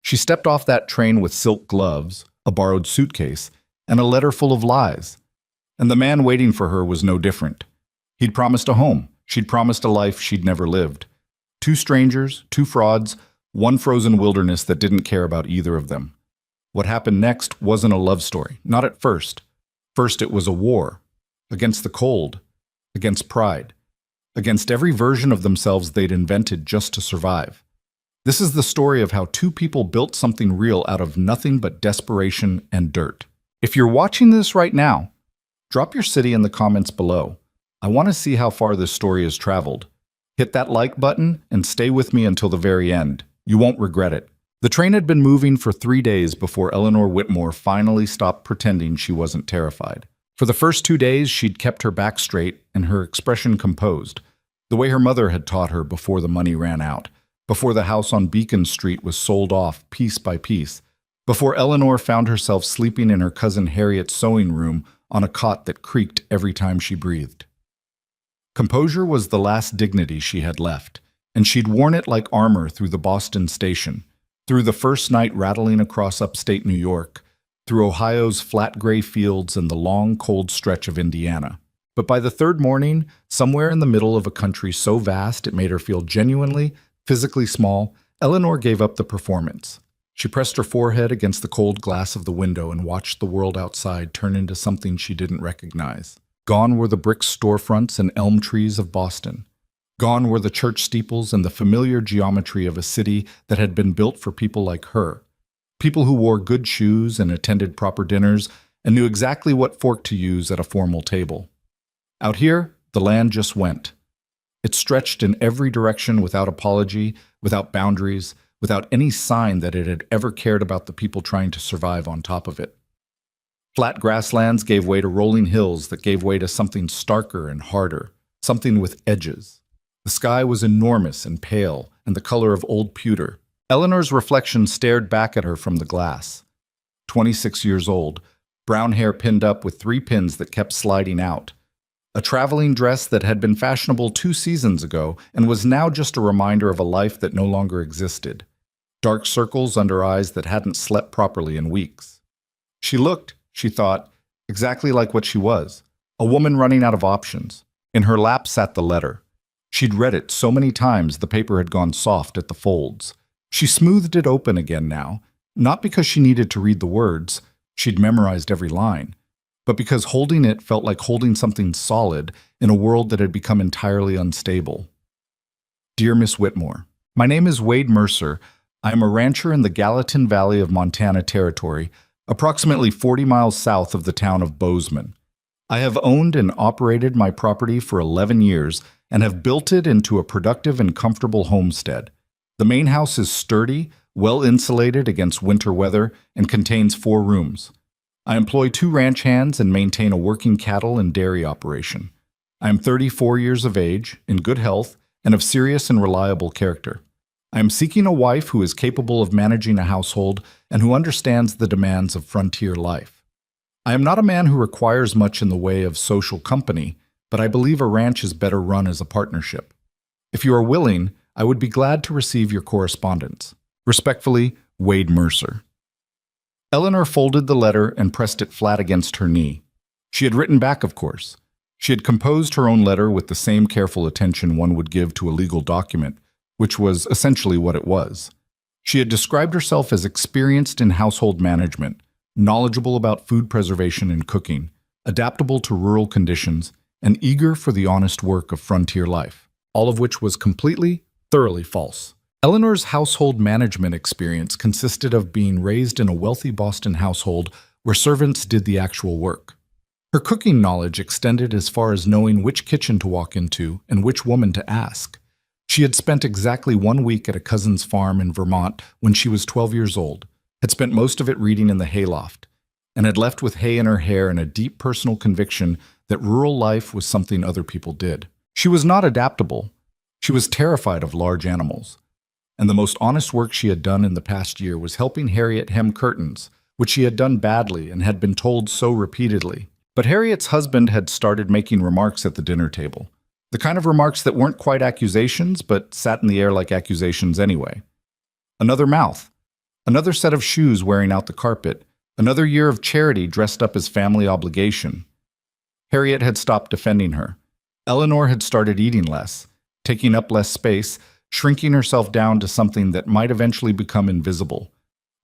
She stepped off that train with silk gloves, a borrowed suitcase, and a letter full of lies. And the man waiting for her was no different. He'd promised a home. She'd promised a life she'd never lived. Two strangers, two frauds, one frozen wilderness that didn't care about either of them. What happened next wasn't a love story, not at first. First, it was a war. Against the cold. Against pride. Against every version of themselves they'd invented just to survive. This is the story of how two people built something real out of nothing but desperation and dirt. If you're watching this right now, drop your city in the comments below. I want to see how far this story has traveled. Hit that like button and stay with me until the very end. You won't regret it. The train had been moving for 3 days before Eleanor Whitmore finally stopped pretending she wasn't terrified. For the first 2 days, she'd kept her back straight and her expression composed, the way her mother had taught her before the money ran out, before the house on Beacon Street was sold off piece by piece, before Eleanor found herself sleeping in her cousin Harriet's sewing room on a cot that creaked every time she breathed. Composure was the last dignity she had left, and she'd worn it like armor through the Boston station, through the first night rattling across upstate New York, through Ohio's flat gray fields and the long, cold stretch of Indiana. But by the third morning, somewhere in the middle of a country so vast it made her feel genuinely, physically small, Eleanor gave up the performance. She pressed her forehead against the cold glass of the window and watched the world outside turn into something she didn't recognize. Gone were the brick storefronts and elm trees of Boston. Gone were the church steeples and the familiar geometry of a city that had been built for people like her. People who wore good shoes and attended proper dinners and knew exactly what fork to use at a formal table. Out here, the land just went. It stretched in every direction without apology, without boundaries, without any sign that it had ever cared about the people trying to survive on top of it. Flat grasslands gave way to rolling hills that gave way to something starker and harder, something with edges. The sky was enormous and pale, and the color of old pewter. Eleanor's reflection stared back at her from the glass. 26 years old, brown hair pinned up with 3 pins that kept sliding out. A traveling dress that had been fashionable 2 seasons ago and was now just a reminder of a life that no longer existed. Dark circles under eyes that hadn't slept properly in weeks. She looked, she thought, exactly like what she was, a woman running out of options. In her lap sat the letter. She'd read it so many times the paper had gone soft at the folds. She smoothed it open again now, not because she needed to read the words, she'd memorized every line, but because holding it felt like holding something solid in a world that had become entirely unstable. Dear Miss Whitmore, my name is Wade Mercer. I am a rancher in the Gallatin Valley of Montana Territory, approximately 40 miles south of the town of Bozeman. I have owned and operated my property for 11 years and have built it into a productive and comfortable homestead. The main house is sturdy, well insulated against winter weather, and contains 4 rooms. I employ 2 ranch hands and maintain a working cattle and dairy operation. I am 34 years of age, in good health, and of serious and reliable character. I am seeking a wife who is capable of managing a household and who understands the demands of frontier life. I am not a man who requires much in the way of social company, but I believe a ranch is better run as a partnership. If you are willing, I would be glad to receive your correspondence. Respectfully, Wade Mercer. Eleanor folded the letter and pressed it flat against her knee. She had written back, of course. She had composed her own letter with the same careful attention one would give to a legal document, which was essentially what it was. She had described herself as experienced in household management, knowledgeable about food preservation and cooking, adaptable to rural conditions, and eager for the honest work of frontier life, all of which was completely, thoroughly false. Eleanor's household management experience consisted of being raised in a wealthy Boston household where servants did the actual work. Her cooking knowledge extended as far as knowing which kitchen to walk into and which woman to ask. She had spent exactly 1 week at a cousin's farm in Vermont when she was 12 years old, had spent most of it reading in the hayloft, and had left with hay in her hair and a deep personal conviction that rural life was something other people did. She was not adaptable. She was terrified of large animals. And the most honest work she had done in the past year was helping Harriet hem curtains, which she had done badly and had been told so repeatedly. But Harriet's husband had started making remarks at the dinner table. The kind of remarks that weren't quite accusations, but sat in the air like accusations anyway. Another mouth. Another set of shoes wearing out the carpet. Another year of charity dressed up as family obligation. Harriet had stopped defending her. Eleanor had started eating less, taking up less space, shrinking herself down to something that might eventually become invisible.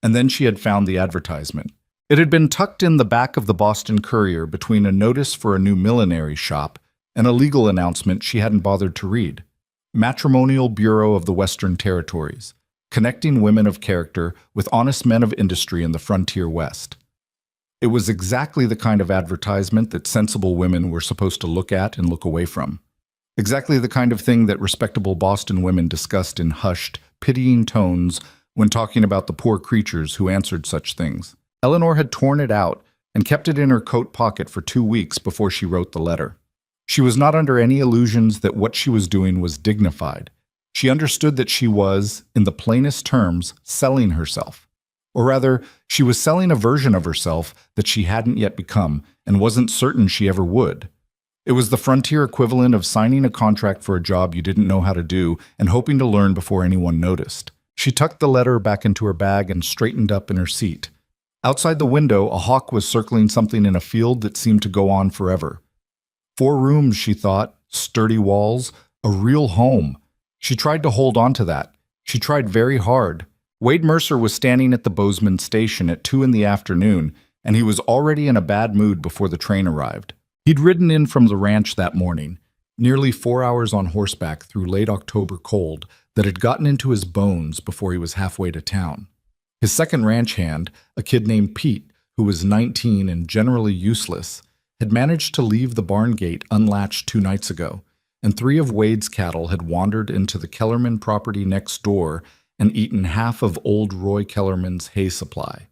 And then she had found the advertisement. It had been tucked in the back of the Boston Courier between a notice for a new millinery shop and a legal announcement she hadn't bothered to read. Matrimonial Bureau of the Western Territories, connecting women of character with honest men of industry in the frontier West. It was exactly the kind of advertisement that sensible women were supposed to look at and look away from. Exactly the kind of thing that respectable Boston women discussed in hushed, pitying tones when talking about the poor creatures who answered such things. Eleanor had torn it out and kept it in her coat pocket for 2 weeks before she wrote the letter. She was not under any illusions that what she was doing was dignified. She understood that she was, in the plainest terms, selling herself. Or rather, she was selling a version of herself that she hadn't yet become and wasn't certain she ever would. It was the frontier equivalent of signing a contract for a job you didn't know how to do and hoping to learn before anyone noticed. She tucked the letter back into her bag and straightened up in her seat. Outside the window, a hawk was circling something in a field that seemed to go on forever. 4 rooms, she thought, sturdy walls, a real home. She tried to hold on to that. She tried very hard. Wade Mercer was standing at the Bozeman station at 2 in the afternoon, and he was already in a bad mood before the train arrived. He'd ridden in from the ranch that morning, nearly 4 hours on horseback through late October cold that had gotten into his bones before he was halfway to town. His second ranch hand, a kid named Pete, who was 19 and generally useless, had managed to leave the barn gate unlatched 2 nights ago, and 3 of Wade's cattle had wandered into the Kellerman property next door and eaten half of old Roy Kellerman's hay supply.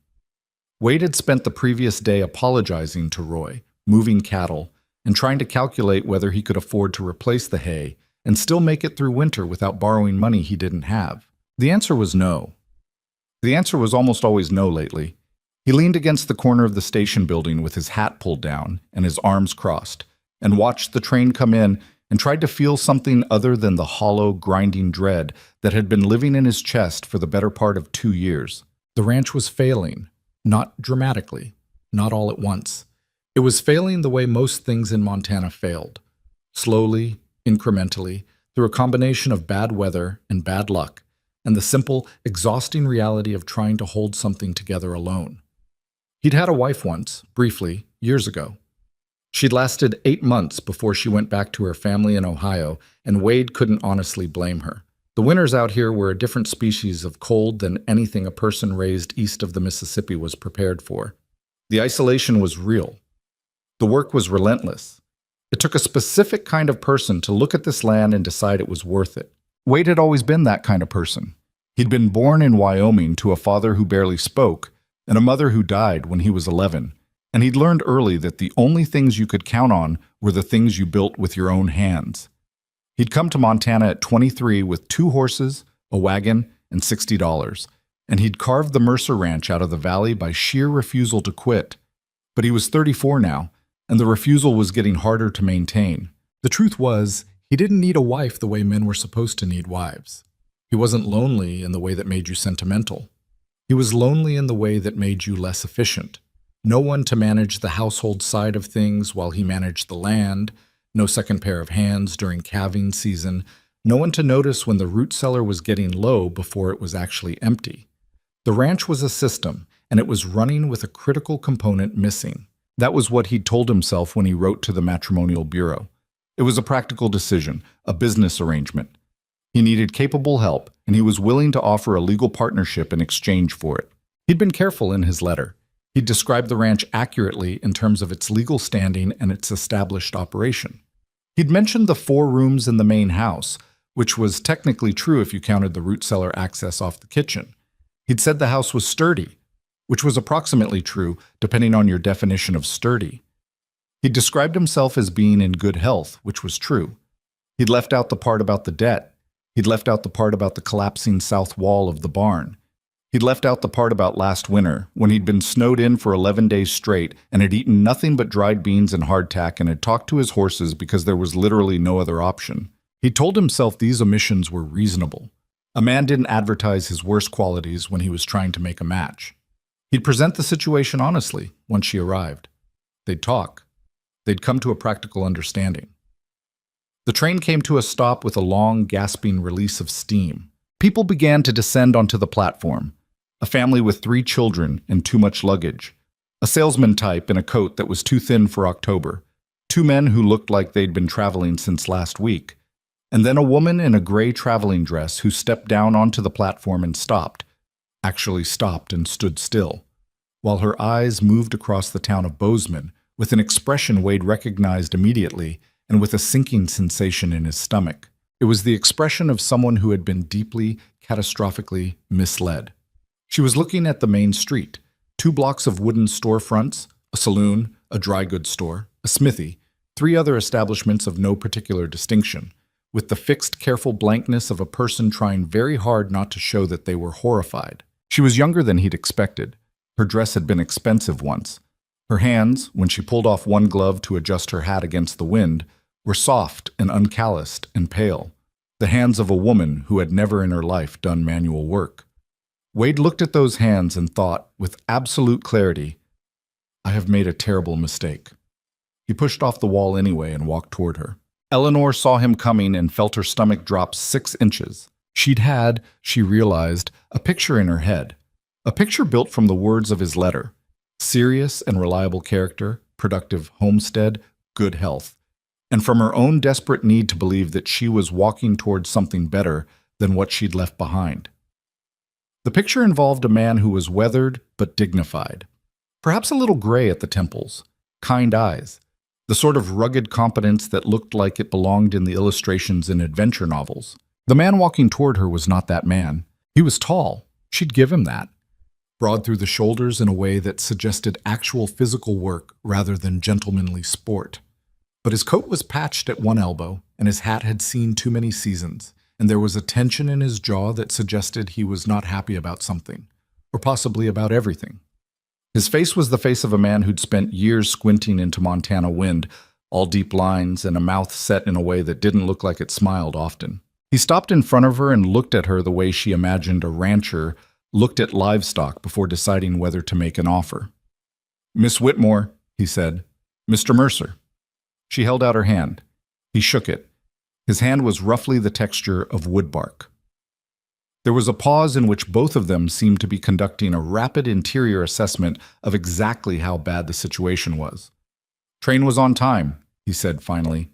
Wade had spent the previous day apologizing to Roy, moving cattle, and trying to calculate whether he could afford to replace the hay and still make it through winter without borrowing money he didn't have. The answer was no. The answer was almost always no lately. He leaned against the corner of the station building with his hat pulled down and his arms crossed, and watched the train come in and tried to feel something other than the hollow, grinding dread that had been living in his chest for the better part of 2 years. The ranch was failing, not dramatically, not all at once. It was failing the way most things in Montana failed, slowly, incrementally, through a combination of bad weather and bad luck, and the simple, exhausting reality of trying to hold something together alone. He'd had a wife once, briefly, years ago. She'd lasted 8 months before she went back to her family in Ohio, and Wade couldn't honestly blame her. The winters out here were a different species of cold than anything a person raised east of the Mississippi was prepared for. The isolation was real. The work was relentless. It took a specific kind of person to look at this land and decide it was worth it. Wade had always been that kind of person. He'd been born in Wyoming to a father who barely spoke and a mother who died when he was 11, and he'd learned early that the only things you could count on were the things you built with your own hands. He'd come to Montana at 23 with 2 horses, a wagon, and $60, and he'd carved the Mercer Ranch out of the valley by sheer refusal to quit. But he was 34 now, and the refusal was getting harder to maintain. The truth was, he didn't need a wife the way men were supposed to need wives. He wasn't lonely in the way that made you sentimental. He was lonely in the way that made you less efficient. No one to manage the household side of things while he managed the land, no second pair of hands during calving season, no one to notice when the root cellar was getting low before it was actually empty. The ranch was a system, and it was running with a critical component missing. That was what he'd told himself when he wrote to the Matrimonial Bureau. It was a practical decision, a business arrangement. He needed capable help, and he was willing to offer a legal partnership in exchange for it. He'd been careful in his letter. He'd described the ranch accurately in terms of its legal standing and its established operation. He'd mentioned the 4 rooms in the main house, which was technically true if you counted the root cellar access off the kitchen. He'd said the house was sturdy, which was approximately true depending on your definition of sturdy. He described himself as being in good health, which was true. He'd left out the part about the debt. He'd left out the part about the collapsing south wall of the barn. He'd left out the part about last winter, when he'd been snowed in for 11 days straight and had eaten nothing but dried beans and hardtack and had talked to his horses because there was literally no other option. He told himself these omissions were reasonable. A man didn't advertise his worst qualities when he was trying to make a match. He'd present the situation honestly once she arrived. They'd talk. They'd come to a practical understanding. The train came to a stop with a long, gasping release of steam. People began to descend onto the platform. A family with 3 children and too much luggage. A salesman type in a coat that was too thin for October. 2 men who looked like they'd been traveling since last week. And then a woman in a gray traveling dress who stepped down onto the platform and stopped. Actually stopped and stood still, while her eyes moved across the town of Bozeman with an expression Wade recognized immediately and with a sinking sensation in his stomach. It was the expression of someone who had been deeply, catastrophically misled. She was looking at the main street, 2 blocks of wooden storefronts, a saloon, a dry goods store, a smithy, 3 other establishments of no particular distinction, with the fixed, careful blankness of a person trying very hard not to show that they were horrified. She was younger than he'd expected. Her dress had been expensive once. Her hands, when she pulled off one glove to adjust her hat against the wind, were soft and uncalloused and pale, the hands of a woman who had never in her life done manual work. Wade looked at those hands and thought, with absolute clarity, I have made a terrible mistake. He pushed off the wall anyway and walked toward her. Eleanor saw him coming and felt her stomach drop 6 inches. She'd had, she realized, a picture in her head. A picture built from the words of his letter. Serious and reliable character, productive homestead, good health. And from her own desperate need to believe that she was walking towards something better than what she'd left behind. The picture involved a man who was weathered but dignified. Perhaps a little gray at the temples, kind eyes, the sort of rugged competence that looked like it belonged in the illustrations in adventure novels. The man walking toward her was not that man. He was tall. She'd give him that. Broad through the shoulders in a way that suggested actual physical work rather than gentlemanly sport. But his coat was patched at one elbow, and his hat had seen too many seasons, and there was a tension in his jaw that suggested he was not happy about something, or possibly about everything. His face was the face of a man who'd spent years squinting into Montana wind, all deep lines and a mouth set in a way that didn't look like it smiled often. He stopped in front of her and looked at her the way she imagined a rancher looked at livestock before deciding whether to make an offer. "Miss Whitmore," he said. "Mr. Mercer." She held out her hand. He shook it. His hand was roughly the texture of wood bark. There was a pause in which both of them seemed to be conducting a rapid interior assessment of exactly how bad the situation was. "Train was on time," he said finally.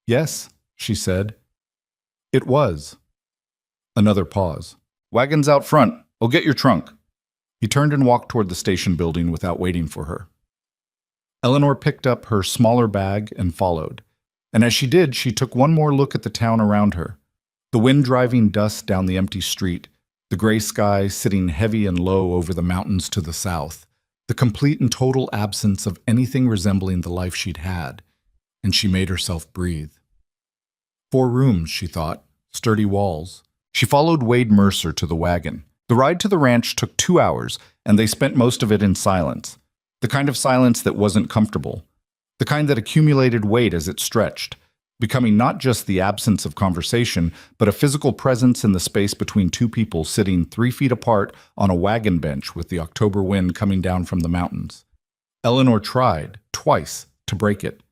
"Yes," she said. "It was." Another pause. "Wagon's out front. I'll get your trunk." He turned and walked toward the station building without waiting for her. Eleanor picked up her smaller bag and followed. And as she did, she took one more look at the town around her. The wind driving dust down the empty street, the gray sky sitting heavy and low over the mountains to the south, the complete and total absence of anything resembling the life she'd had, and she made herself breathe. 4 rooms, she thought, sturdy walls. She followed Wade Mercer to the wagon. The ride to the ranch took 2 hours, and they spent most of it in silence. The kind of silence that wasn't comfortable. The kind that accumulated weight as it stretched, becoming not just the absence of conversation, but a physical presence in the space between 2 people sitting 3 feet apart on a wagon bench with the October wind coming down from the mountains. Eleanor tried, twice, to break it.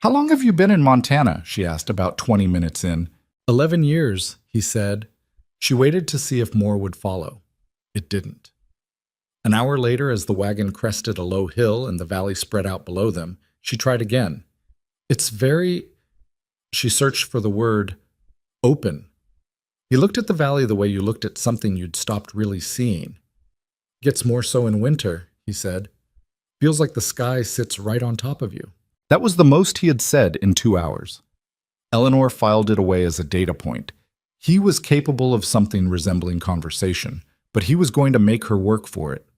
"How long have you been in Montana?" she asked about 20 minutes in. 11 years, he said. She waited to see if more would follow. It didn't. An hour later, as the wagon crested a low hill and the valley spread out below them, she tried again. "It's very..." She searched for the word, "open." He looked at the valley the way you looked at something you'd stopped really seeing. "Gets more so in winter," he said. "Feels like the sky sits right on top of you." That was the most he had said in 2 hours. Eleanor filed it away as a data point. He was capable of something resembling conversation, but he was going to make her work for it.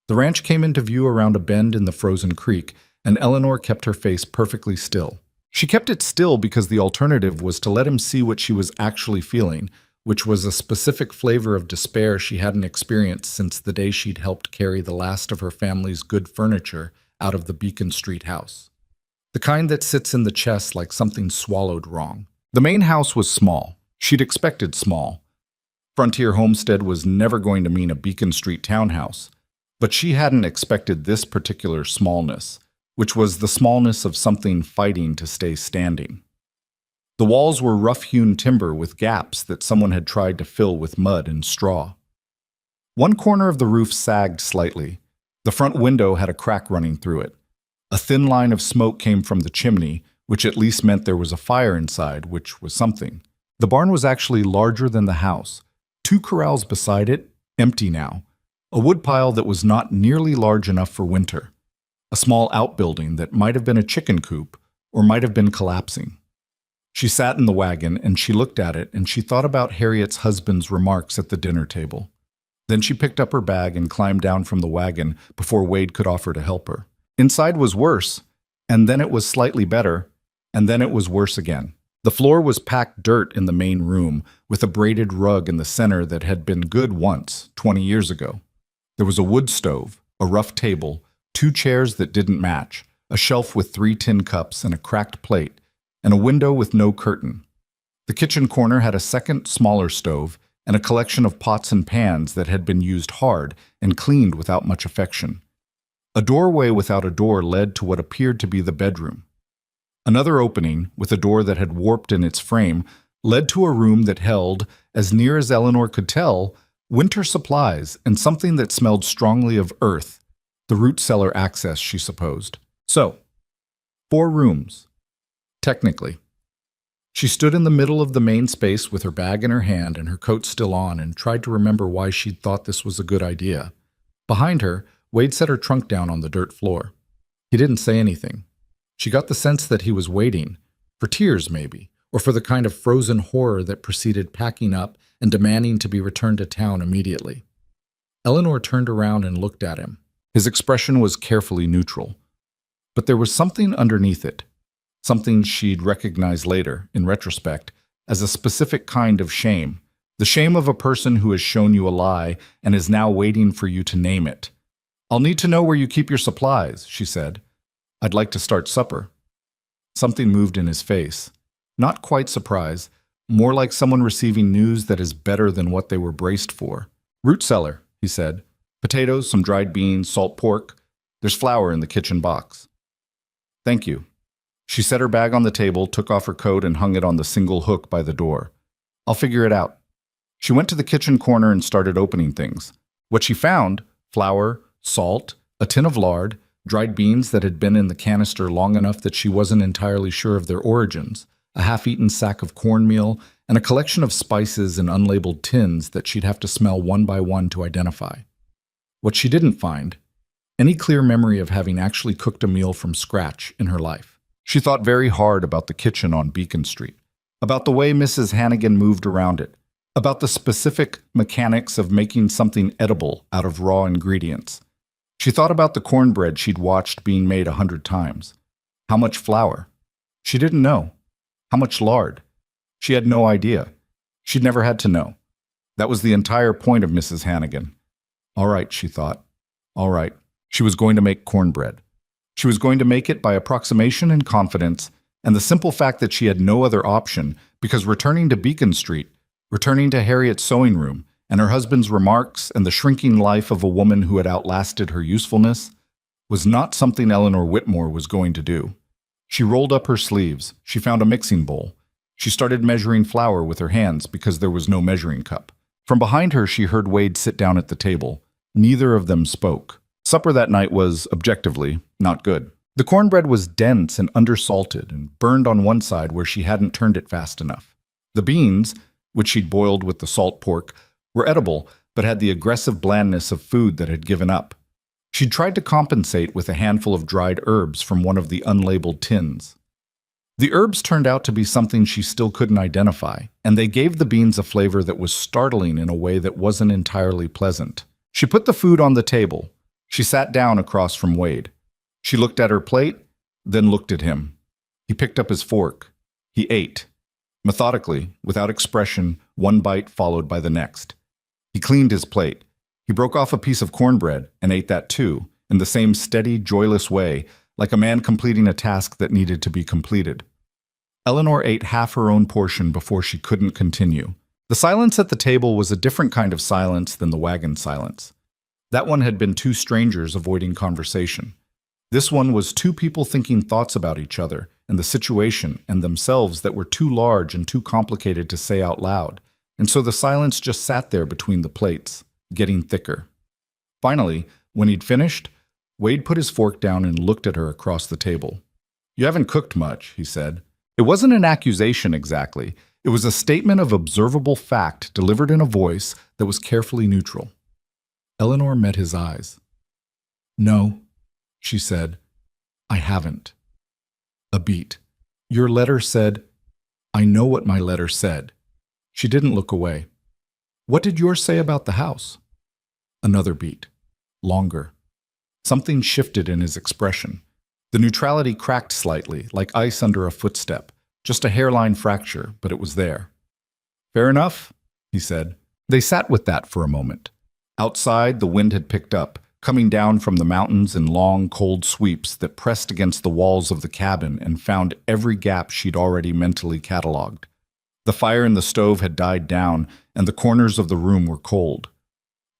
The ranch came into view around a bend in the frozen creek, and Eleanor kept her face perfectly still. She kept it still because the alternative was to let him see what she was actually feeling, which was a specific flavor of despair she hadn't experienced since the day she'd helped carry the last of her family's good furniture out of the Beacon Street house. The kind that sits in the chest like something swallowed wrong. The main house was small. She'd expected small. Frontier Homestead was never going to mean a Beacon Street townhouse, but she hadn't expected this particular smallness, which was the smallness of something fighting to stay standing. The walls were rough-hewn timber with gaps that someone had tried to fill with mud and straw. One corner of the roof sagged slightly. The front window had a crack running through it. A thin line of smoke came from the chimney, which at least meant there was a fire inside, which was something. The barn was actually larger than the house. 2 corrals beside it, empty now. A woodpile that was not nearly large enough for winter. A small outbuilding that might have been a chicken coop or might have been collapsing. She sat in the wagon and she looked at it and she thought about Harriet's husband's remarks at the dinner table. Then she picked up her bag and climbed down from the wagon before Wade could offer to help her. Inside was worse, and then it was slightly better, and then it was worse again. The floor was packed dirt in the main room, with a braided rug in the center that had been good once, 20 years ago. There was a wood stove, a rough table, 2 chairs that didn't match, a shelf with 3 tin cups and a cracked plate, and a window with no curtain. The kitchen corner had a second, smaller stove, and a collection of pots and pans that had been used hard and cleaned without much affection. A doorway without a door led to what appeared to be the bedroom. Another opening, with a door that had warped in its frame, led to a room that held, as near as Eleanor could tell, winter supplies and something that smelled strongly of earth, the root cellar access, she supposed. So, 4 rooms. Technically. She stood in the middle of the main space with her bag in her hand and her coat still on and tried to remember why she'd thought this was a good idea. Behind her, Wade set her trunk down on the dirt floor. He didn't say anything. She got the sense that he was waiting, for tears maybe, or for the kind of frozen horror that preceded packing up and demanding to be returned to town immediately. Eleanor turned around and looked at him. His expression was carefully neutral. But there was something underneath it. Something she'd recognize later, in retrospect, as a specific kind of shame. The shame of a person who has shown you a lie and is now waiting for you to name it. "I'll need to know where you keep your supplies," she said. "I'd like to start supper." Something moved in his face. Not quite surprise, more like someone receiving news that is better than what they were braced for. "Root cellar," he said. "Potatoes, some dried beans, salt pork. There's flour in the kitchen box." "Thank you." She set her bag on the table, took off her coat, and hung it on the single hook by the door. "I'll figure it out." She went to the kitchen corner and started opening things. What she found, flour, salt, a tin of lard, dried beans that had been in the canister long enough that she wasn't entirely sure of their origins, a half-eaten sack of cornmeal, and a collection of spices in unlabeled tins that she'd have to smell one by one to identify. What she didn't find, any clear memory of having actually cooked a meal from scratch in her life. She thought very hard about the kitchen on Beacon Street, about the way Mrs. Hannigan moved around it, about the specific mechanics of making something edible out of raw ingredients. She thought about the cornbread she'd watched being made 100 times. How much flour? She didn't know. How much lard? She had no idea. She'd never had to know. That was the entire point of Mrs. Hannigan. All right, she thought. All right. She was going to make cornbread. She was going to make it by approximation and confidence, and the simple fact that she had no other option, because returning to Beacon Street, returning to Harriet's sewing room, and her husband's remarks and the shrinking life of a woman who had outlasted her usefulness, was not something Eleanor Whitmore was going to do. She rolled up her sleeves. She found a mixing bowl. She started measuring flour with her hands because there was no measuring cup. From behind her, she heard Wade sit down at the table. Neither of them spoke. Supper that night was, objectively, not good. The cornbread was dense and undersalted and burned on one side where she hadn't turned it fast enough. The beans, which she'd boiled with the salt pork, were edible but had the aggressive blandness of food that had given up. She'd tried to compensate with a handful of dried herbs from one of the unlabeled tins. The herbs turned out to be something she still couldn't identify, and they gave the beans a flavor that was startling in a way that wasn't entirely pleasant. She put the food on the table. She sat down across from Wade. She looked at her plate, then looked at him. He picked up his fork. He ate. Methodically, without expression, one bite followed by the next. He cleaned his plate. He broke off a piece of cornbread and ate that too, in the same steady, joyless way, like a man completing a task that needed to be completed. Eleanor ate half her own portion before she couldn't continue. The The silence at the table was a different kind of silence than the wagon silence. That one had been two strangers avoiding conversation. This one was two people thinking thoughts about each other and the situation and themselves that were too large and too complicated to say out loud, and so the silence just sat there between the plates, getting thicker. Finally, when he'd finished, Wade put his fork down and looked at her across the table. "You haven't cooked much," he said. It wasn't an accusation exactly. It was a statement of observable fact delivered in a voice that was carefully neutral. Eleanor met his eyes. "No," she said, "I haven't." A beat. "Your letter said—" "I know what my letter said." She didn't look away. "What did yours say about the house?" Another beat. Longer. Something shifted in his expression. The neutrality cracked slightly, like ice under a footstep. Just a hairline fracture, but it was there. "Fair enough," he said. They sat with that for a moment. Outside, the wind had picked up, coming down from the mountains in long, cold sweeps that pressed against the walls of the cabin and found every gap she'd already mentally cataloged. The fire in the stove had died down, and the corners of the room were cold.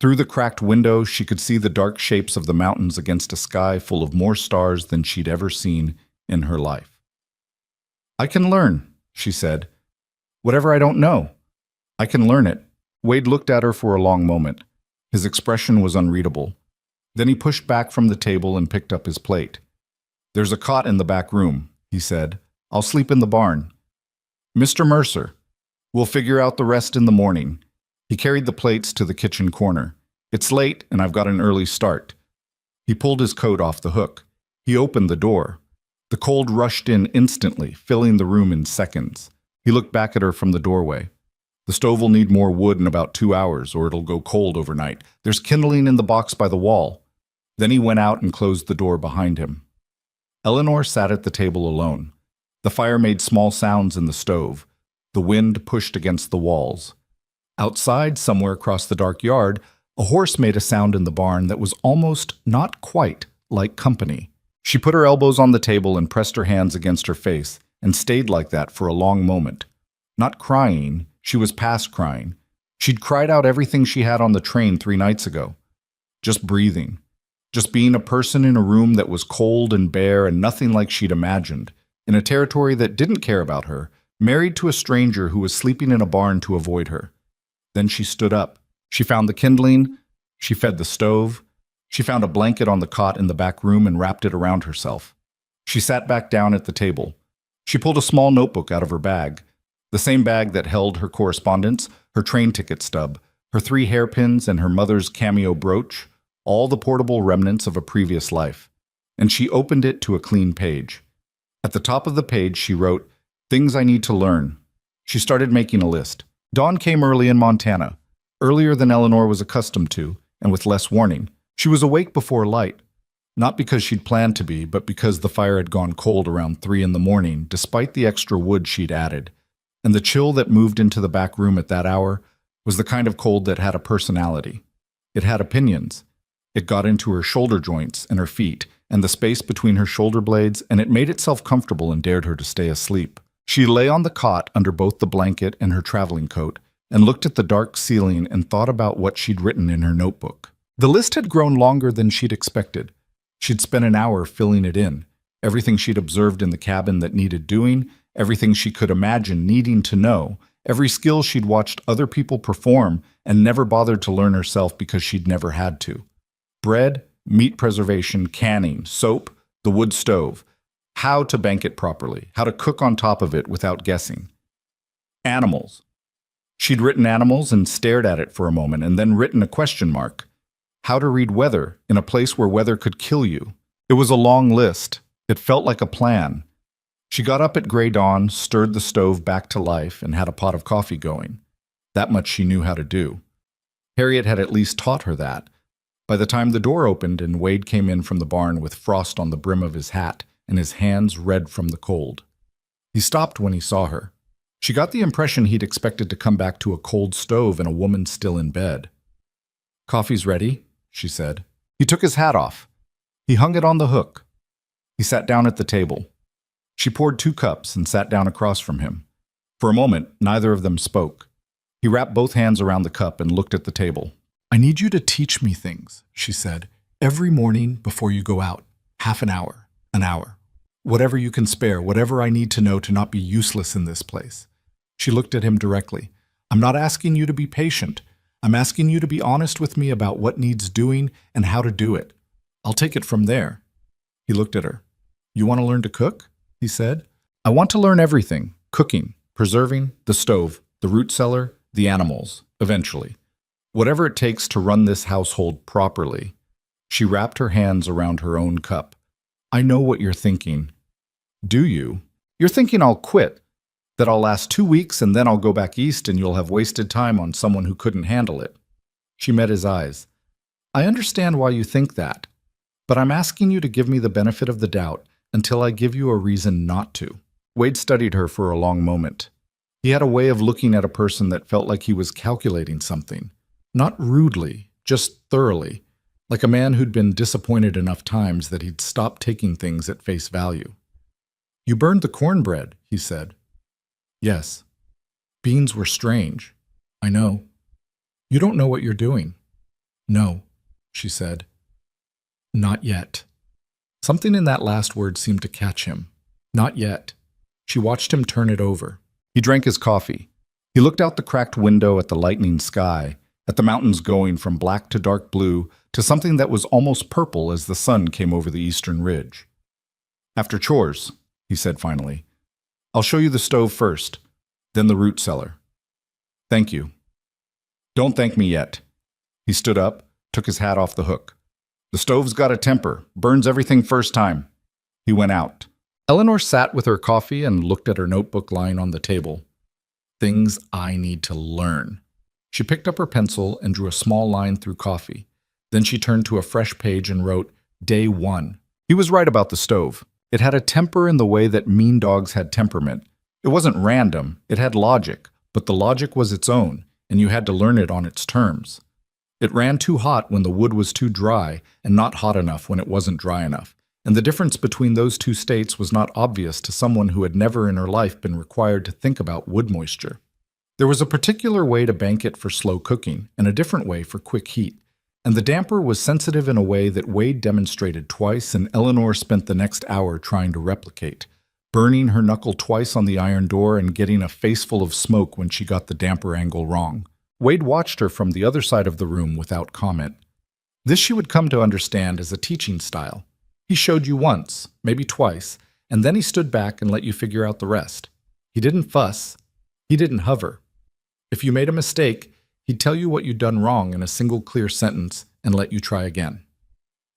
Through the cracked window, she could see the dark shapes of the mountains against a sky full of more stars than she'd ever seen in her life. "I can learn," she said. "Whatever I don't know. I can learn it." Wade looked at her for a long moment. His expression was unreadable. Then he pushed back from the table and picked up his plate. "There's a cot in the back room," he said. "I'll sleep in the barn. Mr. Mercer, we'll figure out the rest in the morning." He carried the plates to the kitchen corner. "It's late, and I've got an early start." He pulled his coat off the hook. He opened the door. The cold rushed in instantly, filling the room in seconds. He looked back at her from the doorway. "The stove will need more wood in about 2 hours, or it'll go cold overnight. There's kindling in the box by the wall." Then he went out and closed the door behind him. Eleanor sat at the table alone. The fire made small sounds in the stove. The wind pushed against the walls. Outside, somewhere across the dark yard, a horse made a sound in the barn that was almost, not quite, like company. She put her elbows on the table and pressed her hands against her face, and stayed like that for a long moment. Not crying, she was past crying. She'd cried out everything she had on the train 3 nights ago. Just breathing. Just being a person in a room that was cold and bare and nothing like she'd imagined, in a territory that didn't care about her, married to a stranger who was sleeping in a barn to avoid her. Then she stood up. She found the kindling. She fed the stove. She found a blanket on the cot in the back room and wrapped it around herself. She sat back down at the table. She pulled a small notebook out of her bag, the same bag that held her correspondence, her train ticket stub, her 3 hairpins, and her mother's cameo brooch, all the portable remnants of a previous life. And she opened it to a clean page. At the top of the page, she wrote, "Things I need to learn." She started making a list. Dawn came early in Montana, earlier than Eleanor was accustomed to, and with less warning. She was awake before light, not because she'd planned to be, but because the fire had gone cold around 3 in the morning, despite the extra wood she'd added. And the chill that moved into the back room at that hour was the kind of cold that had a personality. It had opinions. It got into her shoulder joints and her feet, and the space between her shoulder blades, and it made itself comfortable and dared her to stay asleep. She lay on the cot under both the blanket and her traveling coat, and looked at the dark ceiling and thought about what she'd written in her notebook. The list had grown longer than she'd expected. She'd spent an hour filling it in, everything she'd observed in the cabin that needed doing, everything she could imagine needing to know, every skill she'd watched other people perform and never bothered to learn herself because she'd never had to. Bread, meat preservation, canning, soap, the wood stove, how to bank it properly, how to cook on top of it without guessing. Animals. She'd written animals and stared at it for a moment and then written a question mark. How to read weather in a place where weather could kill you. It was a long list. It felt like a plan. She got up at gray dawn, stirred the stove back to life, and had a pot of coffee going. That much she knew how to do. Harriet had at least taught her that. By the time the door opened and Wade came in from the barn with frost on the brim of his hat and his hands red from the cold, he stopped when he saw her. She got the impression he'd expected to come back to a cold stove and a woman still in bed. "Coffee's ready," she said. He took his hat off. He hung it on the hook. He sat down at the table. She poured 2 cups and sat down across from him. For a moment, neither of them spoke. He wrapped both hands around the cup and looked at the table. I need you to teach me things, she said, every morning before you go out. Half an hour. Whatever you can spare, whatever I need to know to not be useless in this place. She looked at him directly. I'm not asking you to be patient. I'm asking you to be honest with me about what needs doing and how to do it. I'll take it from there. He looked at her. You want to learn to cook? He said. I want to learn everything. Cooking, preserving, the stove, the root cellar, the animals, eventually. Whatever it takes to run this household properly. She wrapped her hands around her own cup. I know what you're thinking. Do you? You're thinking I'll quit, that I'll last 2 weeks and then I'll go back east and you'll have wasted time on someone who couldn't handle it. She met his eyes. I understand why you think that, but I'm asking you to give me the benefit of the doubt until I give you a reason not to. Wade studied her for a long moment. He had a way of looking at a person that felt like he was calculating something. Not rudely, just thoroughly, like a man who'd been disappointed enough times that he'd stopped taking things at face value. You burned the cornbread, he said. Yes. Beans were strange. I know. You don't know what you're doing. No, she said. Not yet. Something in that last word seemed to catch him. Not yet. She watched him turn it over. He drank his coffee. He looked out the cracked window at the lightening sky, at the mountains going from black to dark blue to something that was almost purple as the sun came over the eastern ridge. After chores, he said finally. I'll show you the stove first, then the root cellar. Thank you. Don't thank me yet. He stood up, took his hat off the hook. The stove's got a temper, burns everything first time. He went out. Eleanor sat with her coffee and looked at her notebook lying on the table. Things I need to learn. She picked up her pencil and drew a small line through coffee. Then she turned to a fresh page and wrote, Day 1. He was right about the stove. It had a temper in the way that mean dogs had temperament. It wasn't random, it had logic, but the logic was its own, and you had to learn it on its terms. It ran too hot when the wood was too dry, and not hot enough when it wasn't dry enough. And the difference between those two states was not obvious to someone who had never in her life been required to think about wood moisture. There was a particular way to bank it for slow cooking, and a different way for quick heat. And the damper was sensitive in a way that Wade demonstrated twice and Eleanor spent the next hour trying to replicate, burning her knuckle twice on the iron door and getting a face full of smoke when she got the damper angle wrong. Wade watched her from the other side of the room without comment. This she would come to understand as a teaching style. He showed you once, maybe twice, and then he stood back and let you figure out the rest. He didn't fuss. He didn't hover. If you made a mistake, he'd tell you what you'd done wrong in a single clear sentence and let you try again.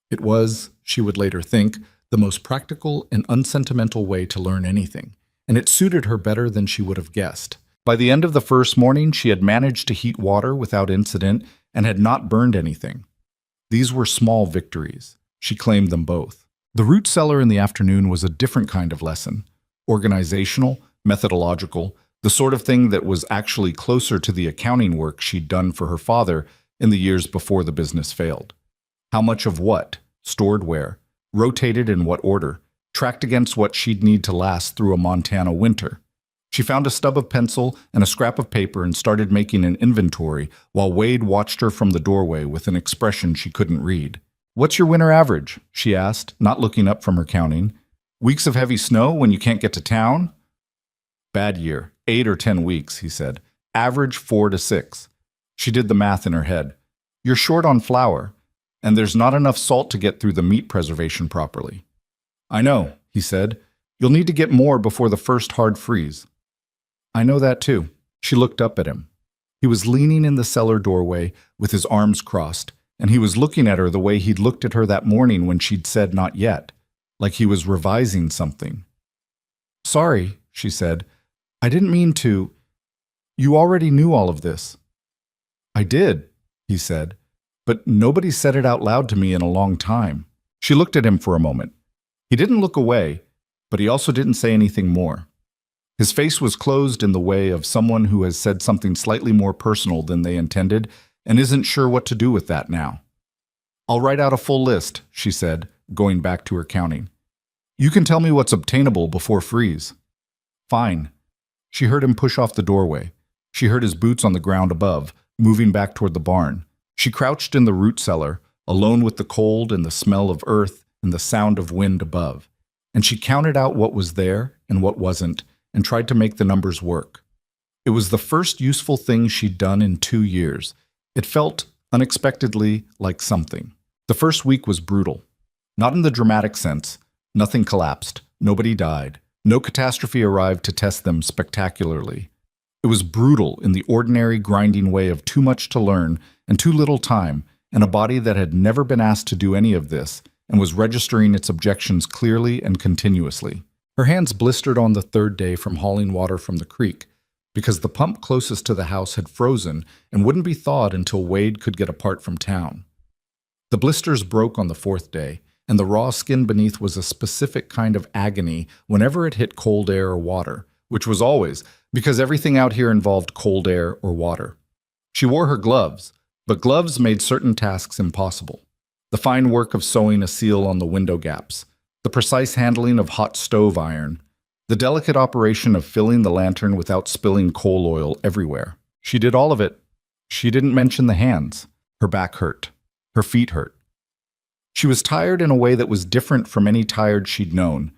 It was, she would later think, the most practical and unsentimental way to learn anything, and it suited her better than she would have guessed. By the end of the first morning, she had managed to heat water without incident and had not burned anything. These were small victories. She claimed them both. The root cellar in the afternoon was a different kind of lesson, organizational, methodological, the sort of thing that was actually closer to the accounting work she'd done for her father in the years before the business failed. How much of what, stored where, rotated in what order, tracked against what she'd need to last through a Montana winter. She found a stub of pencil and a scrap of paper and started making an inventory while Wade watched her from the doorway with an expression she couldn't read. What's your winter average? She asked, not looking up from her counting. Weeks of heavy snow when you can't get to town? Bad year. 8 or 10 weeks, he said. Average 4 to 6. She did the math in her head. You're short on flour, and there's not enough salt to get through the meat preservation properly. I know, he said. You'll need to get more before the first hard freeze. I know that too. She looked up at him. He was leaning in the cellar doorway with his arms crossed, and he was looking at her the way he'd looked at her that morning when she'd said not yet, like he was revising something. Sorry, she said. I didn't mean to. You already knew all of this. I did, he said, but nobody said it out loud to me in a long time. She looked at him for a moment. He didn't look away, but he also didn't say anything more. His face was closed in the way of someone who has said something slightly more personal than they intended and isn't sure what to do with that now. I'll write out a full list, she said, going back to her counting. You can tell me what's obtainable before freeze. Fine. She heard him push off the doorway. She heard his boots on the ground above, moving back toward the barn. She crouched in the root cellar, alone with the cold and the smell of earth and the sound of wind above. And she counted out what was there and what wasn't, and tried to make the numbers work. It was the first useful thing she'd done in 2 years. It felt, unexpectedly, like something. The first week was brutal. Not in the dramatic sense. Nothing collapsed. Nobody died. No catastrophe arrived to test them spectacularly. It was brutal in the ordinary, grinding way of too much to learn and too little time, and a body that had never been asked to do any of this and was registering its objections clearly and continuously. Her hands blistered on the third day from hauling water from the creek, because the pump closest to the house had frozen and wouldn't be thawed until Wade could get apart from town. The blisters broke on the fourth day, and the raw skin beneath was a specific kind of agony whenever it hit cold air or water, which was always, because everything out here involved cold air or water. She wore her gloves, but gloves made certain tasks impossible. The fine work of sewing a seal on the window gaps, the precise handling of hot stove iron, the delicate operation of filling the lantern without spilling coal oil everywhere. She did all of it. She didn't mention the hands. Her back hurt. Her feet hurt. She was tired in a way that was different from any tired she'd known.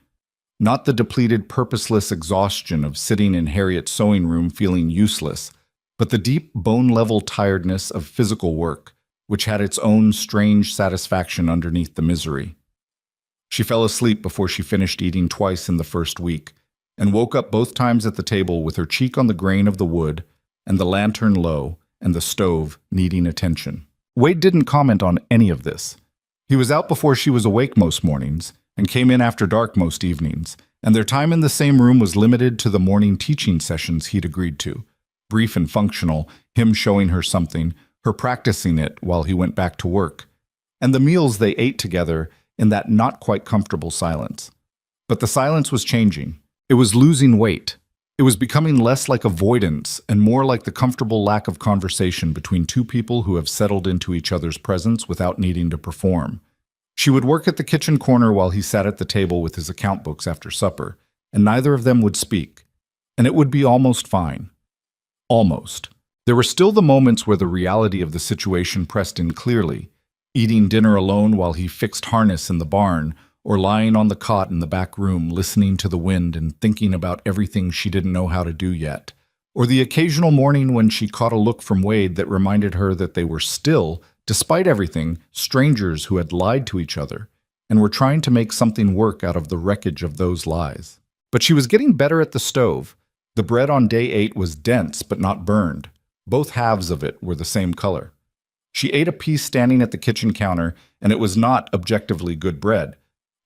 Not the depleted, purposeless exhaustion of sitting in Harriet's sewing room feeling useless, but the deep, bone-level tiredness of physical work, which had its own strange satisfaction underneath the misery. She fell asleep before she finished eating twice in the first week, and woke up both times at the table with her cheek on the grain of the wood, and the lantern low, and the stove needing attention. Wade didn't comment on any of this. He was out before she was awake most mornings, and came in after dark most evenings, and their time in the same room was limited to the morning teaching sessions he'd agreed to. Brief and functional, him showing her something, her practicing it while he went back to work, and the meals they ate together in that not quite comfortable silence. But the silence was changing. It was losing weight. It was becoming less like avoidance and more like the comfortable lack of conversation between two people who have settled into each other's presence without needing to perform. She would work at the kitchen corner while he sat at the table with his account books after supper, and neither of them would speak. And it would be almost fine. Almost. There were still the moments where the reality of the situation pressed in clearly, eating dinner alone while he fixed harness in the barn, or lying on the cot in the back room listening to the wind and thinking about everything she didn't know how to do yet, or the occasional morning when she caught a look from Wade that reminded her that they were still, despite everything, strangers who had lied to each other and were trying to make something work out of the wreckage of those lies. But she was getting better at the stove. The bread on day 8 was dense but not burned. Both halves of it were the same color. She ate a piece standing at the kitchen counter, and it was not objectively good bread.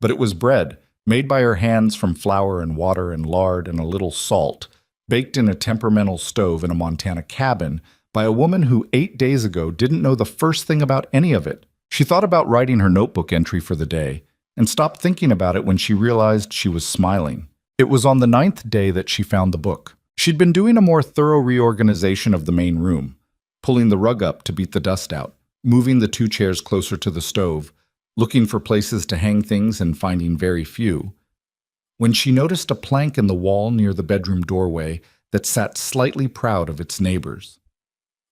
But it was bread, made by her hands from flour and water and lard and a little salt, baked in a temperamental stove in a Montana cabin by a woman who 8 days ago didn't know the first thing about any of it. She thought about writing her notebook entry for the day, and stopped thinking about it when she realized she was smiling. It was on the 9th day that she found the book. She'd been doing a more thorough reorganization of the main room, pulling the rug up to beat the dust out, moving the 2 chairs closer to the stove, looking for places to hang things and finding very few, when she noticed a plank in the wall near the bedroom doorway that sat slightly proud of its neighbors.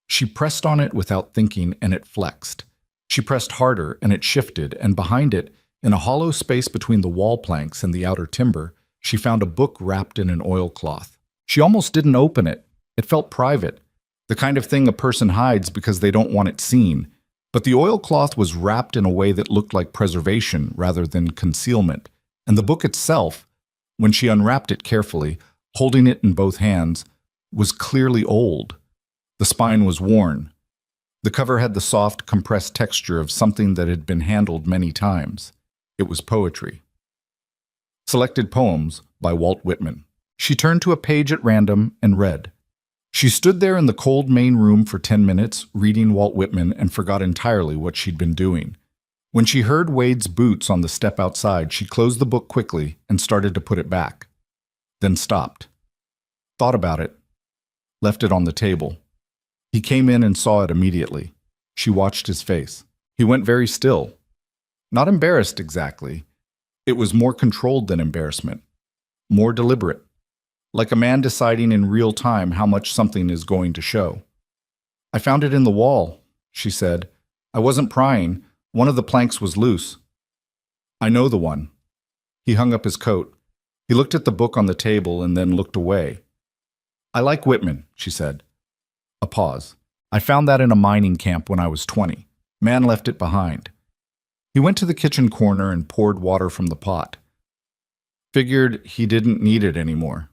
She pressed on it without thinking, and it flexed. She pressed harder, and it shifted, and behind it, in a hollow space between the wall planks and the outer timber, she found a book wrapped in an oilcloth. She almost didn't open it. It felt private, the kind of thing a person hides because they don't want it seen. But the oilcloth was wrapped in a way that looked like preservation rather than concealment, and the book itself, when she unwrapped it carefully, holding it in both hands, was clearly old. The spine was worn. The cover had the soft, compressed texture of something that had been handled many times. It was poetry. Selected Poems by Walt Whitman. She turned to a page at random and read. She stood there in the cold main room for 10 minutes, reading Walt Whitman, and forgot entirely what she'd been doing. When she heard Wade's boots on the step outside, she closed the book quickly and started to put it back. Then stopped. Thought about it. Left it on the table. He came in and saw it immediately. She watched his face. He went very still. Not embarrassed exactly. It was more controlled than embarrassment. More deliberate. like a man deciding in real time how much something is going to show. I found it in the wall, she said. I wasn't prying. One of the planks was loose. I know the one. He hung up his coat. He looked at the book on the table and then looked away. I like Whitman, she said. A pause. I found that in a mining camp when I was 20. Man left it behind. He went to the kitchen corner and poured water from the pot. Figured he didn't need it anymore.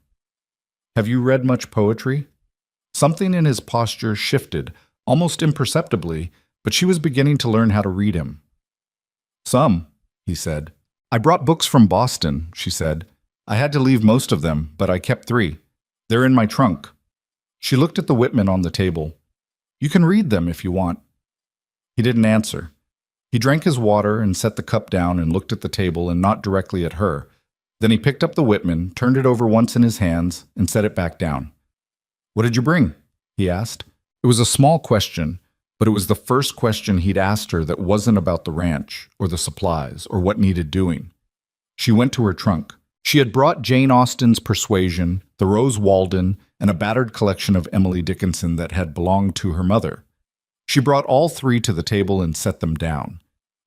Have you read much poetry? Something in his posture shifted, almost imperceptibly, but she was beginning to learn how to read him. Some, he said. I brought books from Boston, she said. I had to leave most of them, but I kept 3. They're in my trunk. She looked at the Whitman on the table. You can read them if you want. He didn't answer. He drank his water and set the cup down and looked at the table and not directly at her. Then he picked up the Whitman, turned it over once in his hands, and set it back down. What did you bring? He asked. It was a small question, but it was the first question he'd asked her that wasn't about the ranch, or the supplies, or what needed doing. She went to her trunk. She had brought Jane Austen's Persuasion, the Rose Walden, and a battered collection of Emily Dickinson that had belonged to her mother. She brought all 3 to the table and set them down.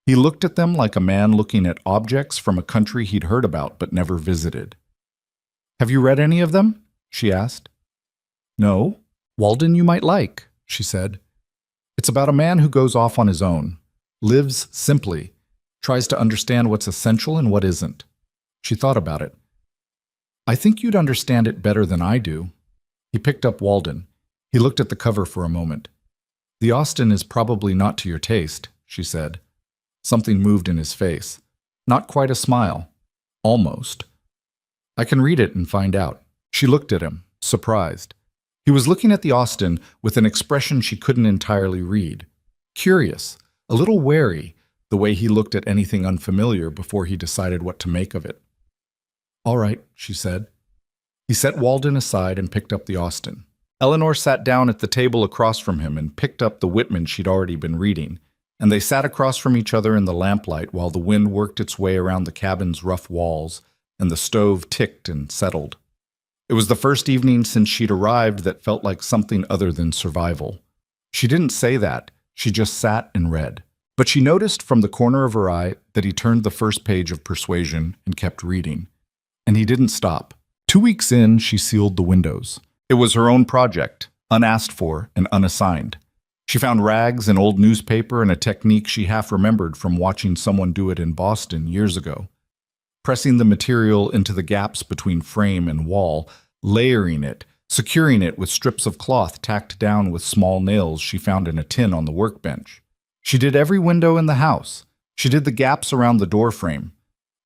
He looked at them like a man looking at objects from a country he'd heard about but never visited. Have you read any of them? She asked. No. Walden you might like, she said. It's about a man who goes off on his own, lives simply, tries to understand what's essential and what isn't. She thought about it. I think you'd understand it better than I do. He picked up Walden. He looked at the cover for a moment. The Austen is probably not to your taste, she said. Something moved in his face. Not quite a smile. Almost. I can read it and find out. She looked at him, surprised. He was looking at the Austen with an expression she couldn't entirely read. Curious, a little wary, the way he looked at anything unfamiliar before he decided what to make of it. All right, she said. He set Walden aside and picked up the Austen. Eleanor sat down at the table across from him and picked up the Whitman she'd already been reading, and they sat across from each other in the lamplight while the wind worked its way around the cabin's rough walls and the stove ticked and settled. It was the first evening since she'd arrived that felt like something other than survival. She didn't say that, she just sat and read. But she noticed from the corner of her eye that he turned the first page of Persuasion and kept reading. And he didn't stop. 2 weeks in, she sealed the windows. It was her own project, unasked for and unassigned. She found rags, an old newspaper, and a technique she half remembered from watching someone do it in Boston years ago. Pressing the material into the gaps between frame and wall, layering it, securing it with strips of cloth tacked down with small nails she found in a tin on the workbench. She did every window in the house. She did the gaps around the door frame.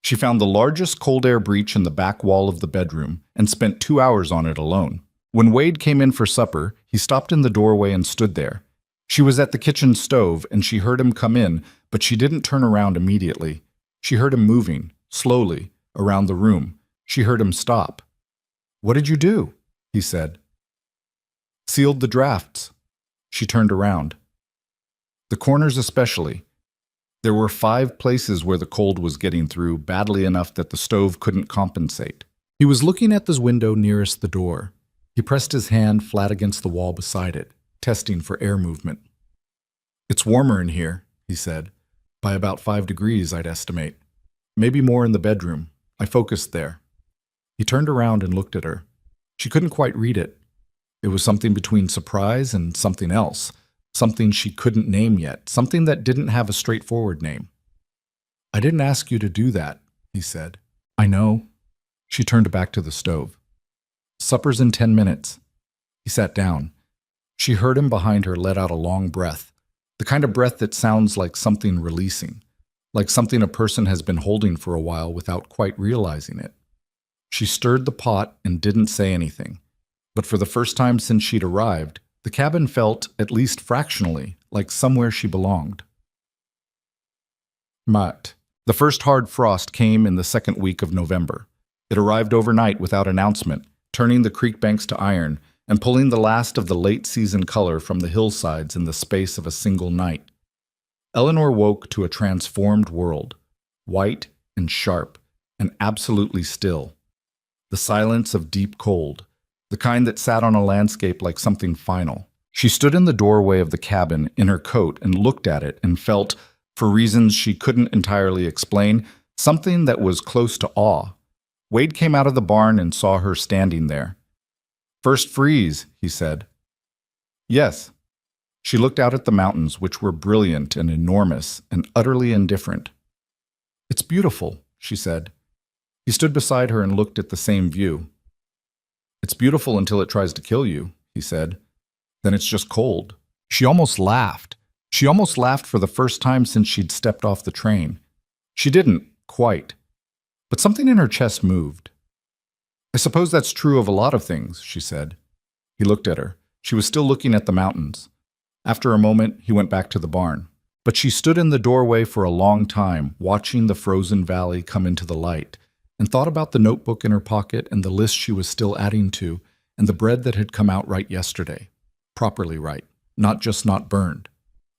She found the largest cold air breach in the back wall of the bedroom and spent 2 hours on it alone. When Wade came in for supper, he stopped in the doorway and stood there. She was at the kitchen stove and she heard him come in, but she didn't turn around immediately. She heard him moving, slowly, around the room. She heard him stop. What did you do? He said. Sealed the drafts. She turned around. The corners especially. There were 5 places where the cold was getting through badly enough that the stove couldn't compensate. He was looking at the window nearest the door. He pressed his hand flat against the wall beside it, testing for air movement. It's warmer in here, he said. By about 5 degrees, I'd estimate. Maybe more in the bedroom. I focused there. He turned around and looked at her. She couldn't quite read it. It was something between surprise and something else. Something she couldn't name yet, something that didn't have a straightforward name. I didn't ask you to do that, he said. I know. She turned back to the stove. Supper's in 10 minutes. He sat down. She heard him behind her let out a long breath, the kind of breath that sounds like something releasing, like something a person has been holding for a while without quite realizing it. She stirred the pot and didn't say anything, but for the first time since she'd arrived, the cabin felt, at least fractionally, like somewhere she belonged. Mat. The first hard frost came in the second week of November. It arrived overnight without announcement, turning the creek banks to iron and pulling the last of the late-season color from the hillsides in the space of a single night. Eleanor woke to a transformed world, white and sharp and absolutely still. the silence of deep cold, the kind that sat on a landscape like something final. She stood in the doorway of the cabin in her coat and looked at it and felt, for reasons she couldn't entirely explain, something that was close to awe. Wade came out of the barn and saw her standing there. "First freeze," he said. "Yes." She looked out at the mountains, which were brilliant and enormous and utterly indifferent. "It's beautiful," she said. He stood beside her and looked at the same view. "It's beautiful until it tries to kill you," he said. "Then it's just cold." She almost laughed. She almost laughed for the first time since she'd stepped off the train. She didn't, quite. But something in her chest moved. "I suppose that's true of a lot of things," she said. He looked at her. She was still looking at the mountains. After a moment, he went back to the barn. But she stood in the doorway for a long time, watching the frozen valley come into the light, and thought about the notebook in her pocket and the list she was still adding to, and the bread that had come out right yesterday. Properly right, not just not burned.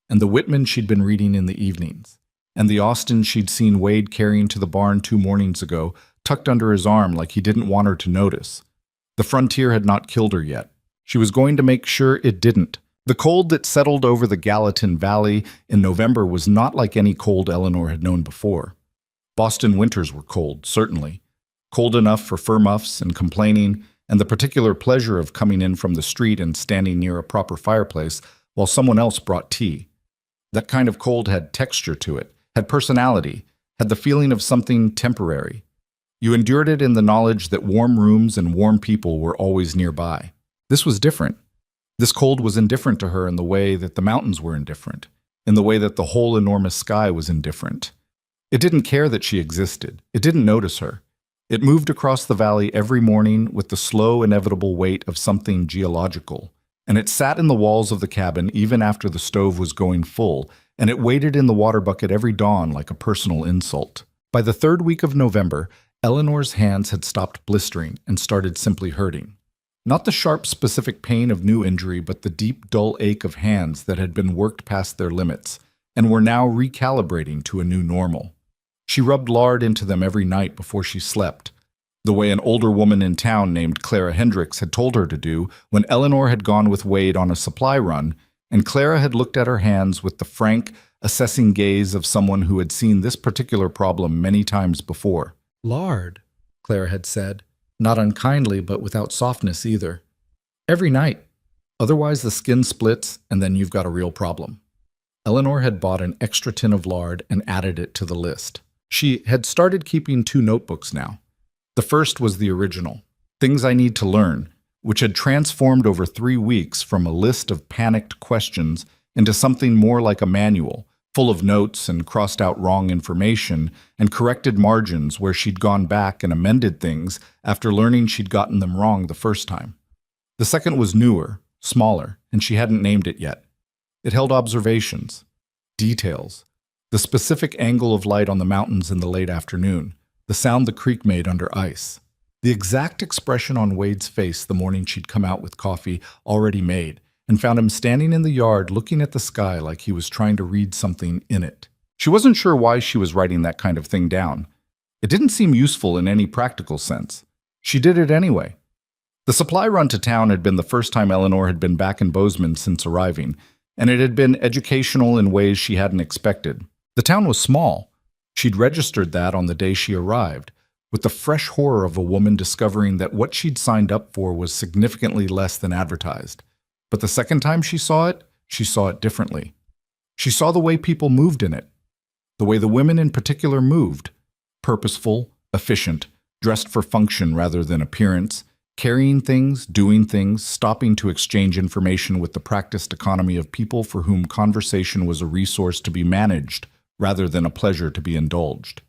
And the Whitman she'd been reading in the evenings. And the Austin she'd seen Wade carrying to the barn 2 mornings ago, tucked under his arm like he didn't want her to notice. The frontier had not killed her yet. She was going to make sure it didn't. The cold that settled over the Gallatin Valley in November was not like any cold Eleanor had known before. Boston winters were cold, certainly. Cold enough for fur muffs and complaining, and the particular pleasure of coming in from the street and standing near a proper fireplace while someone else brought tea. That kind of cold had texture to it, had personality, had the feeling of something temporary. You endured it in the knowledge that warm rooms and warm people were always nearby. This was different. This cold was indifferent to her in the way that the mountains were indifferent, in the way that the whole enormous sky was indifferent. It didn't care that she existed. It didn't notice her. It moved across the valley every morning with the slow, inevitable weight of something geological. And it sat in the walls of the cabin even after the stove was going full, and it waited in the water bucket every dawn like a personal insult. By the 3rd week of November, Eleanor's hands had stopped blistering and started simply hurting. Not the sharp, specific pain of new injury, but the deep, dull ache of hands that had been worked past their limits and were now recalibrating to a new normal. She rubbed lard into them every night before she slept, the way an older woman in town named Clara Hendricks had told her to do when Eleanor had gone with Wade on a supply run, and Clara had looked at her hands with the frank, assessing gaze of someone who had seen this particular problem many times before. "Lard," Clara had said, not unkindly but without softness either. "Every night. Otherwise the skin splits and then you've got a real problem." Eleanor had bought an extra tin of lard and added it to the list. She had started keeping 2 notebooks now. The first was the original, Things I Need to Learn, which had transformed over 3 weeks from a list of panicked questions into something more like a manual, full of notes and crossed out wrong information and corrected margins where she'd gone back and amended things after learning she'd gotten them wrong the first time. The second was newer, smaller, and she hadn't named it yet. It held observations, details, the specific angle of light on the mountains in the late afternoon, the sound the creek made under ice, the exact expression on Wade's face the morning she'd come out with coffee already made and found him standing in the yard looking at the sky like he was trying to read something in it. She wasn't sure why she was writing that kind of thing down. It didn't seem useful in any practical sense. She did it anyway. The supply run to town had been the first time Eleanor had been back in Bozeman since arriving, and it had been educational in ways she hadn't expected. The town was small. She'd registered that on the day she arrived, with the fresh horror of a woman discovering that what she'd signed up for was significantly less than advertised. But the second time she saw it differently. She saw the way people moved in it, the way the women in particular moved, purposeful, efficient, dressed for function rather than appearance, carrying things, doing things, stopping to exchange information with the practiced economy of people for whom conversation was a resource to be managed rather than a pleasure to be indulged.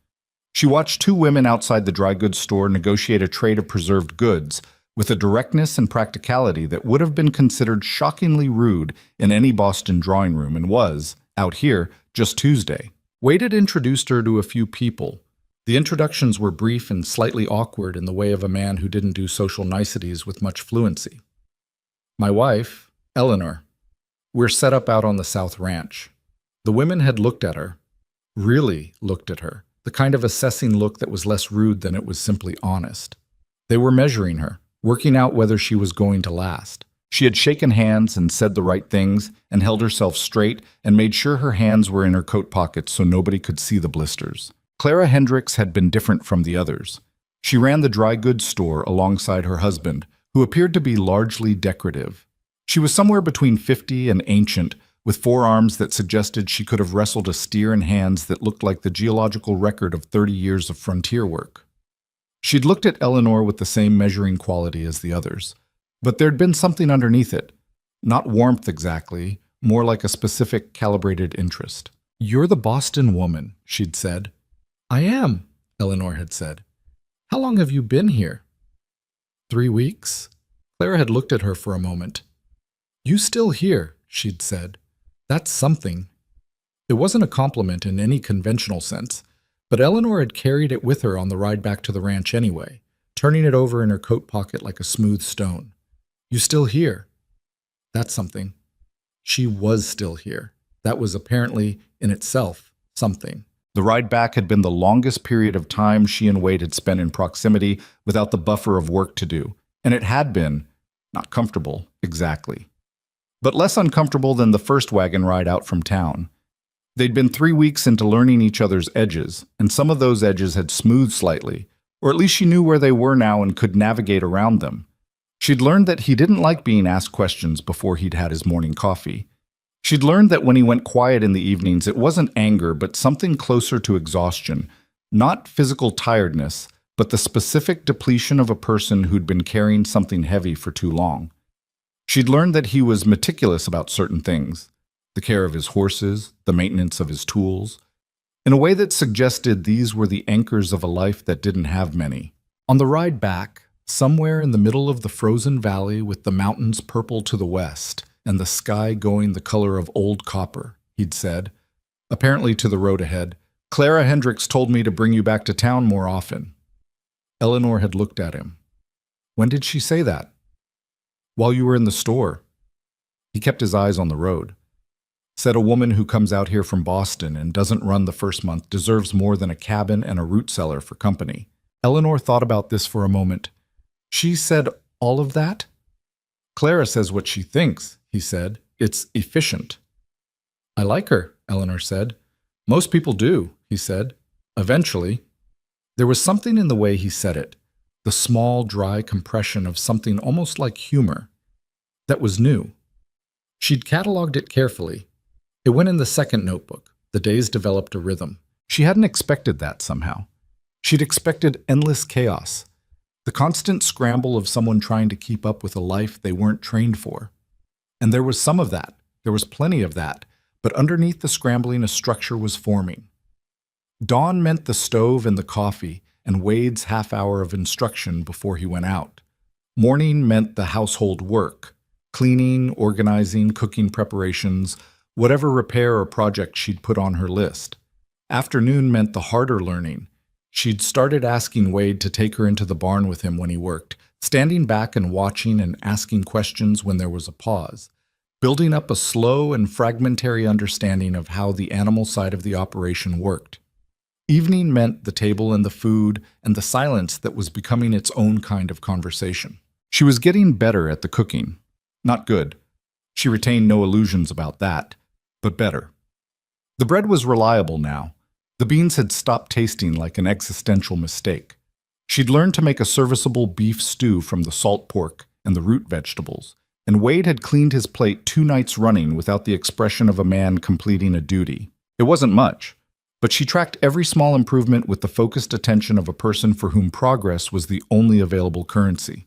She watched 2 women outside the dry goods store negotiate a trade of preserved goods with a directness and practicality that would have been considered shockingly rude in any Boston drawing room and was, out here, just Tuesday. Wade had introduced her to a few people. The introductions were brief and slightly awkward in the way of a man who didn't do social niceties with much fluency. "My wife, Eleanor. We're set up out on the South Ranch." The women had looked at her, really looked at her, the kind of assessing look that was less rude than it was simply honest. They were measuring her, working out whether she was going to last. She had shaken hands and said the right things and held herself straight and made sure her hands were in her coat pockets so nobody could see the blisters. Clara Hendricks had been different from the others. She ran the dry goods store alongside her husband, who appeared to be largely decorative. She was somewhere between 50 and ancient, with forearms that suggested she could have wrestled a steer and hands that looked like the geological record of 30 years of frontier work. She'd looked at Eleanor with the same measuring quality as the others, but there'd been something underneath it. Not warmth exactly, more like a specific calibrated interest. "You're the Boston woman," she'd said. "I am," Eleanor had said. "How long have you been here?" 3 weeks. Clara had looked at her for a moment. "You still here," she'd said. "That's something." It wasn't a compliment in any conventional sense, but Eleanor had carried it with her on the ride back to the ranch anyway, turning it over in her coat pocket like a smooth stone. "You still here?" That's something. She was still here. That was apparently, in itself, something. The ride back had been the longest period of time she and Wade had spent in proximity without the buffer of work to do, and it had been not comfortable, exactly, but less uncomfortable than the first wagon ride out from town. They'd been 3 weeks into learning each other's edges, and some of those edges had smoothed slightly, or at least she knew where they were now and could navigate around them. She'd learned that he didn't like being asked questions before he'd had his morning coffee. She'd learned that when he went quiet in the evenings, it wasn't anger, but something closer to exhaustion. Not physical tiredness, but the specific depletion of a person who'd been carrying something heavy for too long. She'd learned that he was meticulous about certain things, the care of his horses, the maintenance of his tools, in a way that suggested these were the anchors of a life that didn't have many. On the ride back, somewhere in the middle of the frozen valley with the mountains purple to the west and the sky going the color of old copper, he'd said, apparently to the road ahead, "Clara Hendricks told me to bring you back to town more often." Eleanor had looked at him. "When did she say that?" "While you were in the store." He kept his eyes on the road. "Said a woman who comes out here from Boston and doesn't run the first month deserves more than a cabin and a root cellar for company." Eleanor thought about this for a moment. "She said all of that?" "Clara says what she thinks," he said. "It's efficient." "I like her," Eleanor said. "Most people do," he said. "Eventually." There was something in the way he said it, the small, dry compression of something almost like humor, that was new. She'd cataloged it carefully. It went in the second notebook. The days developed a rhythm. She hadn't expected that somehow. She'd expected endless chaos, the constant scramble of someone trying to keep up with a life they weren't trained for. And there was some of that. There was plenty of that. But underneath the scrambling, a structure was forming. Dawn meant the stove and the coffee, and Wade's half hour of instruction before he went out. Morning meant the household work, cleaning, organizing, cooking preparations, whatever repair or project she'd put on her list. Afternoon meant the harder learning. She'd started asking Wade to take her into the barn with him when he worked, standing back and watching and asking questions when there was a pause, building up a slow and fragmentary understanding of how the animal side of the operation worked. Evening meant the table and the food and the silence that was becoming its own kind of conversation. She was getting better at the cooking. Not good. She retained no illusions about that, but better. The bread was reliable now. The beans had stopped tasting like an existential mistake. She'd learned to make a serviceable beef stew from the salt pork and the root vegetables, and Wade had cleaned his plate 2 nights running without the expression of a man completing a duty. It wasn't much, but she tracked every small improvement with the focused attention of a person for whom progress was the only available currency.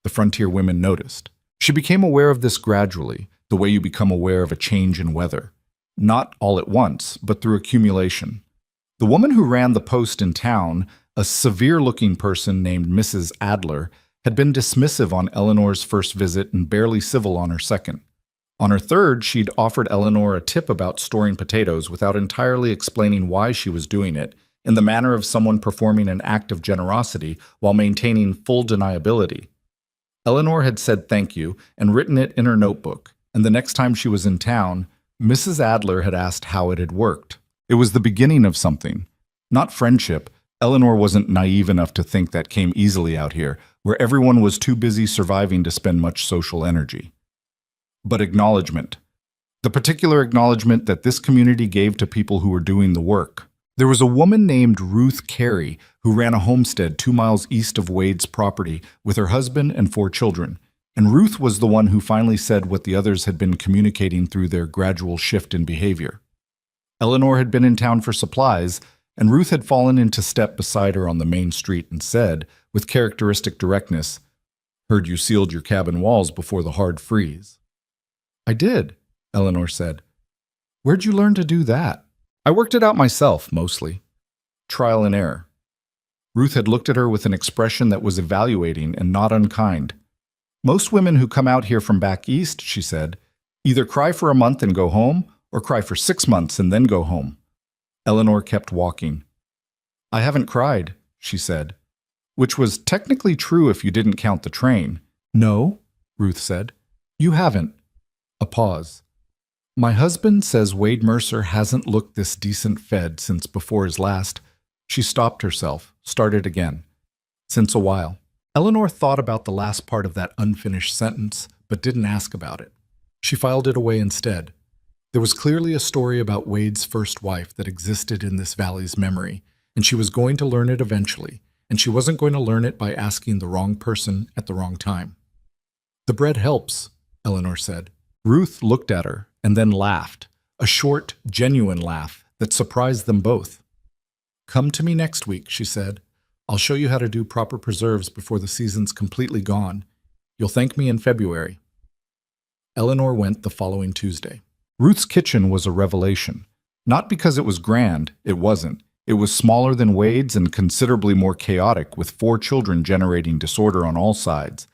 The frontier women noticed. She became aware of this gradually, the way you become aware of a change in weather. Not all at once, but through accumulation. The woman who ran the post in town, a severe-looking person named Mrs. Adler, had been dismissive on Eleanor's first visit and barely civil on her second. On her third, she'd offered Eleanor a tip about storing potatoes without entirely explaining why she was doing it, in the manner of someone performing an act of generosity while maintaining full deniability. Eleanor had said thank you and written it in her notebook, and the next time she was in town, Mrs. Adler had asked how it had worked. It was the beginning of something. Not friendship. Eleanor wasn't naive enough to think that came easily out here, where everyone was too busy surviving to spend much social energy. But acknowledgement. The particular acknowledgement that this community gave to people who were doing the work. There was a woman named Ruth Carey who ran a homestead 2 miles east of Wade's property with her husband and 4 children. And Ruth was the one who finally said what the others had been communicating through their gradual shift in behavior. Eleanor had been in town for supplies, and Ruth had fallen into step beside her on the main street and said, with characteristic directness, "Heard you sealed your cabin walls before the hard freeze." "I did," Eleanor said. "Where'd you learn to do that?" "I worked it out myself, mostly. Trial and error." Ruth had looked at her with an expression that was evaluating and not unkind. "Most women who come out here from back east," she said, "either cry for a month and go home, or cry for 6 months and then go home." Eleanor kept walking. "I haven't cried," she said, which was technically true if you didn't count the train. "No," Ruth said, "you haven't." A pause. "My husband says Wade Mercer hasn't looked this decent fed since before his last." She stopped herself, started again. "Since a while." Eleanor thought about the last part of that unfinished sentence, but didn't ask about it. She filed it away instead. There was clearly a story about Wade's first wife that existed in this valley's memory, and she was going to learn it eventually, and she wasn't going to learn it by asking the wrong person at the wrong time. "The bread helps," Eleanor said. Ruth looked at her and then laughed, a short, genuine laugh that surprised them both. "Come to me next week," she said. "I'll show you how to do proper preserves before the season's completely gone. You'll thank me in February." Eleanor went the following Tuesday. Ruth's kitchen was a revelation. Not because it was grand, it wasn't. It was smaller than Wade's and considerably more chaotic, with 4 children generating disorder on all sides.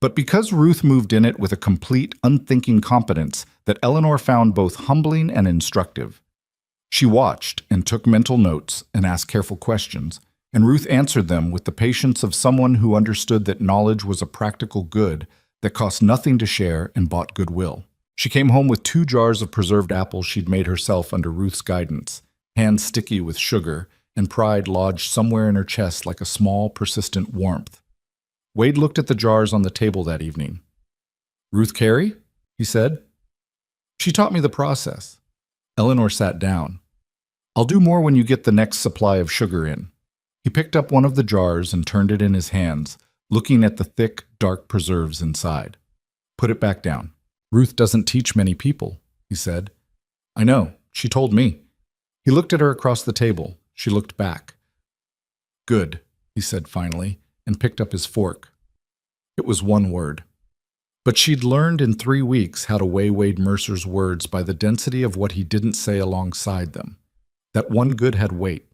But because Ruth moved in it with a complete, unthinking competence that Eleanor found both humbling and instructive. She watched and took mental notes and asked careful questions, and Ruth answered them with the patience of someone who understood that knowledge was a practical good that cost nothing to share and bought goodwill. She came home with 2 jars of preserved apples she'd made herself under Ruth's guidance, hands sticky with sugar, and pride lodged somewhere in her chest like a small, persistent warmth. Wade looked at the jars on the table that evening. "Ruth Carey?" he said. "She taught me the process." Eleanor sat down. "I'll do more when you get the next supply of sugar in." He picked up one of the jars and turned it in his hands, looking at the thick, dark preserves inside. "Put it back down." "Ruth doesn't teach many people," he said. "I know. She told me." He looked at her across the table. She looked back. "Good," he said finally, and picked up his fork. It was 1 word. But she'd learned in 3 weeks how to weigh Wade Mercer's words by the density of what he didn't say alongside them. That one good had weight.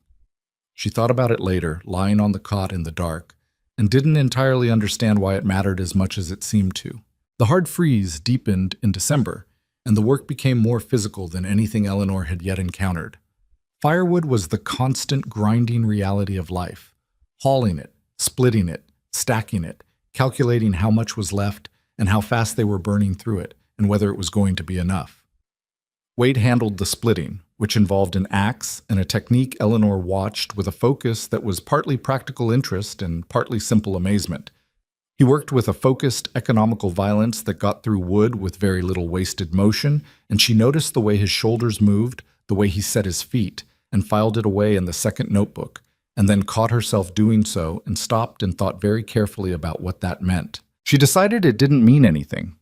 She thought about it later, lying on the cot in the dark, and didn't entirely understand why it mattered as much as it seemed to. The hard freeze deepened in December, and the work became more physical than anything Eleanor had yet encountered. Firewood was the constant grinding reality of life, hauling it, splitting it, stacking it, calculating how much was left and how fast they were burning through it, and whether it was going to be enough. Wade handled the splitting, which involved an axe and a technique Eleanor watched with a focus that was partly practical interest and partly simple amazement. He worked with a focused, economical violence that got through wood with very little wasted motion, and she noticed the way his shoulders moved, the way he set his feet, and filed it away in the second notebook, and then caught herself doing so and stopped and thought very carefully about what that meant. She decided it didn't mean anything.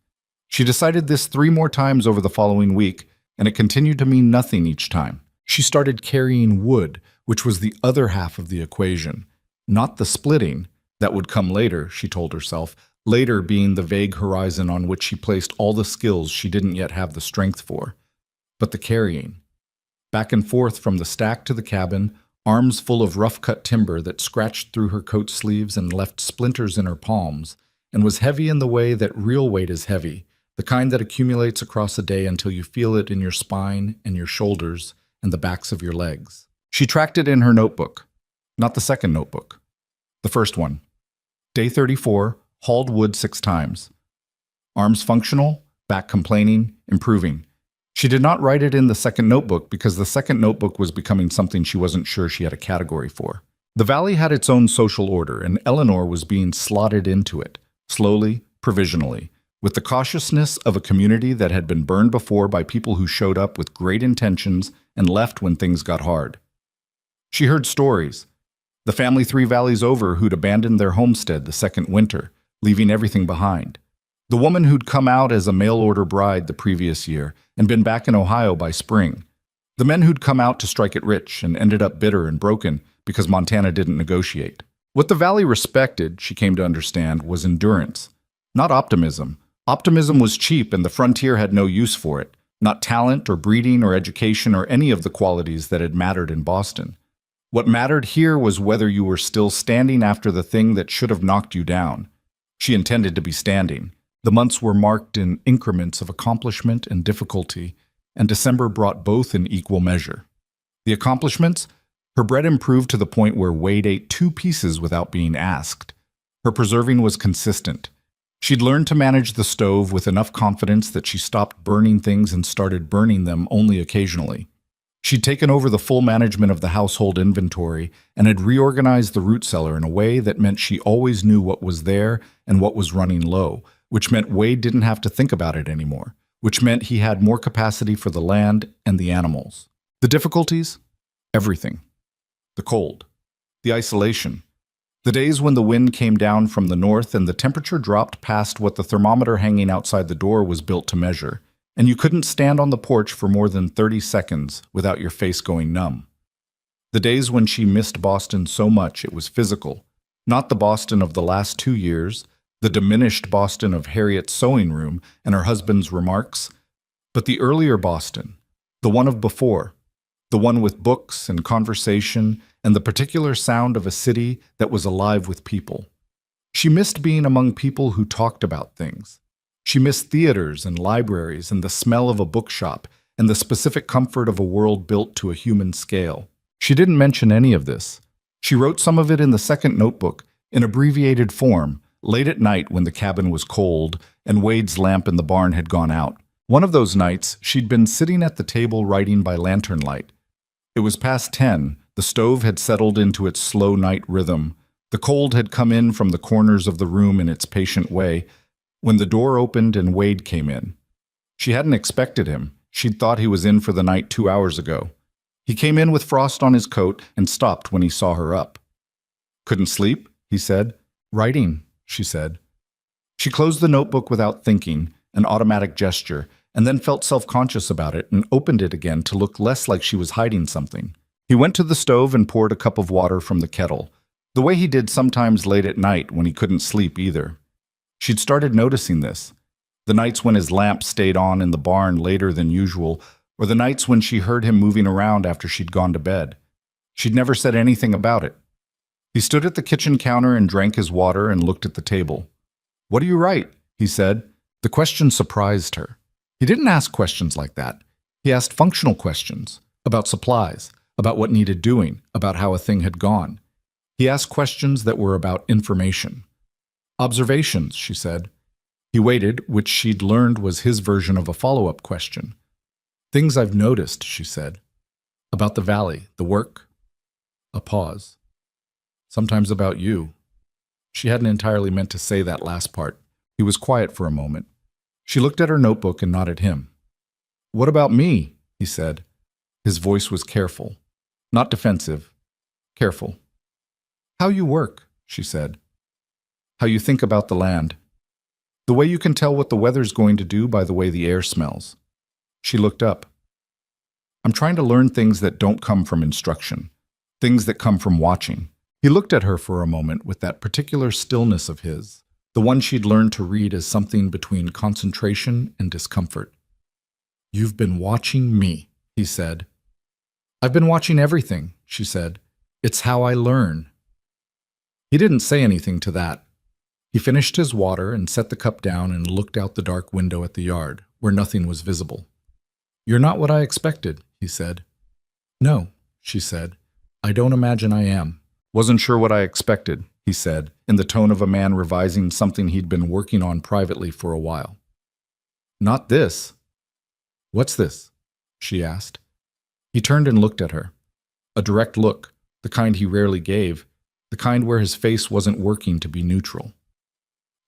She decided this 3 more times over the following week, and it continued to mean nothing each time. She started carrying wood, which was the other half of the equation, not the splitting. That would come later, she told herself, later being the vague horizon on which she placed all the skills she didn't yet have the strength for. But the carrying. Back and forth from the stack to the cabin, arms full of rough-cut timber that scratched through her coat sleeves and left splinters in her palms, and was heavy in the way that real weight is heavy, the kind that accumulates across a day until you feel it in your spine and your shoulders and the backs of your legs. She tracked it in her notebook. Not the second notebook. The first one. Day 34, hauled wood 6 times. Arms functional, back complaining, improving. She did not write it in the second notebook because the second notebook was becoming something she wasn't sure she had a category for. The valley had its own social order, and Eleanor was being slotted into it, slowly, provisionally, with the cautiousness of a community that had been burned before by people who showed up with great intentions and left when things got hard. She heard stories. The family 3 valleys over who'd abandoned their homestead the second winter, leaving everything behind. The woman who'd come out as a mail-order bride the previous year and been back in Ohio by spring. The men who'd come out to strike it rich and ended up bitter and broken because Montana didn't negotiate. What the valley respected, she came to understand, was endurance, not optimism. Optimism was cheap and the frontier had no use for it, not talent or breeding or education or any of the qualities that had mattered in Boston. What mattered here was whether you were still standing after the thing that should have knocked you down. She intended to be standing. The months were marked in increments of accomplishment and difficulty, and December brought both in equal measure. The accomplishments? Her bread improved to the point where Wade ate 2 pieces without being asked. Her preserving was consistent. She'd learned to manage the stove with enough confidence that she stopped burning things and started burning them only occasionally. She'd taken over the full management of the household inventory and had reorganized the root cellar in a way that meant she always knew what was there and what was running low, which meant Wade didn't have to think about it anymore, which meant he had more capacity for the land and the animals. The difficulties? Everything. The cold. The isolation. The days when the wind came down from the north and the temperature dropped past what the thermometer hanging outside the door was built to measure, and you couldn't stand on the porch for more than 30 seconds without your face going numb. The days when she missed Boston so much it was physical, not the Boston of the last 2 years, the diminished Boston of Harriet's sewing room and her husband's remarks, but the earlier Boston, the one of before, the one with books and conversation and the particular sound of a city that was alive with people. She missed being among people who talked about things. She missed theaters and libraries and the smell of a bookshop and the specific comfort of a world built to a human scale. She didn't mention any of this. She wrote some of it in the second notebook, in abbreviated form, late at night when the cabin was cold and Wade's lamp in the barn had gone out. One of those nights, she'd been sitting at the table writing by lantern light. It was past 10. The stove had settled into its slow night rhythm. The cold had come in from the corners of the room in its patient way, when the door opened and Wade came in. She hadn't expected him. She'd thought he was in for the night 2 hours ago. He came in with frost on his coat and stopped when he saw her up. "Couldn't sleep?" he said. "Writing," she said. She closed the notebook without thinking, an automatic gesture, and then felt self-conscious about it and opened it again to look less like she was hiding something. He went to the stove and poured a cup of water from the kettle, the way he did sometimes late at night when he couldn't sleep either. She'd started noticing this. The nights when his lamp stayed on in the barn later than usual, or the nights when she heard him moving around after she'd gone to bed. She'd never said anything about it. He stood at the kitchen counter and drank his water and looked at the table. "What do you write?" he said. The question surprised her. He didn't ask questions like that. He asked functional questions, about supplies, about what needed doing, about how a thing had gone. He asked questions that were about information. "Observations," she said. He waited, which she'd learned was his version of a follow-up question. "Things I've noticed," she said. "About the valley, the work." A pause. "Sometimes about you." She hadn't entirely meant to say that last part. He was quiet for a moment. She looked at her notebook and not at him. "What about me?" he said. His voice was careful, not defensive, careful. "How you work," she said. "How you think about the land. The way you can tell what the weather's going to do by the way the air smells." She looked up. "I'm trying to learn things that don't come from instruction, things that come from watching." He looked at her for a moment with that particular stillness of his, the one she'd learned to read as something between concentration and discomfort. "You've been watching me," he said. "I've been watching everything," she said. "It's how I learn." He didn't say anything to that. He finished his water and set the cup down and looked out the dark window at the yard, where nothing was visible. "You're not what I expected," he said. "No," she said. "I don't imagine I am." "Wasn't sure what I expected," he said, in the tone of a man revising something he'd been working on privately for a while. "Not this." "What's this?" she asked. He turned and looked at her. A direct look, the kind he rarely gave, the kind where his face wasn't working to be neutral.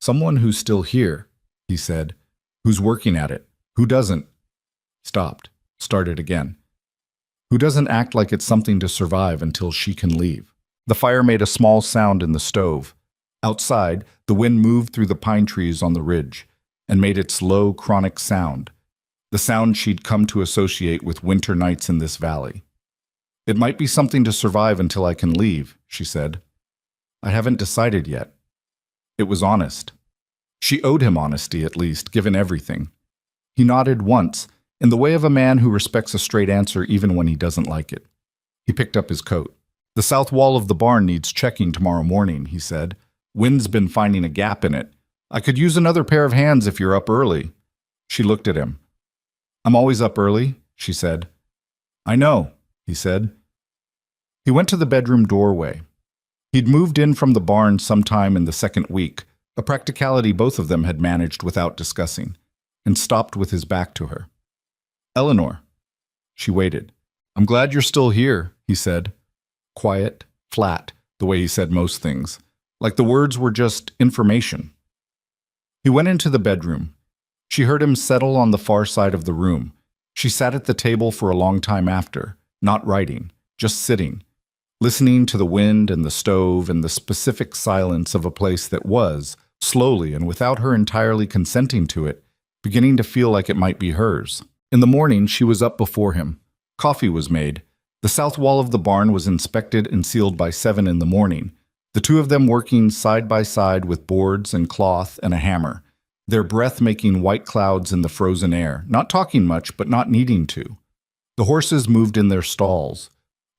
Someone who's still here, he said, who's working at it, who doesn't. Stopped, started again. Who doesn't act like it's something to survive until she can leave. The fire made a small sound in the stove. Outside, the wind moved through the pine trees on the ridge and made its low, chronic sound, the sound she'd come to associate with winter nights in this valley. It might be something to survive until I can leave, she said. I haven't decided yet. It was honest. She owed him honesty, at least, given everything. He nodded once, in the way of a man who respects a straight answer even when he doesn't like it. He picked up his coat. The south wall of the barn needs checking tomorrow morning, he said. Wind's been finding a gap in it. I could use another pair of hands if you're up early. She looked at him. I'm always up early, she said. I know, he said. He went to the bedroom doorway. He'd moved in from the barn sometime in the second week, a practicality both of them had managed without discussing, and stopped with his back to her. Eleanor. She waited. I'm glad you're still here, he said. Quiet, flat, the way he said most things, like the words were just information. He went into the bedroom. She heard him settle on the far side of the room. She sat at the table for a long time after, not writing, just sitting, listening to the wind and the stove and the specific silence of a place that was, slowly and without her entirely consenting to it, beginning to feel like it might be hers. In the morning, she was up before him. Coffee was made. The south wall of the barn was inspected and sealed by 7 in the morning, the two of them working side by side with boards and cloth and a hammer, their breath making white clouds in the frozen air, not talking much but not needing to. The horses moved in their stalls.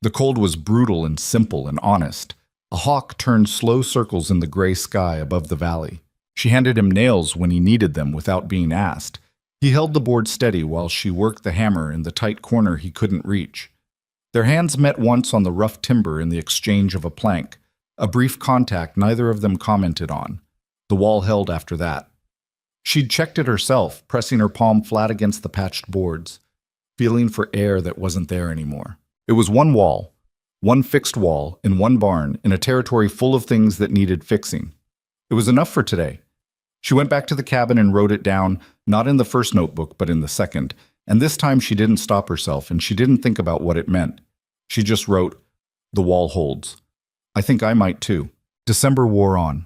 The cold was brutal and simple and honest. A hawk turned slow circles in the gray sky above the valley. She handed him nails when he needed them without being asked. He held the board steady while she worked the hammer in the tight corner he couldn't reach. Their hands met once on the rough timber in the exchange of a plank, a brief contact neither of them commented on. The wall held after that. She'd checked it herself, pressing her palm flat against the patched boards, feeling for air that wasn't there anymore. It was one wall, one fixed wall, in one barn, in a territory full of things that needed fixing. It was enough for today. She went back to the cabin and wrote it down, not in the first notebook, but in the second, and this time she didn't stop herself, and she didn't think about what it meant. She just wrote, "The wall holds." I think I might too. December wore on.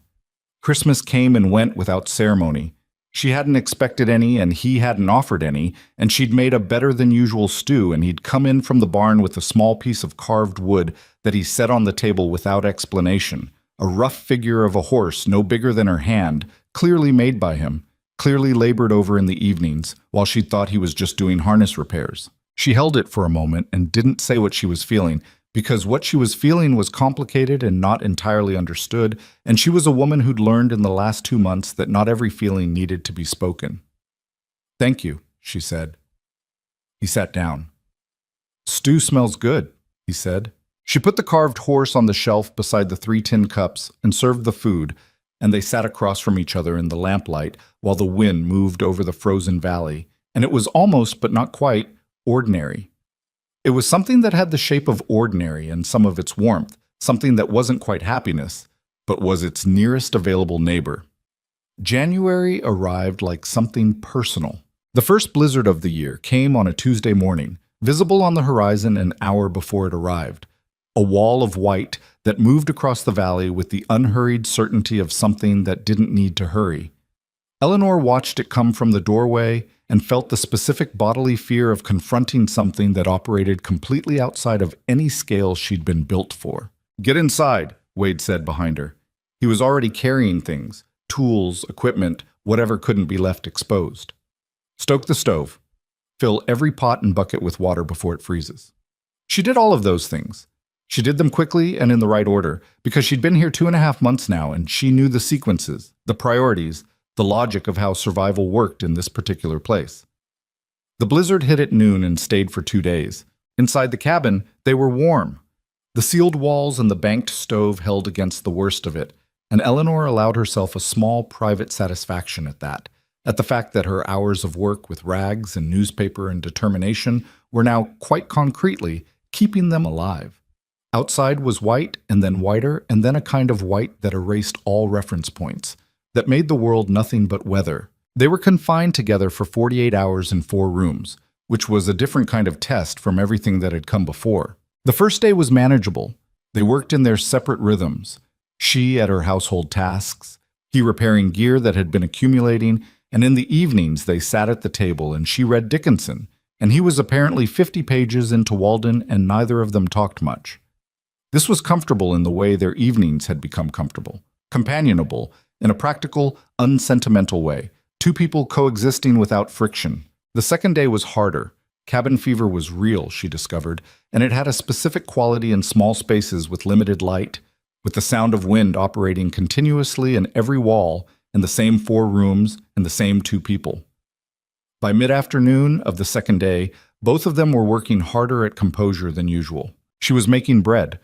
Christmas came and went without ceremony. She hadn't expected any, and he hadn't offered any, and she'd made a better-than-usual stew, and he'd come in from the barn with a small piece of carved wood that he set on the table without explanation, a rough figure of a horse no bigger than her hand, clearly made by him, clearly labored over in the evenings, while she'd thought he was just doing harness repairs. She held it for a moment and didn't say what she was feeling, because what she was feeling was complicated and not entirely understood, and she was a woman who'd learned in the last 2 months that not every feeling needed to be spoken. "Thank you," she said. He sat down. "Stew smells good," he said. She put the carved horse on the shelf beside the 3 tin cups and served the food, and they sat across from each other in the lamplight while the wind moved over the frozen valley, and it was almost, but not quite, ordinary. It was something that had the shape of ordinary and some of its warmth, something that wasn't quite happiness, but was its nearest available neighbor. January arrived like something personal. The first blizzard of the year came on a Tuesday morning, visible on the horizon an hour before it arrived, a wall of white that moved across the valley with the unhurried certainty of something that didn't need to hurry. Eleanor watched it come from the doorway and felt the specific bodily fear of confronting something that operated completely outside of any scale she'd been built for. "Get inside," Wade said behind her. He was already carrying things, tools, equipment, whatever couldn't be left exposed. "Stoke the stove. Fill every pot and bucket with water before it freezes." She did all of those things. She did them quickly and in the right order, because she'd been here 2.5 months now, and she knew the sequences, the priorities, the logic of how survival worked in this particular place. The blizzard hit at noon and stayed for 2 days. Inside the cabin, they were warm. The sealed walls and the banked stove held against the worst of it, and Eleanor allowed herself a small private satisfaction at that, at the fact that her hours of work with rags and newspaper and determination were now quite concretely keeping them alive. Outside was white, and then whiter, and then a kind of white that erased all reference points, that made the world nothing but weather. They were confined together for 48 hours in 4 rooms, which was a different kind of test from everything that had come before. The first day was manageable. They worked in their separate rhythms. She at her household tasks, he repairing gear that had been accumulating, and in the evenings they sat at the table and she read Dickinson, and he was apparently 50 pages into Walden, and neither of them talked much. This was comfortable in the way their evenings had become comfortable, companionable, in a practical, unsentimental way, 2 people coexisting without friction. The second day was harder. Cabin fever was real, she discovered, and it had a specific quality in small spaces with limited light, with the sound of wind operating continuously in every wall, in the same 4 rooms, and the same 2 people. By mid-afternoon of the second day, both of them were working harder at composure than usual. She was making bread,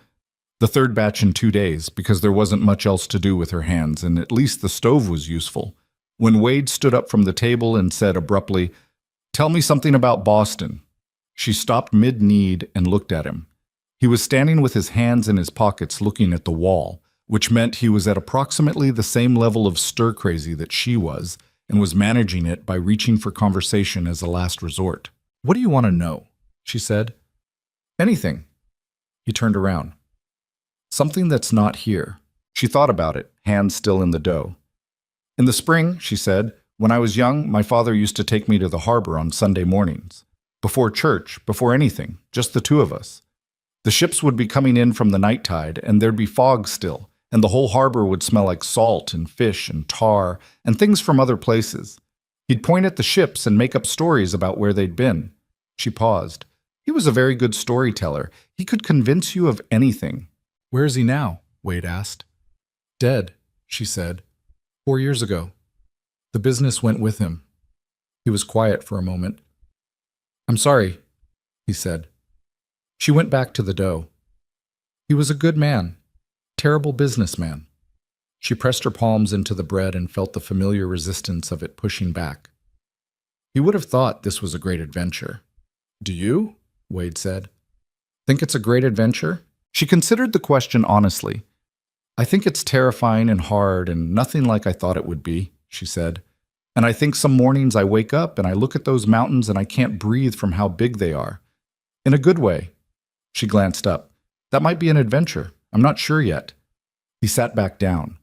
the 3rd batch in 2 days, because there wasn't much else to do with her hands, and at least the stove was useful. When Wade stood up from the table and said abruptly, "Tell me something about Boston," she stopped mid-need and looked at him. He was standing with his hands in his pockets looking at the wall, which meant he was at approximately the same level of stir-crazy that she was, and was managing it by reaching for conversation as a last resort. "What do you want to know?" she said. "Anything." He turned around. "Something that's not here." She thought about it, hands still in the dough. "In the spring," she said, "when I was young, my father used to take me to the harbor on Sunday mornings. Before church, before anything, just the 2 of us. The ships would be coming in from the night tide, and there'd be fog still, and the whole harbor would smell like salt and fish and tar and things from other places. He'd point at the ships and make up stories about where they'd been." She paused. "He was a very good storyteller. He could convince you of anything." "Where is he now?" Wade asked. "Dead," she said. 4 years ago. The business went with him." He was quiet for a moment. "I'm sorry," he said. She went back to the dough. "He was a good man. Terrible businessman." She pressed her palms into the bread and felt the familiar resistance of it pushing back. "He would have thought this was a great adventure." "Do you?" Wade said. "Think it's a great adventure?" She considered the question honestly. "I think it's terrifying and hard and nothing like I thought it would be," she said. "And I think some mornings I wake up and I look at those mountains and I can't breathe from how big they are. In a good way." She glanced up. "That might be an adventure. I'm not sure yet." He sat back down.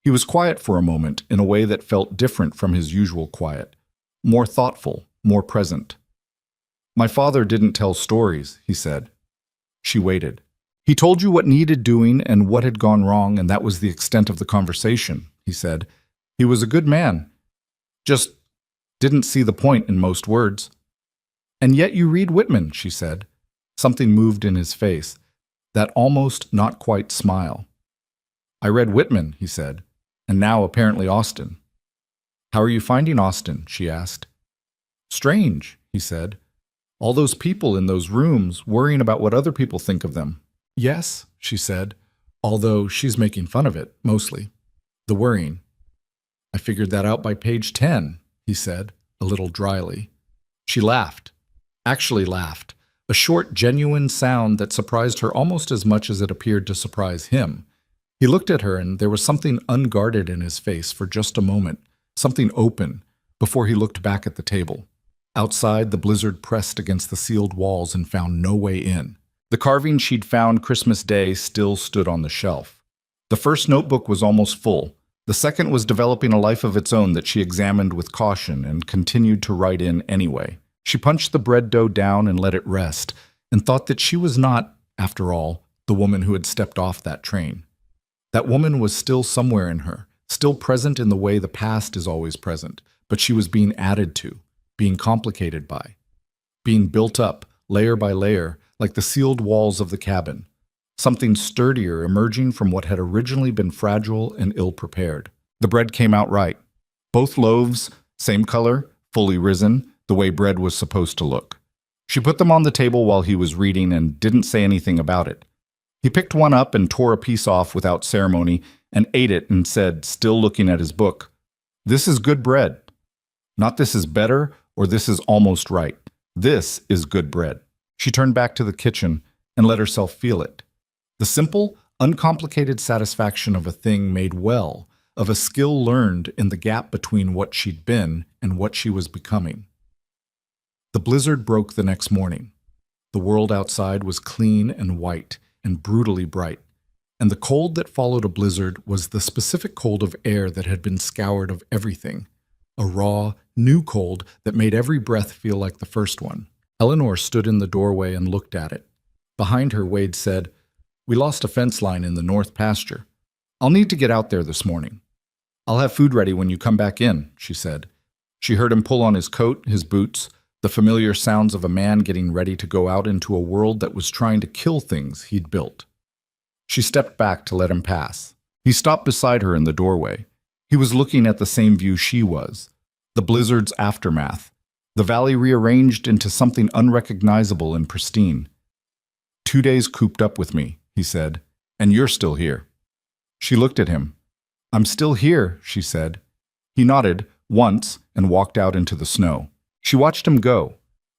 He was quiet for a moment in a way that felt different from his usual quiet, more thoughtful, more present. "My father didn't tell stories," he said. She waited. "He told you what needed doing and what had gone wrong, and that was the extent of the conversation," he said. "He was a good man. Just didn't see the point in most words." "And yet you read Whitman," she said. Something moved in his face, that almost not quite smile. "I read Whitman," he said, "and now apparently Austen." "How are you finding Austen?" she asked. "Strange," he said. "All those people in those rooms worrying about what other people think of them." "Yes," she said, although she's making fun of it, mostly. "The worrying." "I figured that out by page 10, he said, a little dryly. She laughed. Actually laughed. A short, genuine sound that surprised her almost as much as it appeared to surprise him. He looked at her, and there was something unguarded in his face for just a moment, something open, before he looked back at the table. Outside, the blizzard pressed against the sealed walls and found no way in. The carving she'd found Christmas Day still stood on the shelf. The first notebook was almost full. The second was developing a life of its own that she examined with caution and continued to write in anyway. She punched the bread dough down and let it rest, and thought that she was not, after all, the woman who had stepped off that train. That woman was still somewhere in her, still present in the way the past is always present, but she was being added to, being complicated by, being built up, layer by layer, like the sealed walls of the cabin, something sturdier emerging from what had originally been fragile and ill-prepared. The bread came out right. Both loaves, same color, fully risen, the way bread was supposed to look. She put them on the table while he was reading and didn't say anything about it. He picked one up and tore a piece off without ceremony and ate it and said, still looking at his book, "This is good bread. Not this is better or this is almost right. This is good bread." She turned back to the kitchen and let herself feel it. The simple, uncomplicated satisfaction of a thing made well, of a skill learned in the gap between what she'd been and what she was becoming. The blizzard broke the next morning. The world outside was clean and white and brutally bright, and the cold that followed a blizzard was the specific cold of air that had been scoured of everything, a raw, new cold that made every breath feel like the first one. Eleanor stood in the doorway and looked at it. Behind her, Wade said, "We lost a fence line in the north pasture. I'll need to get out there this morning." "I'll have food ready when you come back in," she said. She heard him pull on his coat, his boots, the familiar sounds of a man getting ready to go out into a world that was trying to kill things he'd built. She stepped back to let him pass. He stopped beside her in the doorway. He was looking at the same view she was, the blizzard's aftermath, the valley rearranged into something unrecognizable and pristine. "2 days cooped up with me," he said, "and you're still here." She looked at him. "I'm still here," she said. He nodded once and walked out into the snow. She watched him go.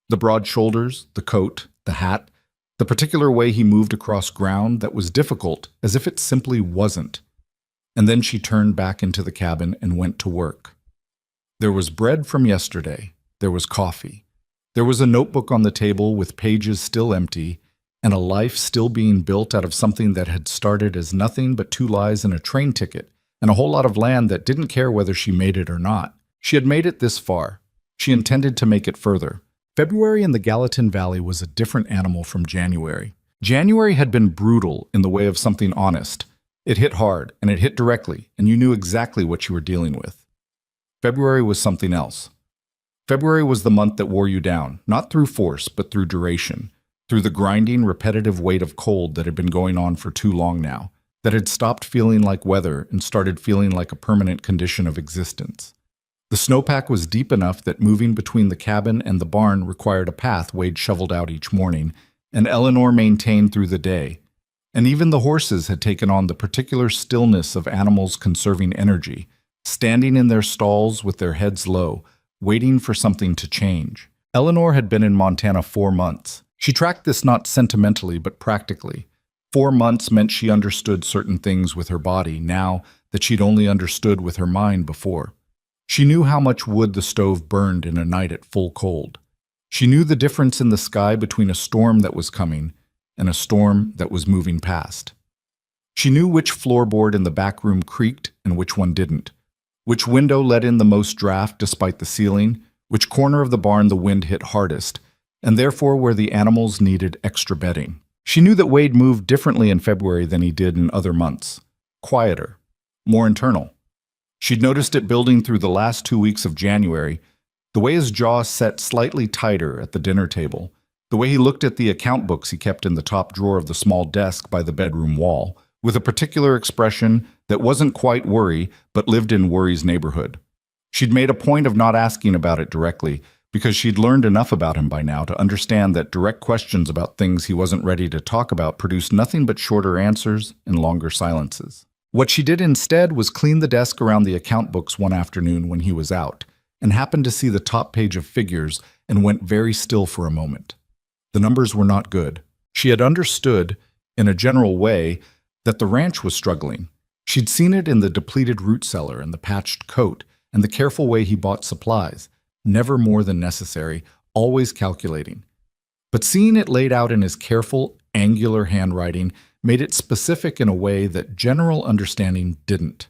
The broad shoulders, the coat, the hat, the particular way he moved across ground that was difficult, as if it simply wasn't. And then she turned back into the cabin and went to work. There was bread from yesterday. There was coffee. There was a notebook on the table with pages still empty, and a life still being built out of something that had started as nothing but 2 lies and a train ticket, and a whole lot of land that didn't care whether she made it or not. She had made it this far. She intended to make it further. February in the Gallatin Valley was a different animal from January. January had been brutal in the way of something honest. It hit hard, and it hit directly, and you knew exactly what you were dealing with. February was something else. February was the month that wore you down, not through force, but through duration, through the grinding, repetitive weight of cold that had been going on for too long now, that had stopped feeling like weather and started feeling like a permanent condition of existence. The snowpack was deep enough that moving between the cabin and the barn required a path Wade shoveled out each morning, and Eleanor maintained through the day. And even the horses had taken on the particular stillness of animals conserving energy, standing in their stalls with their heads low, waiting for something to change. Eleanor had been in Montana 4 months. She tracked this not sentimentally but practically. 4 months meant she understood certain things with her body now that she'd only understood with her mind before. She knew how much wood the stove burned in a night at full cold. She knew the difference in the sky between a storm that was coming and a storm that was moving past. She knew which floorboard in the back room creaked and which one didn't, which window let in the most draft despite the ceiling, which corner of the barn the wind hit hardest, and therefore where the animals needed extra bedding. She knew that Wade moved differently in February than he did in other months, quieter, more internal. She'd noticed it building through the last 2 weeks of January, the way his jaw set slightly tighter at the dinner table, the way he looked at the account books he kept in the top drawer of the small desk by the bedroom wall, with a particular expression that wasn't quite worry, but lived in worry's neighborhood. She'd made a point of not asking about it directly, because she'd learned enough about him by now to understand that direct questions about things he wasn't ready to talk about produced nothing but shorter answers and longer silences. What she did instead was clean the desk around the account books one afternoon when he was out, and happened to see the top page of figures and went very still for a moment. The numbers were not good. She had understood, in a general way, that the ranch was struggling. She'd seen it in the depleted root cellar and the patched coat and the careful way he bought supplies, never more than necessary, always calculating. But seeing it laid out in his careful, angular handwriting made it specific in a way that general understanding didn't.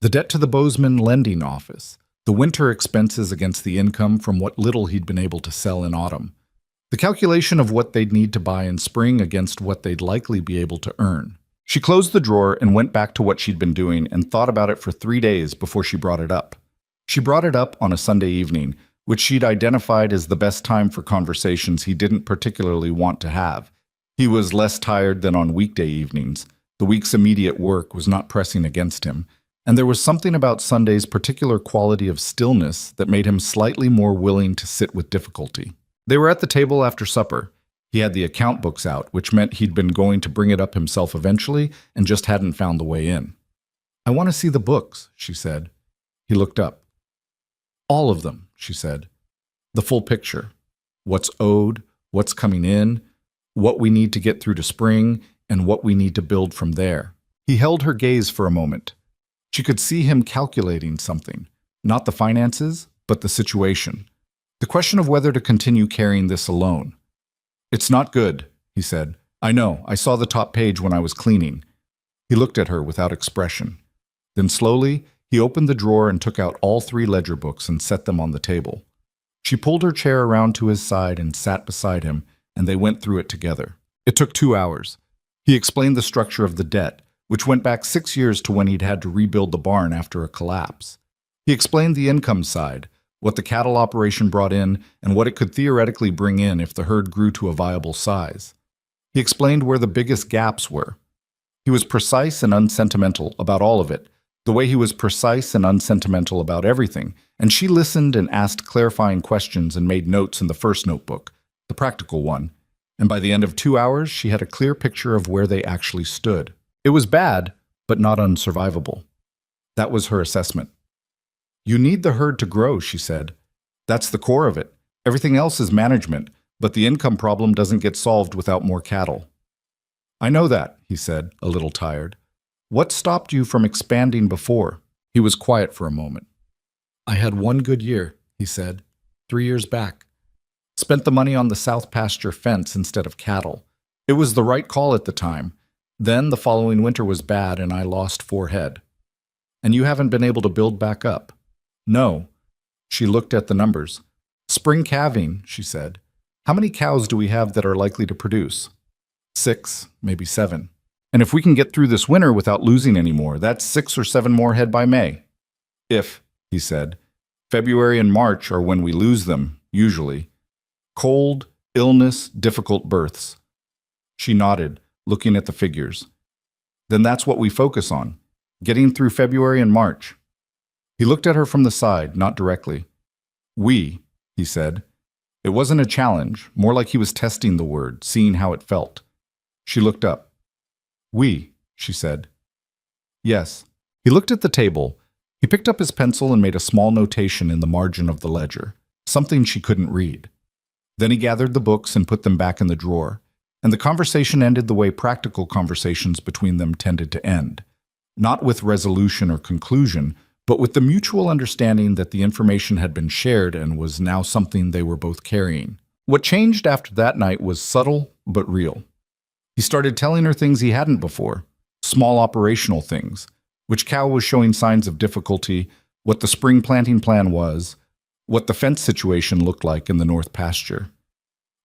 The debt to the Bozeman lending office, the winter expenses against the income from what little he'd been able to sell in autumn, the calculation of what they'd need to buy in spring against what they'd likely be able to earn. She closed the drawer and went back to what she'd been doing and thought about it for 3 days before she brought it up. She brought it up on a Sunday evening, which she'd identified as the best time for conversations he didn't particularly want to have. He was less tired than on weekday evenings. The week's immediate work was not pressing against him, and there was something about Sunday's particular quality of stillness that made him slightly more willing to sit with difficulty. They were at the table after supper. He had the account books out, which meant he'd been going to bring it up himself eventually and just hadn't found the way in. "I want to see the books," she said. He looked up. "All of them," she said. "The full picture. What's owed, what's coming in, what we need to get through to spring, and what we need to build from there. He held her gaze for a moment. She could see him calculating something, not the finances, but the situation. The question of whether to continue carrying this alone. "It's not good," he said. "I know, I saw the top page when I was cleaning." He looked at her without expression. Then slowly, he opened the drawer and took out all 3 ledger books and set them on the table. She pulled her chair around to his side and sat beside him, and they went through it together. It took 2 hours. He explained the structure of the debt, which went back 6 years to when he'd had to rebuild the barn after a collapse. He explained the income side, what the cattle operation brought in, and what it could theoretically bring in if the herd grew to a viable size. He explained where the biggest gaps were. He was precise and unsentimental about all of it, the way he was precise and unsentimental about everything, and she listened and asked clarifying questions and made notes in the first notebook, the practical one, and by the end of 2 hours, she had a clear picture of where they actually stood. It was bad, but not unsurvivable. That was her assessment. "You need the herd to grow," she said. "That's the core of it. Everything else is management, but the income problem doesn't get solved without more cattle." "I know that," he said, a little tired. "What stopped you from expanding before?" He was quiet for a moment. "I had 1 good year," he said, 3 years back. Spent the money on the south pasture fence instead of cattle. It was the right call at the time. Then the following winter was bad and I lost 4 head. "And you haven't been able to build back up?" "No." She looked at the numbers. "Spring calving," she said. "How many cows do we have that are likely to produce?" 6, maybe 7. "And if we can get through this winter without losing any more, that's 6 or 7 more head by May." "If," he said. "February and March are when we lose them, usually. Cold, illness, difficult births." She nodded, looking at the figures. "Then that's what we focus on, getting through February and March." He looked at her from the side, not directly. "We," he said. It wasn't a challenge, more like he was testing the word, seeing how it felt. She looked up. "We," she said. "Yes." He looked at the table. He picked up his pencil and made a small notation in the margin of the ledger, something she couldn't read. Then he gathered the books and put them back in the drawer, and the conversation ended the way practical conversations between them tended to end, not with resolution or conclusion, but with the mutual understanding that the information had been shared and was now something they were both carrying. What changed after that night was subtle but real. He started telling her things he hadn't before, small operational things, which cow was showing signs of difficulty, what the spring planting plan was, what the fence situation looked like in the north pasture.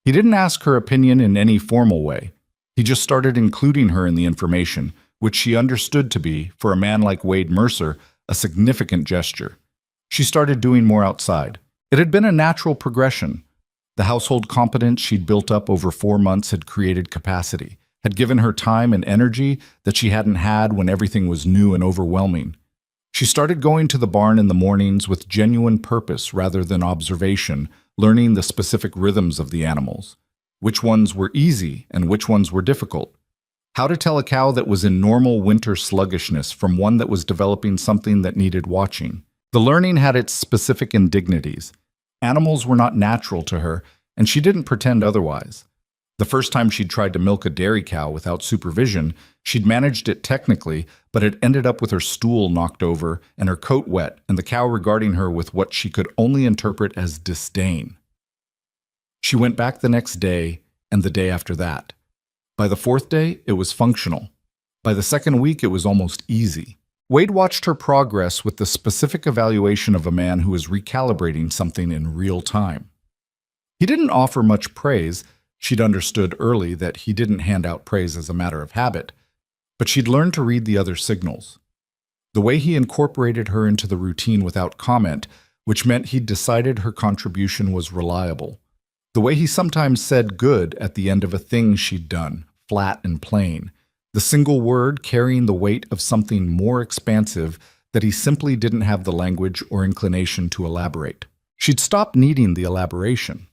He didn't ask her opinion in any formal way. He just started including her in the information, which she understood to be, for a man like Wade Mercer, a significant gesture. She started doing more outside. It had been a natural progression. The household competence she'd built up over 4 months had created capacity, had given her time and energy that she hadn't had when everything was new and overwhelming. She started going to the barn in the mornings with genuine purpose rather than observation, learning the specific rhythms of the animals, which ones were easy and which ones were difficult. How to tell a cow that was in normal winter sluggishness from one that was developing something that needed watching. The learning had its specific indignities. Animals were not natural to her, and she didn't pretend otherwise. The first time she'd tried to milk a dairy cow without supervision, she'd managed it technically, but it ended up with her stool knocked over and her coat wet and the cow regarding her with what she could only interpret as disdain. She went back the next day and the day after that. By the 4th day, it was functional. By the 2nd week, it was almost easy. Wade watched her progress with the specific evaluation of a man who was recalibrating something in real time. He didn't offer much praise. She'd understood early that he didn't hand out praise as a matter of habit, but she'd learned to read the other signals. The way he incorporated her into the routine without comment, which meant he'd decided her contribution was reliable. The way he sometimes said good at the end of a thing she'd done, flat and plain. The single word carrying the weight of something more expansive that he simply didn't have the language or inclination to elaborate. She'd stopped needing the elaboration.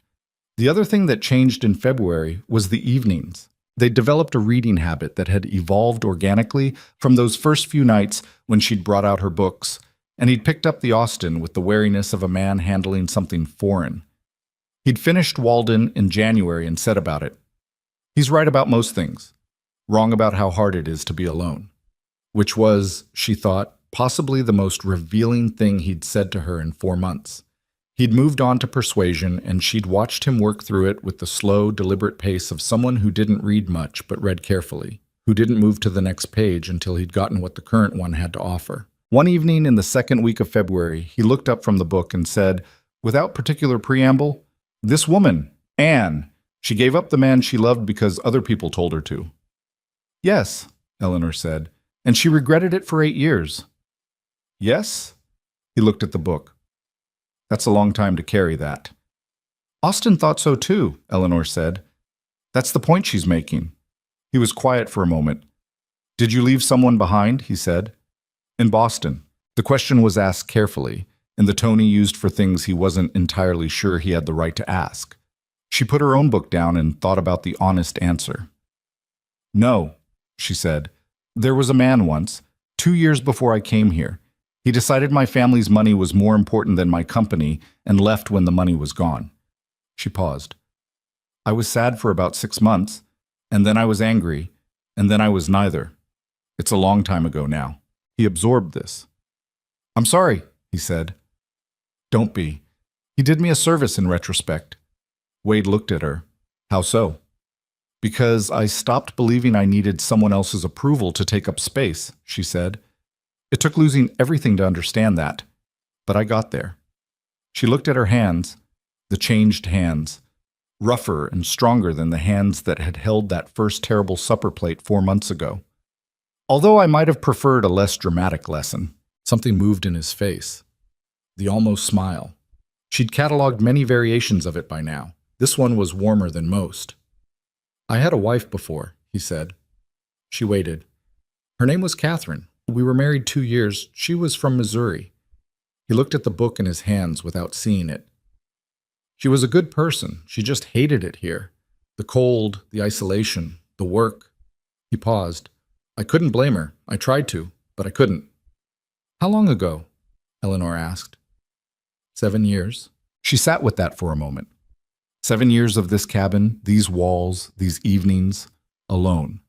The other thing that changed in February was the evenings. They'd developed a reading habit that had evolved organically from those first few nights when she'd brought out her books, and he'd picked up the Austen with the wariness of a man handling something foreign. He'd finished Walden in January and said about it, "He's right about most things. wrong about how hard it is to be alone. Which was, she thought, possibly the most revealing thing he'd said to her in 4 months. He'd moved on to persuasion, and she'd watched him work through it with the slow, deliberate pace of someone who didn't read much but read carefully, who didn't move to the next page until he'd gotten what the current one had to offer. One evening in the second week of February, he looked up from the book and said, without particular preamble, "This woman, Anne, she gave up the man she loved because other people told her to." "Yes," Eleanor said, "and she regretted it for 8 years." "Yes?" He looked at the book. "That's a long time to carry that." "Austin thought so too," Eleanor said. "That's the point she's making." He was quiet for a moment. "Did you leave someone behind?" he said. "In Boston." The question was asked carefully, in the tone he used for things he wasn't entirely sure he had the right to ask. She put her own book down and thought about the honest answer. "No," she said. "There was a man once, 2 years before I came here. He decided my family's money was more important than my company and left when the money was gone." She paused. "I was sad for about 6 months, and then I was angry, and then I was neither. It's a long time ago now." He absorbed this. "I'm sorry," he said. "Don't be. He did me a service in retrospect." Wade looked at her. "How so?" "Because I stopped believing I needed someone else's approval to take up space," she said. "It took losing everything to understand that, but I got there." She looked at her hands, the changed hands, rougher and stronger than the hands that had held that first terrible supper plate 4 months ago. "Although I might have preferred a less dramatic lesson." Something moved in his face. The almost smile. She'd cataloged many variations of it by now. This one was warmer than most. "I had a wife before," he said. She waited. "Her name was Catherine. We were married 2 years. She was from Missouri." He looked at the book in his hands without seeing it. "She was a good person. She just hated it here. The cold, the isolation, the work." He paused. "I couldn't blame her. I tried to, but I couldn't." "How long ago?" Eleanor asked. 7 years. She sat with that for a moment. 7 years of this cabin, these walls, these evenings, alone.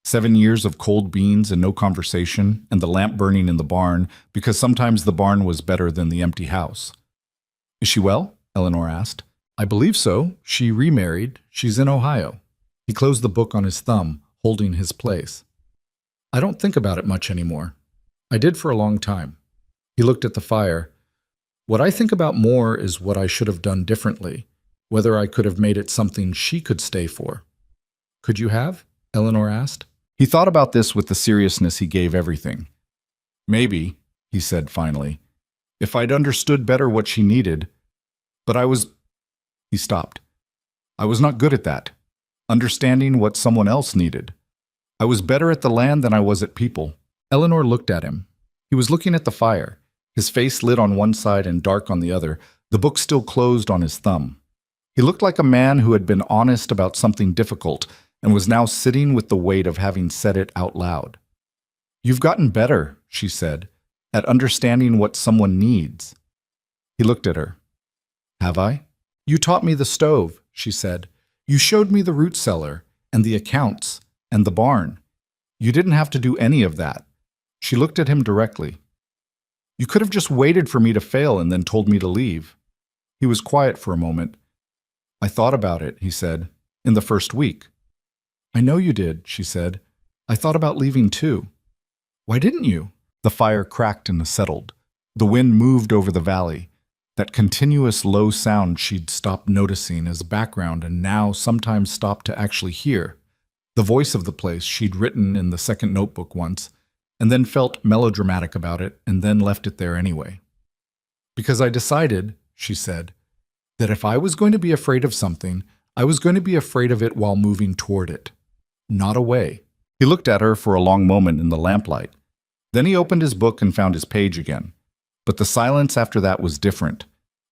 7 years of cold beans and no conversation, and the lamp burning in the barn, because sometimes the barn was better than the empty house. "Is she well?" Eleanor asked. "I believe so. She remarried. She's in Ohio." He closed the book on his thumb, holding his place. "I don't think about it much anymore. I did for a long time." He looked at the fire. "What I think about more is what I should have done differently, whether I could have made it something she could stay for." "Could you have?" Eleanor asked. He thought about this with the seriousness he gave everything. "Maybe," he said finally, "if I'd understood better what she needed. But I was—" He stopped. "I was not good at that, understanding what someone else needed. I was better at the land than I was at people." Eleanor looked at him. He was looking at the fire, his face lit on one side and dark on the other, the book still closed on his thumb. He looked like a man who had been honest about something difficult and was now sitting with the weight of having said it out loud. "You've gotten better," she said, "at understanding what someone needs." He looked at her. "Have I?" "You taught me the stove," she said. "You showed me the root cellar, and the accounts, and the barn. You didn't have to do any of that." She looked at him directly. "You could have just waited for me to fail and then told me to leave." He was quiet for a moment. "I thought about it," he said, "in the first week." "I know you did," she said. "I thought about leaving too." "Why didn't you?" The fire cracked and settled. The wind moved over the valley, that continuous low sound she'd stopped noticing as background and now sometimes stopped to actually hear. The voice of the place she'd written in the second notebook once, and then felt melodramatic about it and then left it there anyway. "Because I decided," she said, "that if I was going to be afraid of something, I was going to be afraid of it while moving toward it, not away." He looked at her for a long moment in the lamplight. Then he opened his book and found his page again. But the silence after that was different.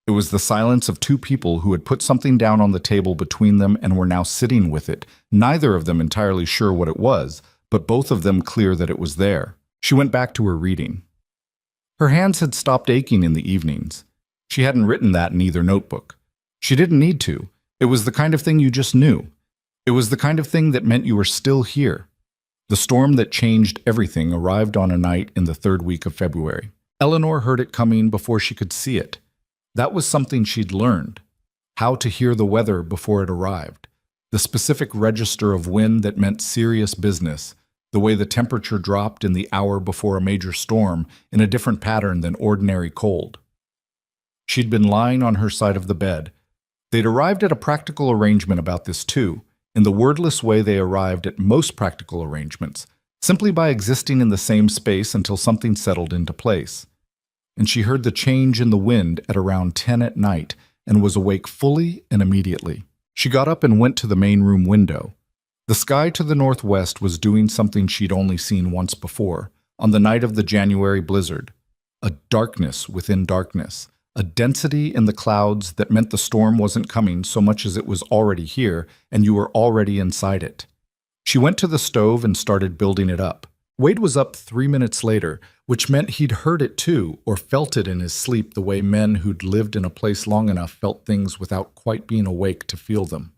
It was the silence of two people who had put something down on the table between them and were now sitting with it, neither of them entirely sure what it was, but both of them clear that it was there. She went back to her reading. Her hands had stopped aching in the evenings. She hadn't written that in either notebook. She didn't need to. It was the kind of thing you just knew. It was the kind of thing that meant you were still here. The storm that changed everything arrived on a night in the third week of February. Eleanor heard it coming before she could see it. That was something she'd learned. How to hear the weather before it arrived. The specific register of wind that meant serious business. The way the temperature dropped in the hour before a major storm in a different pattern than ordinary cold. She'd been lying on her side of the bed. They'd arrived at a practical arrangement about this too, in the wordless way they arrived at most practical arrangements, simply by existing in the same space until something settled into place. And she heard the change in the wind at around 10 at night and was awake fully and immediately. She got up and went to the main room window. The sky to the northwest was doing something she'd only seen once before, on the night of the January blizzard. A darkness within darkness, a density in the clouds that meant the storm wasn't coming so much as it was already here and you were already inside it. She went to the stove and started building it up. Wade was up 3 minutes later, which meant he'd heard it too, or felt it in his sleep the way men who'd lived in a place long enough felt things without quite being awake to feel them.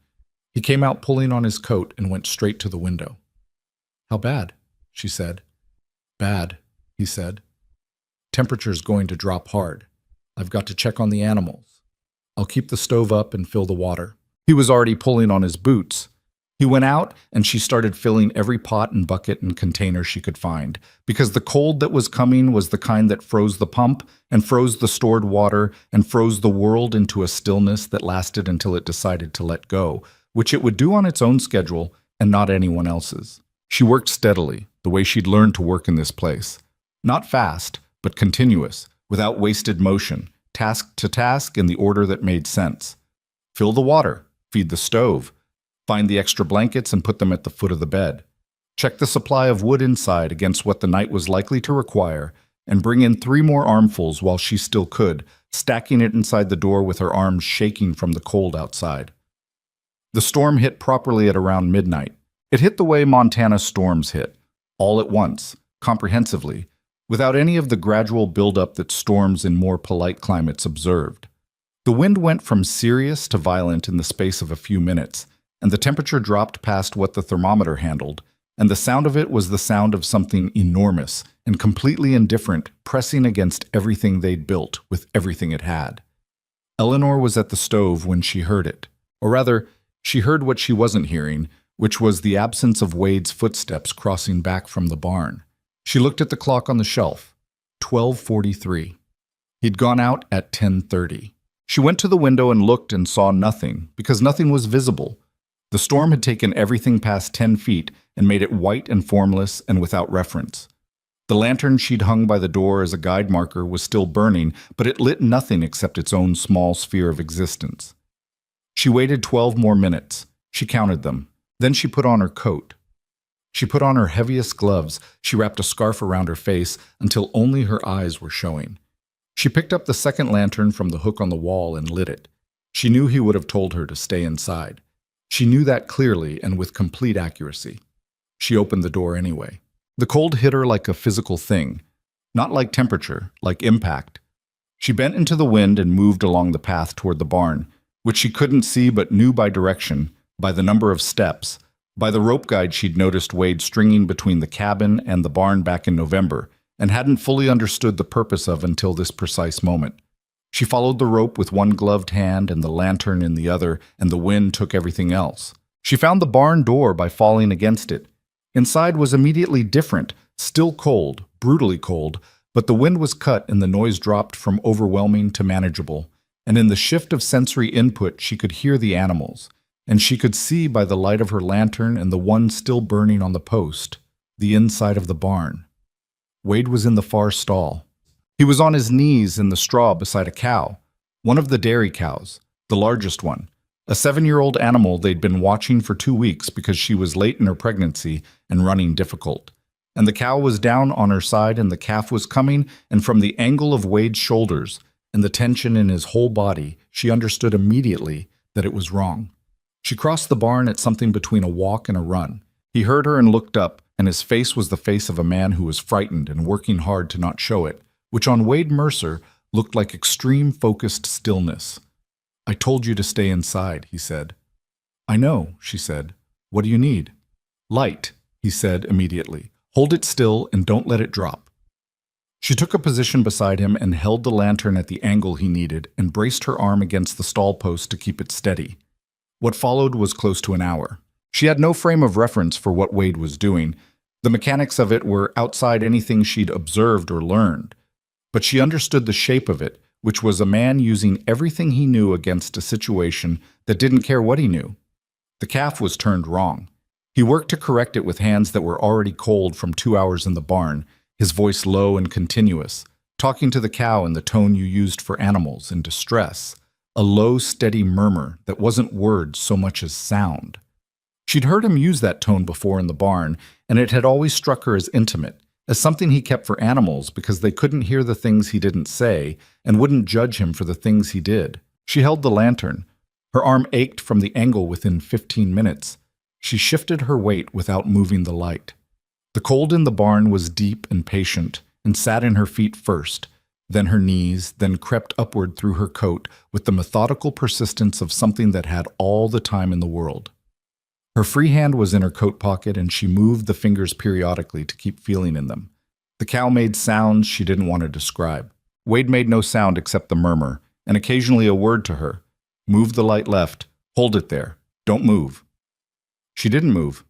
He came out pulling on his coat and went straight to the window. "How bad?" she said. "Bad," he said. "Temperature's going to drop hard. I've got to check on the animals. I'll keep the stove up and fill the water." He was already pulling on his boots. He went out and she started filling every pot and bucket and container she could find, because the cold that was coming was the kind that froze the pump and froze the stored water and froze the world into a stillness that lasted until it decided to let go, which it would do on its own schedule and not anyone else's. She worked steadily, the way she'd learned to work in this place. Not fast, but continuous, without wasted motion, task to task in the order that made sense. Fill the water, feed the stove, find the extra blankets and put them at the foot of the bed. Check the supply of wood inside against what the night was likely to require, and bring in 3 more armfuls while she still could, stacking it inside the door with her arms shaking from the cold outside. The storm hit properly at around midnight. It hit the way Montana storms hit, all at once, comprehensively, without any of the gradual buildup that storms in more polite climates observed. The wind went from serious to violent in the space of a few minutes, and the temperature dropped past what the thermometer handled, and the sound of it was the sound of something enormous and completely indifferent pressing against everything they'd built with everything it had. Eleanor was at the stove when she heard it, or rather, she heard what she wasn't hearing, which was the absence of Wade's footsteps crossing back from the barn. She looked at the clock on the shelf, 12:43. He'd gone out at 10:30. She went to the window and looked and saw nothing, because nothing was visible. The storm had taken everything past 10 feet and made it white and formless and without reference. The lantern she'd hung by the door as a guide marker was still burning, but it lit nothing except its own small sphere of existence. She waited 12 more minutes. She counted them. Then she put on her coat. She put on her heaviest gloves. She wrapped a scarf around her face until only her eyes were showing. She picked up the second lantern from the hook on the wall and lit it. She knew he would have told her to stay inside. She knew that clearly and with complete accuracy. She opened the door anyway. The cold hit her like a physical thing, not like temperature, like impact. She bent into the wind and moved along the path toward the barn, which she couldn't see but knew by direction, by the number of steps, by the rope guide she'd noticed Wade stringing between the cabin and the barn back in November, and hadn't fully understood the purpose of until this precise moment. She followed the rope with one gloved hand and the lantern in the other, and the wind took everything else. She found the barn door by falling against it. Inside was immediately different, still cold, brutally cold, but the wind was cut and the noise dropped from overwhelming to manageable, and in the shift of sensory input she could hear the animals, and she could see by the light of her lantern and the one still burning on the post, the inside of the barn. Wade was in the far stall. He was on his knees in the straw beside a cow, one of the dairy cows, the largest one, a 7-year-old animal they'd been watching for 2 weeks because she was late in her pregnancy and running difficult. And the cow was down on her side and the calf was coming, and from the angle of Wade's shoulders and the tension in his whole body, she understood immediately that it was wrong. She crossed the barn at something between a walk and a run. He heard her and looked up, and his face was the face of a man who was frightened and working hard to not show it, which on Wade Mercer looked like extreme focused stillness. "I told you to stay inside," he said. "I know," she said. "What do you need?" "Light," he said immediately. Hold it still and don't let it drop. She took a position beside him and held the lantern at the angle he needed and braced her arm against the stall post to keep it steady. What followed was close to an hour. She had no frame of reference for what Wade was doing. The mechanics of it were outside anything she'd observed or learned. But she understood the shape of it, which was a man using everything he knew against a situation that didn't care what he knew. The calf was turned wrong. He worked to correct it with hands that were already cold from 2 hours in the barn, his voice low and continuous, talking to the cow in the tone you used for animals in distress, a low, steady murmur that wasn't words so much as sound. She'd heard him use that tone before in the barn, and it had always struck her as intimate, as something he kept for animals because they couldn't hear the things he didn't say and wouldn't judge him for the things he did. She held the lantern. Her arm ached from the angle within 15 minutes. She shifted her weight without moving the light. The cold in the barn was deep and patient, and sat in her feet first, then her knees, then crept upward through her coat with the methodical persistence of something that had all the time in the world. Her free hand was in her coat pocket, and she moved the fingers periodically to keep feeling in them. The cow made sounds she didn't want to describe. Wade made no sound except the murmur, and occasionally a word to her. Move the light left. Hold it there. Don't move. She didn't move.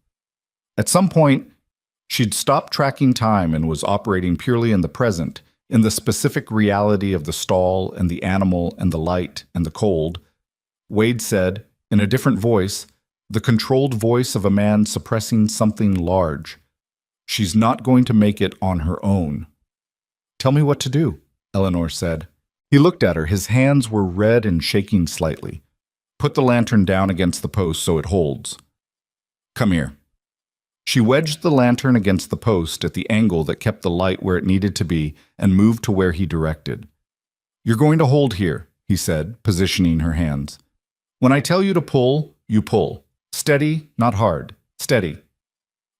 At some point, she'd stopped tracking time and was operating purely in the present, in the specific reality of the stall and the animal and the light and the cold. Wade said, in a different voice, the controlled voice of a man suppressing something large, "She's not going to make it on her own." "Tell me what to do," Eleanor said. He looked at her. His hands were red and shaking slightly. "Put the lantern down against the post so it holds." "Come here." She wedged the lantern against the post at the angle that kept the light where it needed to be and moved to where he directed. "You're going to hold here," he said, positioning her hands. "When I tell you to pull, you pull. Steady, not hard. Steady."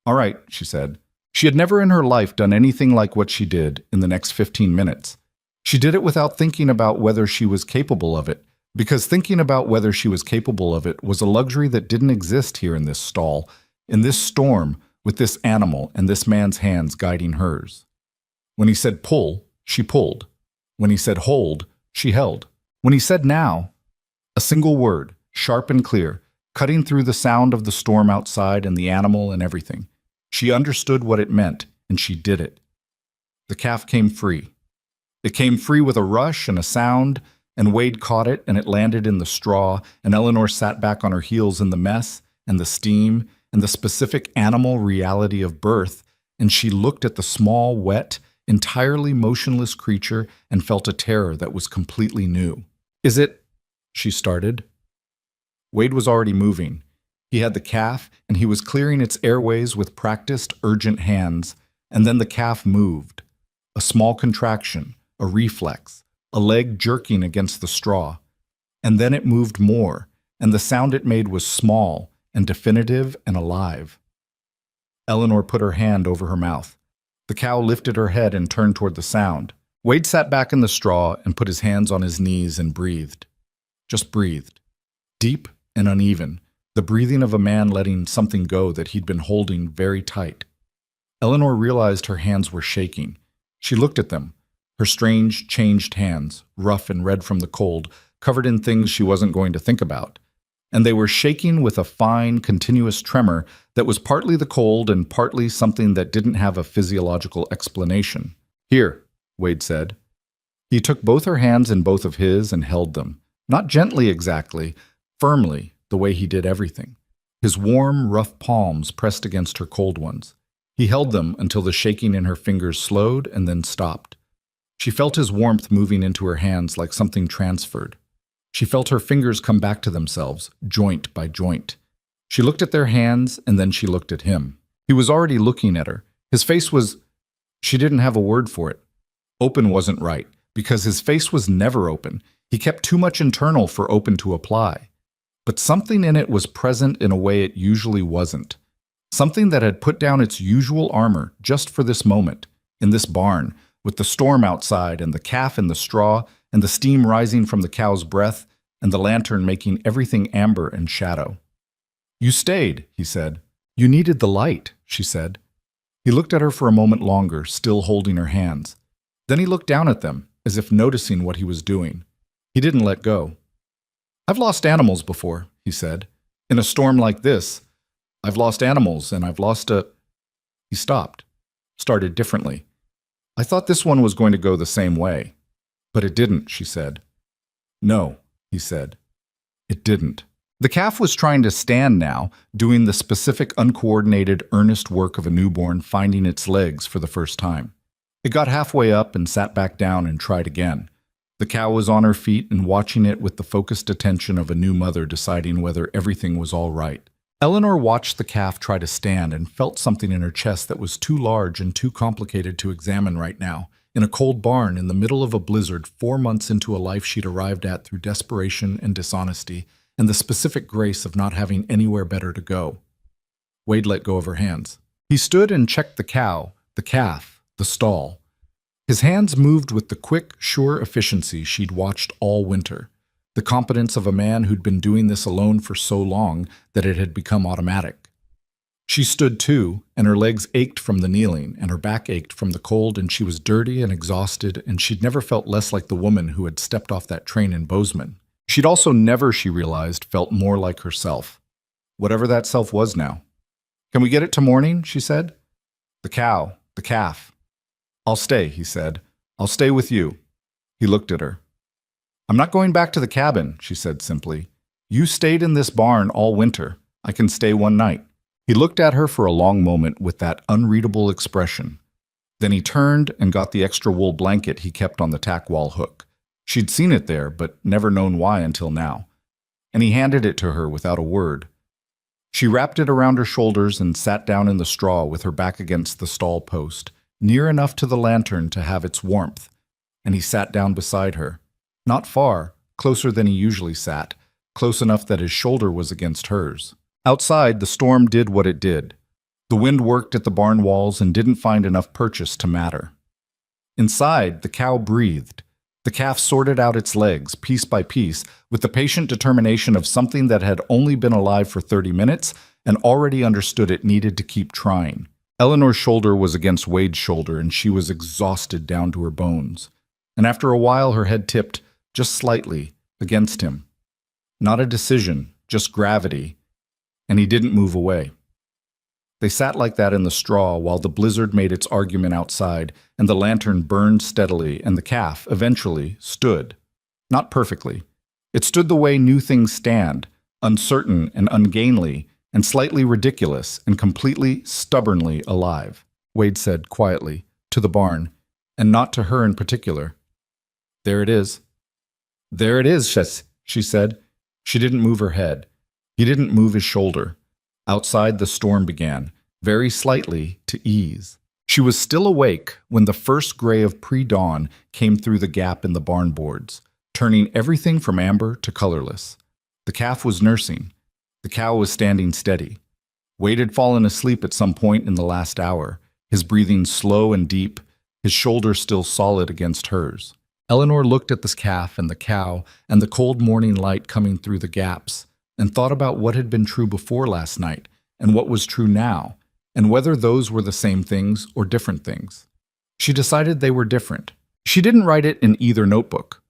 "All right," she said. She had never in her life done anything like what she did in the next 15 minutes. She did it without thinking about whether she was capable of it, because thinking about whether she was capable of it was a luxury that didn't exist here in this stall, in this storm, with this animal and this man's hands guiding hers. When he said pull, she pulled. When he said hold, she held. When he said now, a single word, sharp and clear, cutting through the sound of the storm outside and the animal and everything. She understood what it meant, and she did it. The calf came free. It came free with a rush and a sound, and Wade caught it, and it landed in the straw, and Eleanor sat back on her heels in the mess and the steam and the specific animal reality of birth, and she looked at the small, wet, entirely motionless creature and felt a terror that was completely new. "Is it?" she started. Wade was already moving. He had the calf, and he was clearing its airways with practiced, urgent hands, and then the calf moved. A small contraction, a reflex, a leg jerking against the straw. And then it moved more, and the sound it made was small and definitive and alive. Eleanor put her hand over her mouth. The cow lifted her head and turned toward the sound. Wade sat back in the straw and put his hands on his knees and breathed. Just breathed. Deep and uneven, the breathing of a man letting something go that he'd been holding very tight. Eleanor realized her hands were shaking. She looked at them, her strange, changed hands, rough and red from the cold, covered in things she wasn't going to think about. And they were shaking with a fine, continuous tremor that was partly the cold and partly something that didn't have a physiological explanation. "Here," Wade said. He took both her hands in both of his and held them, not gently exactly, firmly, the way he did everything. His warm, rough palms pressed against her cold ones. He held them until the shaking in her fingers slowed and then stopped. She felt his warmth moving into her hands like something transferred. She felt her fingers come back to themselves, joint by joint. She looked at their hands, and then she looked at him. He was already looking at her. His face was... She didn't have a word for it. Open wasn't right, because his face was never open. He kept too much internal for open to apply. But something in it was present in a way it usually wasn't. Something that had put down its usual armor just for this moment, in this barn, with the storm outside and the calf in the straw and the steam rising from the cow's breath and the lantern making everything amber and shadow. "You stayed," he said. You needed the light, she said. He looked at her for a moment longer, still holding her hands. Then he looked down at them, as if noticing what he was doing. He didn't let go. I've lost animals before, he said. In a storm like this, I've lost animals and I've lost a... He stopped, started differently. I thought this one was going to go the same way. But it didn't, she said. No, he said. It didn't. The calf was trying to stand now, doing the specific, uncoordinated, earnest work of a newborn finding its legs for the first time. It got halfway up and sat back down and tried again. The cow was on her feet and watching it with the focused attention of a new mother deciding whether everything was all right. Eleanor watched the calf try to stand and felt something in her chest that was too large and too complicated to examine right now. In a cold barn in the middle of a blizzard 4 months into a life she'd arrived at through desperation and dishonesty, and the specific grace of not having anywhere better to go. Wade let go of her hands. He stood and checked the cow, the calf, the stall. His hands moved with the quick, sure efficiency she'd watched all winter, the competence of a man who'd been doing this alone for so long that it had become automatic. She stood too, and her legs ached from the kneeling, and her back ached from the cold, and she was dirty and exhausted, and she'd never felt less like the woman who had stepped off that train in Bozeman. She'd also never, she realized, felt more like herself. Whatever that self was now. Can we get it to morning? She said. The cow, the calf. I'll stay, he said. I'll stay with you. He looked at her. I'm not going back to the cabin, she said simply. You stayed in this barn all winter. I can stay one night. He looked at her for a long moment with that unreadable expression. Then he turned and got the extra wool blanket he kept on the tack wall hook. She'd seen it there, but never known why until now. And he handed it to her without a word. She wrapped it around her shoulders and sat down in the straw with her back against the stall post, near enough to the lantern to have its warmth, and he sat down beside her. Not far, closer than he usually sat, close enough that his shoulder was against hers. Outside, the storm did what it did. The wind worked at the barn walls and didn't find enough purchase to matter. Inside, the cow breathed. The calf sorted out its legs, piece by piece, with the patient determination of something that had only been alive for 30 minutes and already understood it needed to keep trying. Eleanor's shoulder was against Wade's shoulder, and she was exhausted down to her bones. And after a while, her head tipped, just slightly, against him. Not a decision, just gravity. And he didn't move away. They sat like that in the straw while the blizzard made its argument outside, and the lantern burned steadily, and the calf, eventually, stood. Not perfectly. It stood the way new things stand, uncertain and ungainly, and slightly ridiculous, and completely, stubbornly alive, Wade said quietly, to the barn, and not to her in particular. There it is. There it is, she said. She didn't move her head. He didn't move his shoulder. Outside, the storm began, very slightly, to ease. She was still awake when the first gray of pre-dawn came through the gap in the barn boards, turning everything from amber to colorless. The calf was nursing. The cow was standing steady. Wade had fallen asleep at some point in the last hour, his breathing slow and deep, his shoulder still solid against hers. Eleanor looked at this calf and the cow and the cold morning light coming through the gaps, and thought about what had been true before last night and what was true now, and whether those were the same things or different things. She decided they were different. She didn't write it in either notebook.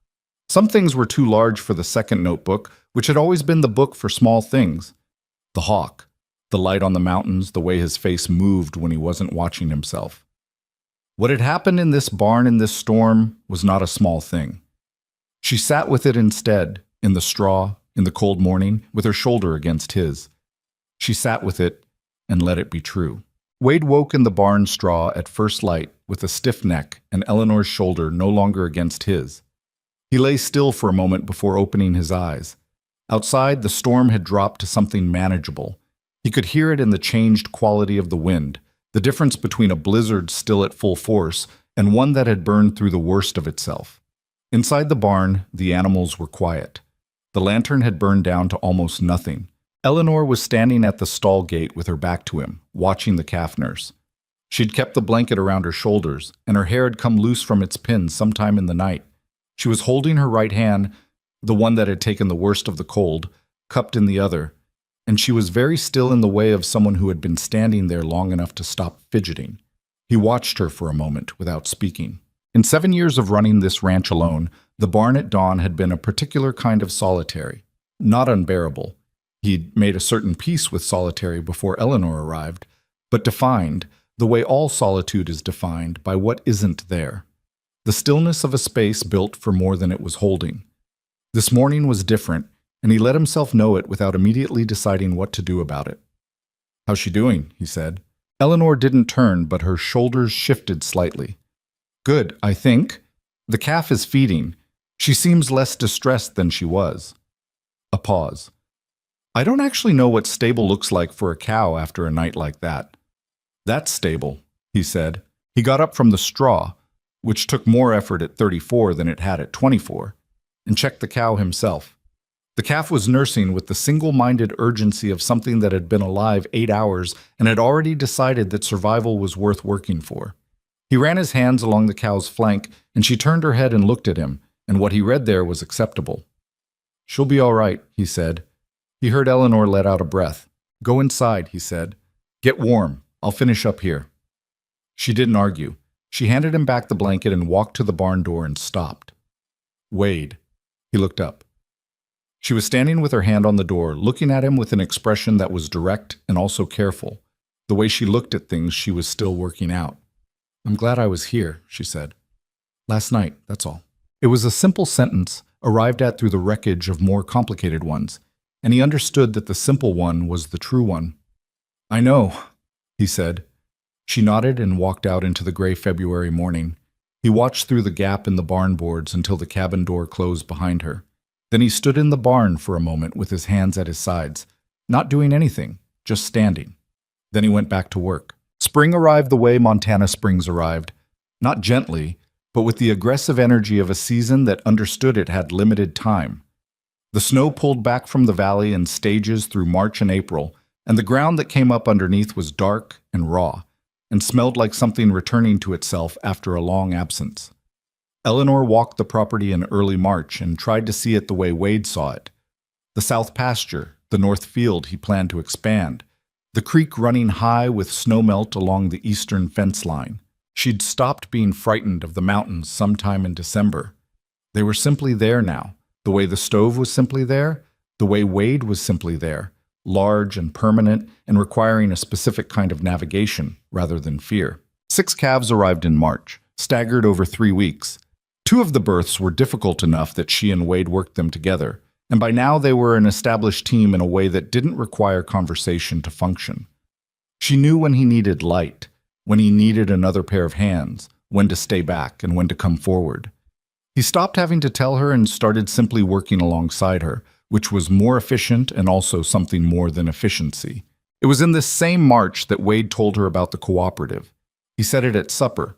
Some things were too large for the second notebook, which had always been the book for small things. The hawk, the light on the mountains, the way his face moved when he wasn't watching himself. What had happened in this barn in this storm was not a small thing. She sat with it instead, in the straw, in the cold morning, with her shoulder against his. She sat with it and let it be true. Wade woke in the barn straw at first light with a stiff neck and Eleanor's shoulder no longer against his. He lay still for a moment before opening his eyes. Outside, the storm had dropped to something manageable. He could hear it in the changed quality of the wind, the difference between a blizzard still at full force and one that had burned through the worst of itself. Inside the barn, the animals were quiet. The lantern had burned down to almost nothing. Eleanor was standing at the stall gate with her back to him, watching the calf nurse. She'd kept the blanket around her shoulders, and her hair had come loose from its pins sometime in the night. She was holding her right hand, the one that had taken the worst of the cold, cupped in the other, and she was very still in the way of someone who had been standing there long enough to stop fidgeting. He watched her for a moment without speaking. In 7 years of running this ranch alone, the barn at dawn had been a particular kind of solitary, not unbearable. He'd made a certain peace with solitary before Eleanor arrived, but defined, the way all solitude is defined, by what isn't there. The stillness of a space built for more than it was holding. This morning was different, and he let himself know it without immediately deciding what to do about it. "How's she doing?" he said. Eleanor didn't turn, but her shoulders shifted slightly. "Good, I think. The calf is feeding. She seems less distressed than she was." A pause. "I don't actually know what stable looks like for a cow after a night like that." "That's stable," he said. He got up from the straw, which took more effort at 34 than it had at 24, and checked the cow himself. The calf was nursing with the single-minded urgency of something that had been alive 8 hours and had already decided that survival was worth working for. He ran his hands along the cow's flank, and she turned her head and looked at him, and what he read there was acceptable. "She'll be all right," he said. He heard Eleanor let out a breath. "Go inside," he said. "Get warm. I'll finish up here." She didn't argue. She handed him back the blanket and walked to the barn door and stopped. "Wade." He looked up. She was standing with her hand on the door, looking at him with an expression that was direct and also careful. The way she looked at things she was still working out. "I'm glad I was here," she said. "Last night, that's all." It was a simple sentence, arrived at through the wreckage of more complicated ones, and he understood that the simple one was the true one. "I know," he said. She nodded and walked out into the gray February morning. He watched through the gap in the barn boards until the cabin door closed behind her. Then he stood in the barn for a moment with his hands at his sides, not doing anything, just standing. Then he went back to work. Spring arrived the way Montana springs arrived, not gently, but with the aggressive energy of a season that understood it had limited time. The snow pulled back from the valley in stages through March and April, and the ground that came up underneath was dark and raw, and smelled like something returning to itself after a long absence. Eleanor walked the property in early March and tried to see it the way Wade saw it. The south pasture, the north field he planned to expand, the creek running high with snowmelt along the eastern fence line. She'd stopped being frightened of the mountains sometime in December. They were simply there now, the way the stove was simply there, the way Wade was simply there, large and permanent and requiring a specific kind of navigation rather than fear. 6 calves arrived in March, staggered over 3 weeks. 2 of the births were difficult enough that she and Wade worked them together, and by now they were an established team in a way that didn't require conversation to function. She knew when he needed light, when he needed another pair of hands, when to stay back and when to come forward. He stopped having to tell her and started simply working alongside her, which was more efficient and also something more than efficiency. It was in this same March that Wade told her about the cooperative. He said it at supper,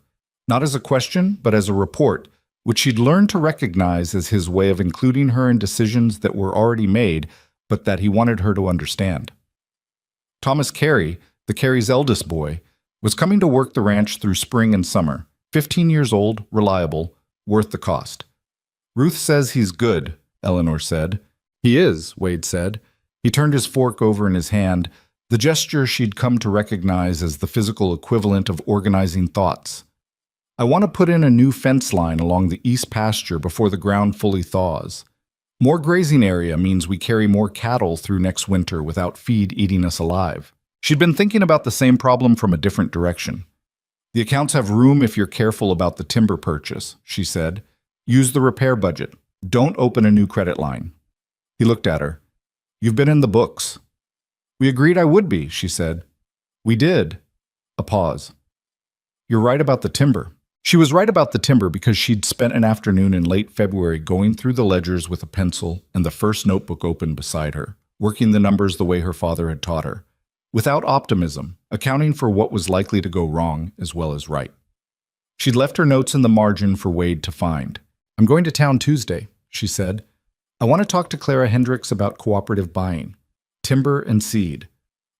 not as a question, but as a report, which she'd learned to recognize as his way of including her in decisions that were already made, but that he wanted her to understand. Thomas Carey, the Carey's eldest boy, was coming to work the ranch through spring and summer, 15 years old, reliable, worth the cost. "Ruth says he's good," Eleanor said. "He is," Wade said. He turned his fork over in his hand, the gesture she'd come to recognize as the physical equivalent of organizing thoughts. "I want to put in a new fence line along the east pasture before the ground fully thaws. More grazing area means we carry more cattle through next winter without feed eating us alive." She'd been thinking about the same problem from a different direction. "The accounts have room if you're careful about the timber purchase," she said. "Use the repair budget. Don't open a new credit line." He looked at her. "You've been in the books." "We agreed I would be," she said. "We did." A pause. "You're right about the timber." She was right about the timber because she'd spent an afternoon in late February going through the ledgers with a pencil and the first notebook open beside her, working the numbers the way her father had taught her, without optimism, accounting for what was likely to go wrong as well as right. She'd left her notes in the margin for Wade to find. "I'm going to town Tuesday," she said. "I want to talk to Clara Hendricks about cooperative buying, timber and seed.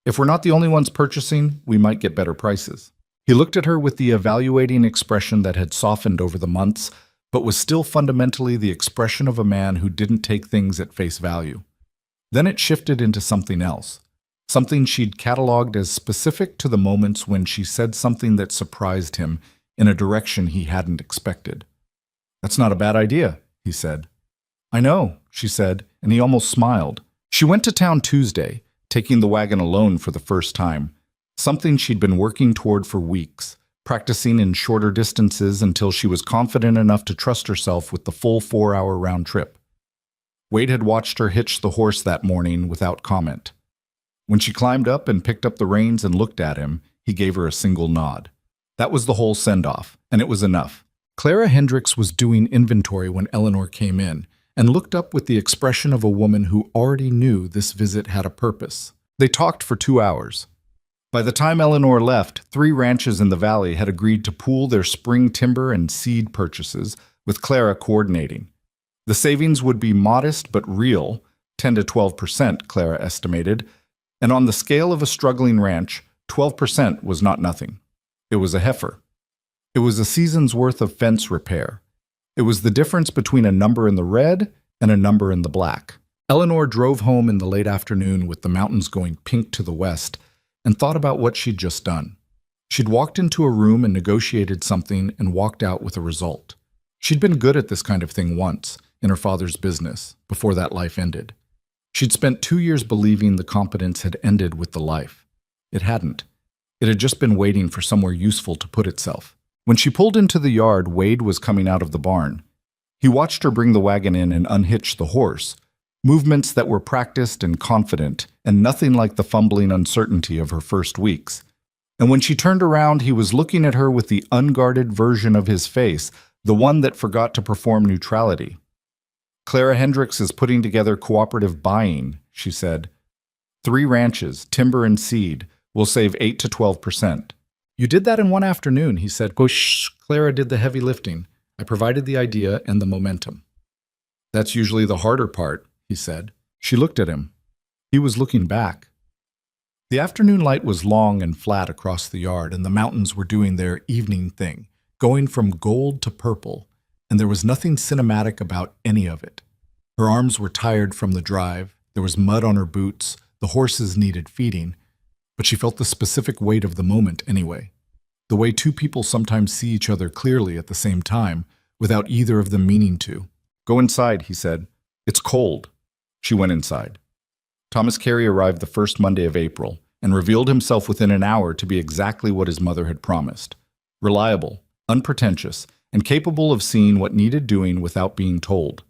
If we're not the only ones purchasing, we might get better prices." He looked at her with the evaluating expression that had softened over the months, but was still fundamentally the expression of a man who didn't take things at face value. Then it shifted into something else, something she'd cataloged as specific to the moments when she said something that surprised him in a direction he hadn't expected. "That's not a bad idea," he said. "I know," she said, and he almost smiled. She went to town Tuesday, taking the wagon alone for the first time, something she'd been working toward for weeks, practicing in shorter distances until she was confident enough to trust herself with the full 4-hour round trip. Wade had watched her hitch the horse that morning without comment. When she climbed up and picked up the reins and looked at him, he gave her a single nod. That was the whole send-off, and it was enough. Clara Hendricks was doing inventory when Eleanor came in, and looked up with the expression of a woman who already knew this visit had a purpose. They talked for 2 hours. By the time Eleanor left, 3 ranches in the valley had agreed to pool their spring timber and seed purchases, with Clara coordinating. The savings would be modest but real, 10 to 12%, Clara estimated, and on the scale of a struggling ranch, 12% was not nothing. It was a heifer. It was a season's worth of fence repair. It was the difference between a number in the red and a number in the black. Eleanor drove home in the late afternoon with the mountains going pink to the west and thought about what she'd just done. She'd walked into a room and negotiated something and walked out with a result. She'd been good at this kind of thing once, in her father's business, before that life ended. She'd spent 2 years believing the competence had ended with the life. It hadn't. It had just been waiting for somewhere useful to put itself. When she pulled into the yard, Wade was coming out of the barn. He watched her bring the wagon in and unhitch the horse, movements that were practiced and confident, and nothing like the fumbling uncertainty of her first weeks. And when she turned around, he was looking at her with the unguarded version of his face, the one that forgot to perform neutrality. "Clara Hendricks is putting together cooperative buying," she said. 3 ranches, timber and seed, will save 8 to 12%. "You did that in one afternoon," he said. "Gosh, Clara did the heavy lifting. I provided the idea and the momentum." "That's usually the harder part," he said. She looked at him. He was looking back. The afternoon light was long and flat across the yard, and the mountains were doing their evening thing, going from gold to purple, and there was nothing cinematic about any of it. Her arms were tired from the drive, there was mud on her boots, the horses needed feeding, but she felt the specific weight of the moment anyway. The way 2 people sometimes see each other clearly at the same time, without either of them meaning to. "Go inside," he said. "It's cold." She went inside. Thomas Carey arrived the first Monday of April, and revealed himself within an hour to be exactly what his mother had promised. Reliable, unpretentious, and capable of seeing what needed doing without being told.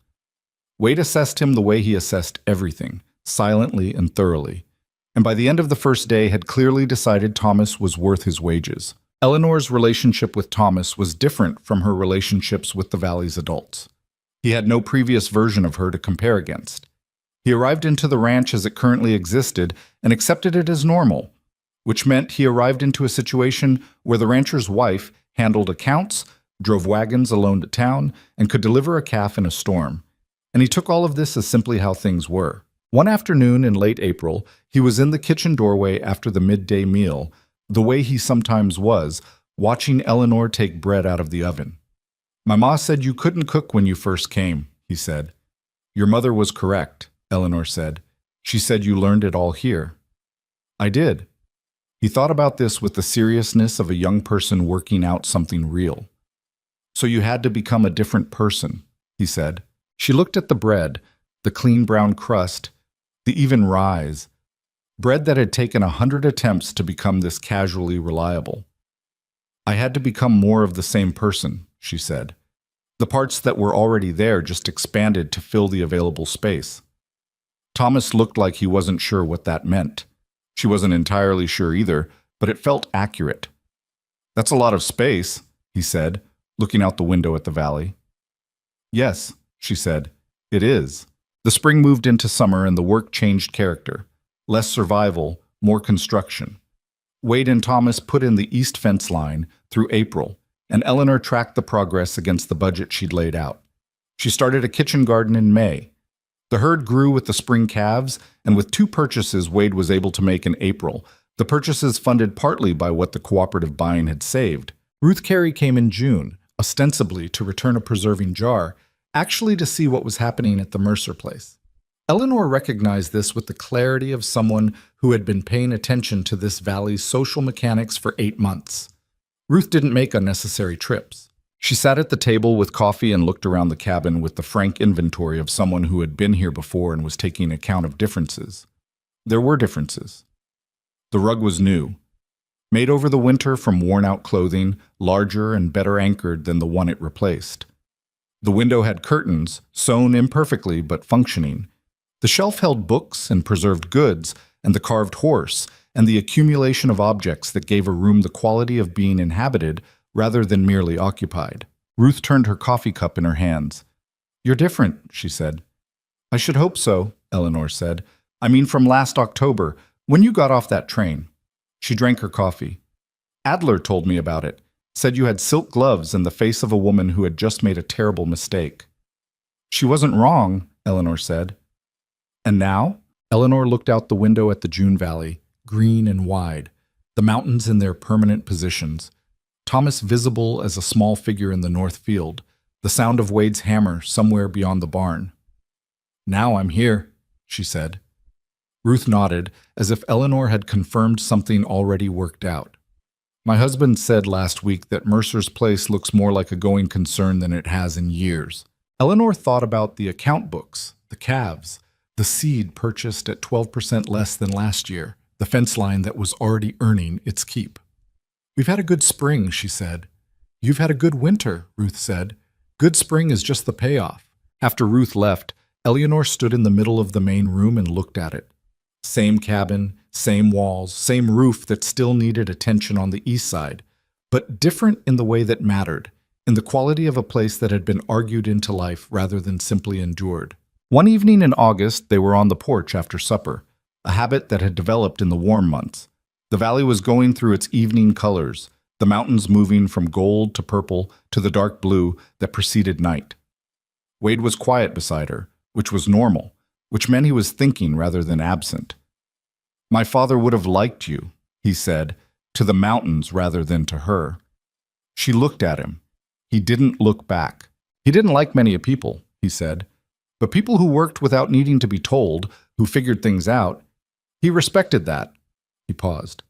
Wade assessed him the way he assessed everything, silently and thoroughly, and by the end of the first day had clearly decided Thomas was worth his wages. Eleanor's relationship with Thomas was different from her relationships with the valley's adults. He had no previous version of her to compare against. He arrived into the ranch as it currently existed and accepted it as normal, which meant he arrived into a situation where the rancher's wife handled accounts, drove wagons alone to town, and could deliver a calf in a storm. And he took all of this as simply how things were. One afternoon in late April, he was in the kitchen doorway after the midday meal, the way he sometimes was, watching Eleanor take bread out of the oven. "My ma said you couldn't cook when you first came," he said. "Your mother was correct," Eleanor said. "She said you learned it all here." "I did." He thought about this with the seriousness of a young person working out something real. "So you had to become a different person," he said. She looked at the bread, the clean brown crust, the even rise, bread that had taken 100 attempts to become this casually reliable. "I had to become more of the same person," she said. The parts that were already there just expanded to fill the available space. Thomas looked like he wasn't sure what that meant. She wasn't entirely sure either, but it felt accurate. "That's a lot of space," he said, looking out the window at the valley. "Yes," she said, "it is." The spring moved into summer and the work changed character. Less survival, more construction. Wade and Thomas put in the east fence line through April, and Eleanor tracked the progress against the budget she'd laid out. She started a kitchen garden in May. The herd grew with the spring calves, and with 2 purchases Wade was able to make in April, the purchases funded partly by what the cooperative buying had saved. Ruth Carey came in June, ostensibly to return a preserving jar, actually to see what was happening at the Mercer place. Eleanor recognized this with the clarity of someone who had been paying attention to this valley's social mechanics for 8 months. Ruth didn't make unnecessary trips. She sat at the table with coffee and looked around the cabin with the frank inventory of someone who had been here before and was taking account of differences. There were differences. The rug was new, made over the winter from worn-out clothing, larger and better anchored than the one it replaced. The window had curtains, sewn imperfectly but functioning. The shelf held books and preserved goods, and the carved horse, and the accumulation of objects that gave a room the quality of being inhabited rather than merely occupied. Ruth turned her coffee cup in her hands. "You're different," she said. "I should hope so," Eleanor said. "I mean from last October, when you got off that train." She drank her coffee. "Adler told me about it. Said you had silk gloves and the face of a woman who had just made a terrible mistake." "She wasn't wrong," Eleanor said. "And now?" Eleanor looked out the window at the June Valley, green and wide, the mountains in their permanent positions, Thomas visible as a small figure in the north field, the sound of Wade's hammer somewhere beyond the barn. "Now I'm here," she said. Ruth nodded, as if Eleanor had confirmed something already worked out. "My husband said last week that Mercer's place looks more like a going concern than it has in years." Eleanor thought about the account books, the calves, the seed purchased at 12% less than last year, the fence line that was already earning its keep. "We've had a good spring," she said. "You've had a good winter," Ruth said. "Good spring is just the payoff." After Ruth left, Eleanor stood in the middle of the main room and looked at it. Same cabin, same walls, same roof that still needed attention on the east side, but different in the way that mattered, in the quality of a place that had been argued into life rather than simply endured. One evening in August, they were on the porch after supper, a habit that had developed in the warm months. The valley was going through its evening colors, the mountains moving from gold to purple to the dark blue that preceded night. Wade was quiet beside her, which was normal, which meant he was thinking rather than absent. "My father would have liked you," he said, to the mountains rather than to her. She looked at him. He didn't look back. He didn't like many people, he said, but people who worked without needing to be told, who figured things out, he respected that. He paused.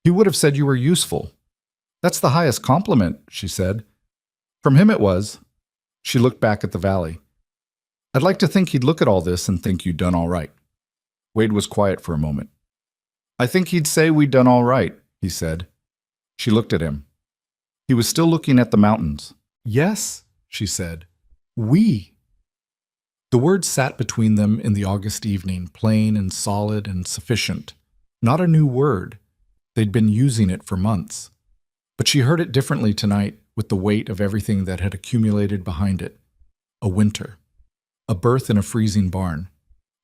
"He would have said you were useful." "That's the highest compliment," she said. "From him it was." She looked back at the valley. "I'd like to think he'd look at all this and think you'd done all right." Wade was quiet for a moment. "I think he'd say we'd done all right," he said. She looked at him. He was still looking at the mountains. "Yes," she said. "We." The words sat between them in the August evening, plain and solid and sufficient. Not a new word. They'd been using it for months. But she heard it differently tonight, with the weight of everything that had accumulated behind it. A winter. A birth in a freezing barn.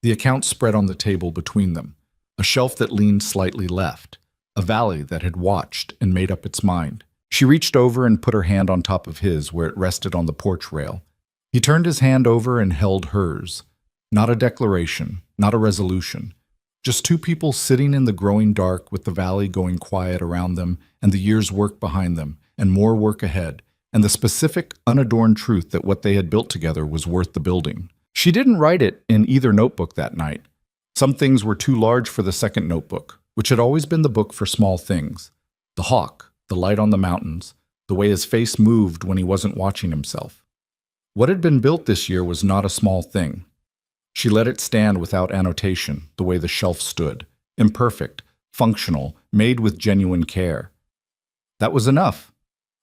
The accounts spread on the table between them. A shelf that leaned slightly left. A valley that had watched and made up its mind. She reached over and put her hand on top of his where it rested on the porch rail. He turned his hand over and held hers. Not a declaration, not a resolution. Just two people sitting in the growing dark with the valley going quiet around them and the year's work behind them and more work ahead, and the specific, unadorned truth that what they had built together was worth the building. She didn't write it in either notebook that night. Some things were too large for the second notebook, which had always been the book for small things. The hawk, the light on the mountains, the way his face moved when he wasn't watching himself. What had been built this year was not a small thing. She let it stand without annotation, the way the shelf stood, imperfect, functional, made with genuine care. That was enough.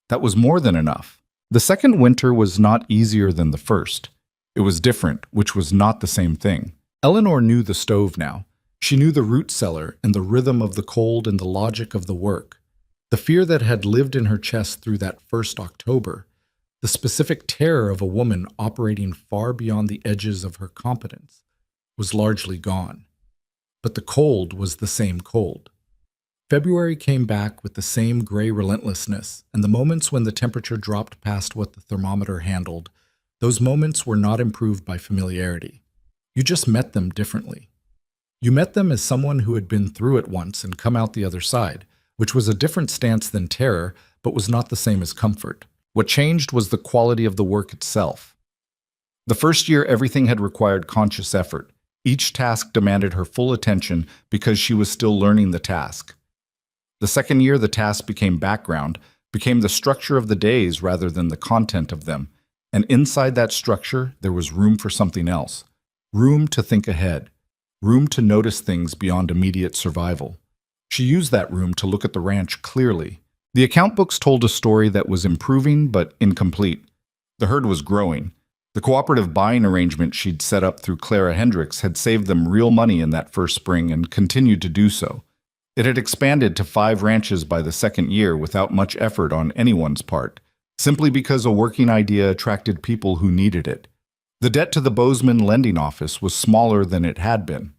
That was more than enough. The second winter was not easier than the first. It was different, which was not the same thing. Eleanor knew the stove now. She knew the root cellar and the rhythm of the cold and the logic of the work. The fear that had lived in her chest through that first October. The specific terror of a woman operating far beyond the edges of her competence was largely gone. But the cold was the same cold. February came back with the same gray relentlessness, and the moments when the temperature dropped past what the thermometer handled, those moments were not improved by familiarity. You just met them differently. You met them as someone who had been through it once and come out the other side, which was a different stance than terror, but was not the same as comfort. What changed was the quality of the work itself. The first year, everything had required conscious effort. Each task demanded her full attention because she was still learning the task. The second year, the task became background, became the structure of the days rather than the content of them. And inside that structure, there was room for something else. Room to think ahead. Room to notice things beyond immediate survival. She used that room to look at the ranch clearly. The account books told a story that was improving but incomplete. The herd was growing. The cooperative buying arrangement she'd set up through Clara Hendricks had saved them real money in that first spring and continued to do so. It had expanded to 5 ranches by the second year without much effort on anyone's part, simply because a working idea attracted people who needed it. The debt to the Bozeman lending office was smaller than it had been.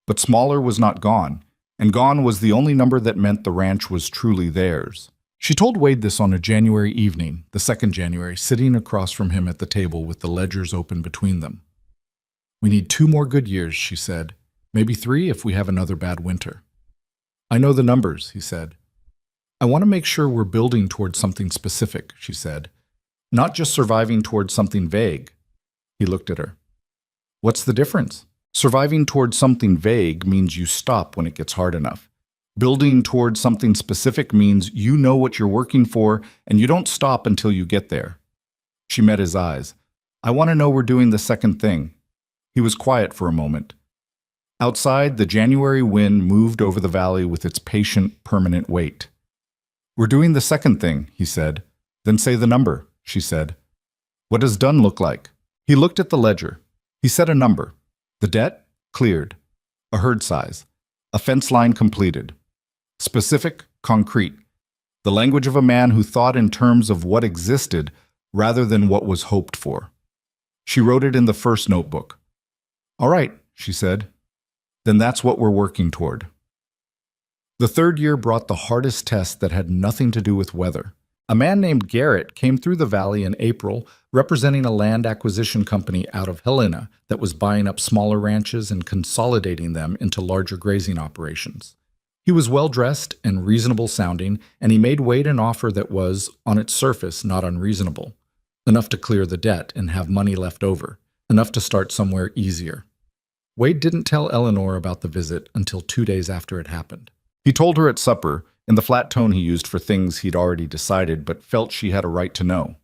But smaller was not gone, and gone was the only number that meant the ranch was truly theirs. She told Wade this on a January evening, the 2nd January, sitting across from him at the table with the ledgers open between them. "We need 2 more good years," she said. "Maybe 3 if we have another bad winter." "I know the numbers," he said. "I want to make sure we're building towards something specific," she said. "Not just surviving towards something vague." He looked at her. "What's the difference? Surviving towards something vague means you stop when it gets hard enough. Building towards something specific means you know what you're working for and you don't stop until you get there." She met his eyes. "I want to know we're doing the second thing." He was quiet for a moment. Outside, the January wind moved over the valley with its patient, permanent weight. "We're doing the second thing," he said. "Then say the number," she said. "What does done look like?" He looked at the ledger. He said a number. The debt? Cleared. A herd size. A fence line completed. Specific, concrete. The language of a man who thought in terms of what existed rather than what was hoped for. She wrote it in the first notebook. "All right," she said. "Then that's what we're working toward." The third year brought the hardest test that had nothing to do with weather. A man named Garrett came through the valley in April, representing a land acquisition company out of Helena that was buying up smaller ranches and consolidating them into larger grazing operations. He was well-dressed and reasonable-sounding, and he made Wade an offer that was, on its surface, not unreasonable. Enough to clear the debt and have money left over. Enough to start somewhere easier. Wade didn't tell Eleanor about the visit until 2 days after it happened. He told her at supper, in the flat tone he used for things he'd already decided but felt she had a right to know.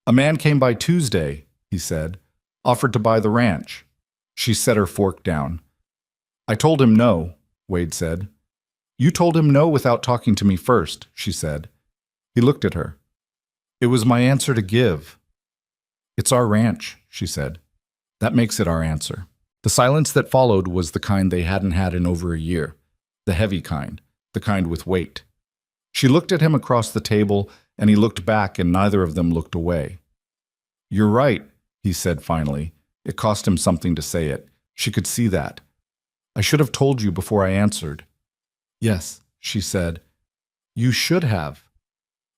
"A man came by Tuesday," he said, "offered to buy the ranch." She set her fork down. "I told him no," Wade said. "You told him no without talking to me first," she said. He looked at her. "It was my answer to give." "It's our ranch," she said. "That makes it our answer." The silence that followed was the kind they hadn't had in over a year. The heavy kind. The kind with weight. She looked at him across the table, and he looked back, and neither of them looked away. "You're right," he said finally. It cost him something to say it. She could see that. "I should have told you before I answered." "Yes," she said. "You should have."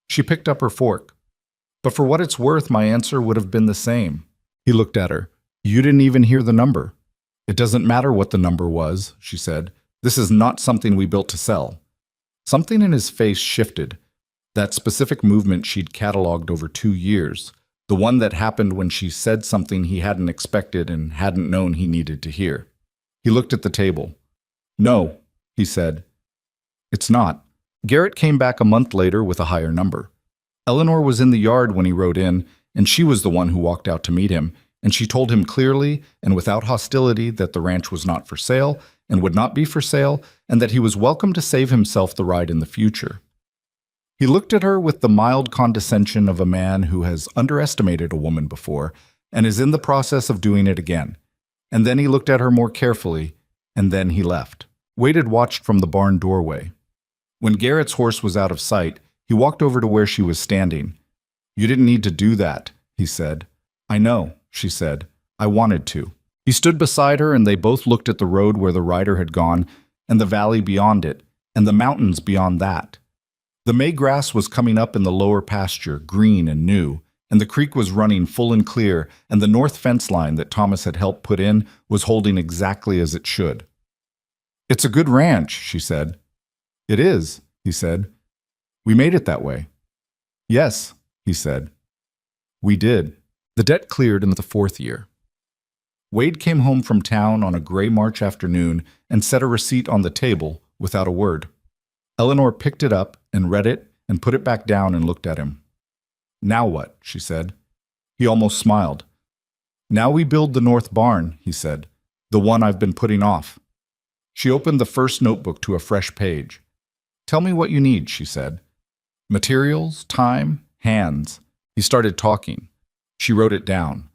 She picked up her fork. "But for what it's worth, my answer would have been the same." He looked at her. "You didn't even hear the number." "It doesn't matter what the number was," she said. "This is not something we built to sell." Something in his face shifted. That specific movement she'd cataloged over 2 years. The one that happened when she said something he hadn't expected and hadn't known he needed to hear. He looked at the table. "No," he said. "It's not." Garrett came back a month later with a higher number. Eleanor was in the yard when he rode in, and she was the one who walked out to meet him, and she told him clearly and without hostility that the ranch was not for sale and would not be for sale, and that he was welcome to save himself the ride in the future. He looked at her with the mild condescension of a man who has underestimated a woman before and is in the process of doing it again. And then he looked at her more carefully, and then he left. Wade had watched from the barn doorway. When Garrett's horse was out of sight, he walked over to where she was standing. "You didn't need to do that," he said. "I know," she said. "I wanted to." He stood beside her, and they both looked at the road where the rider had gone, and the valley beyond it, and the mountains beyond that. The May grass was coming up in the lower pasture, green and new, and the creek was running full and clear, and the north fence line that Thomas had helped put in was holding exactly as it should. "It's a good ranch," she said. "It is," he said. "We made it that way." "Yes," he said. "We did." The debt cleared in the 4th year. Wade came home from town on a gray March afternoon and set a receipt on the table without a word. Eleanor picked it up and read it and put it back down and looked at him. "Now what?" she said. He almost smiled. "Now we build the north barn," he said, "the one I've been putting off." She opened the first notebook to a fresh page. "Tell me what you need," she said. "Materials, time, hands." He started talking. She wrote it down.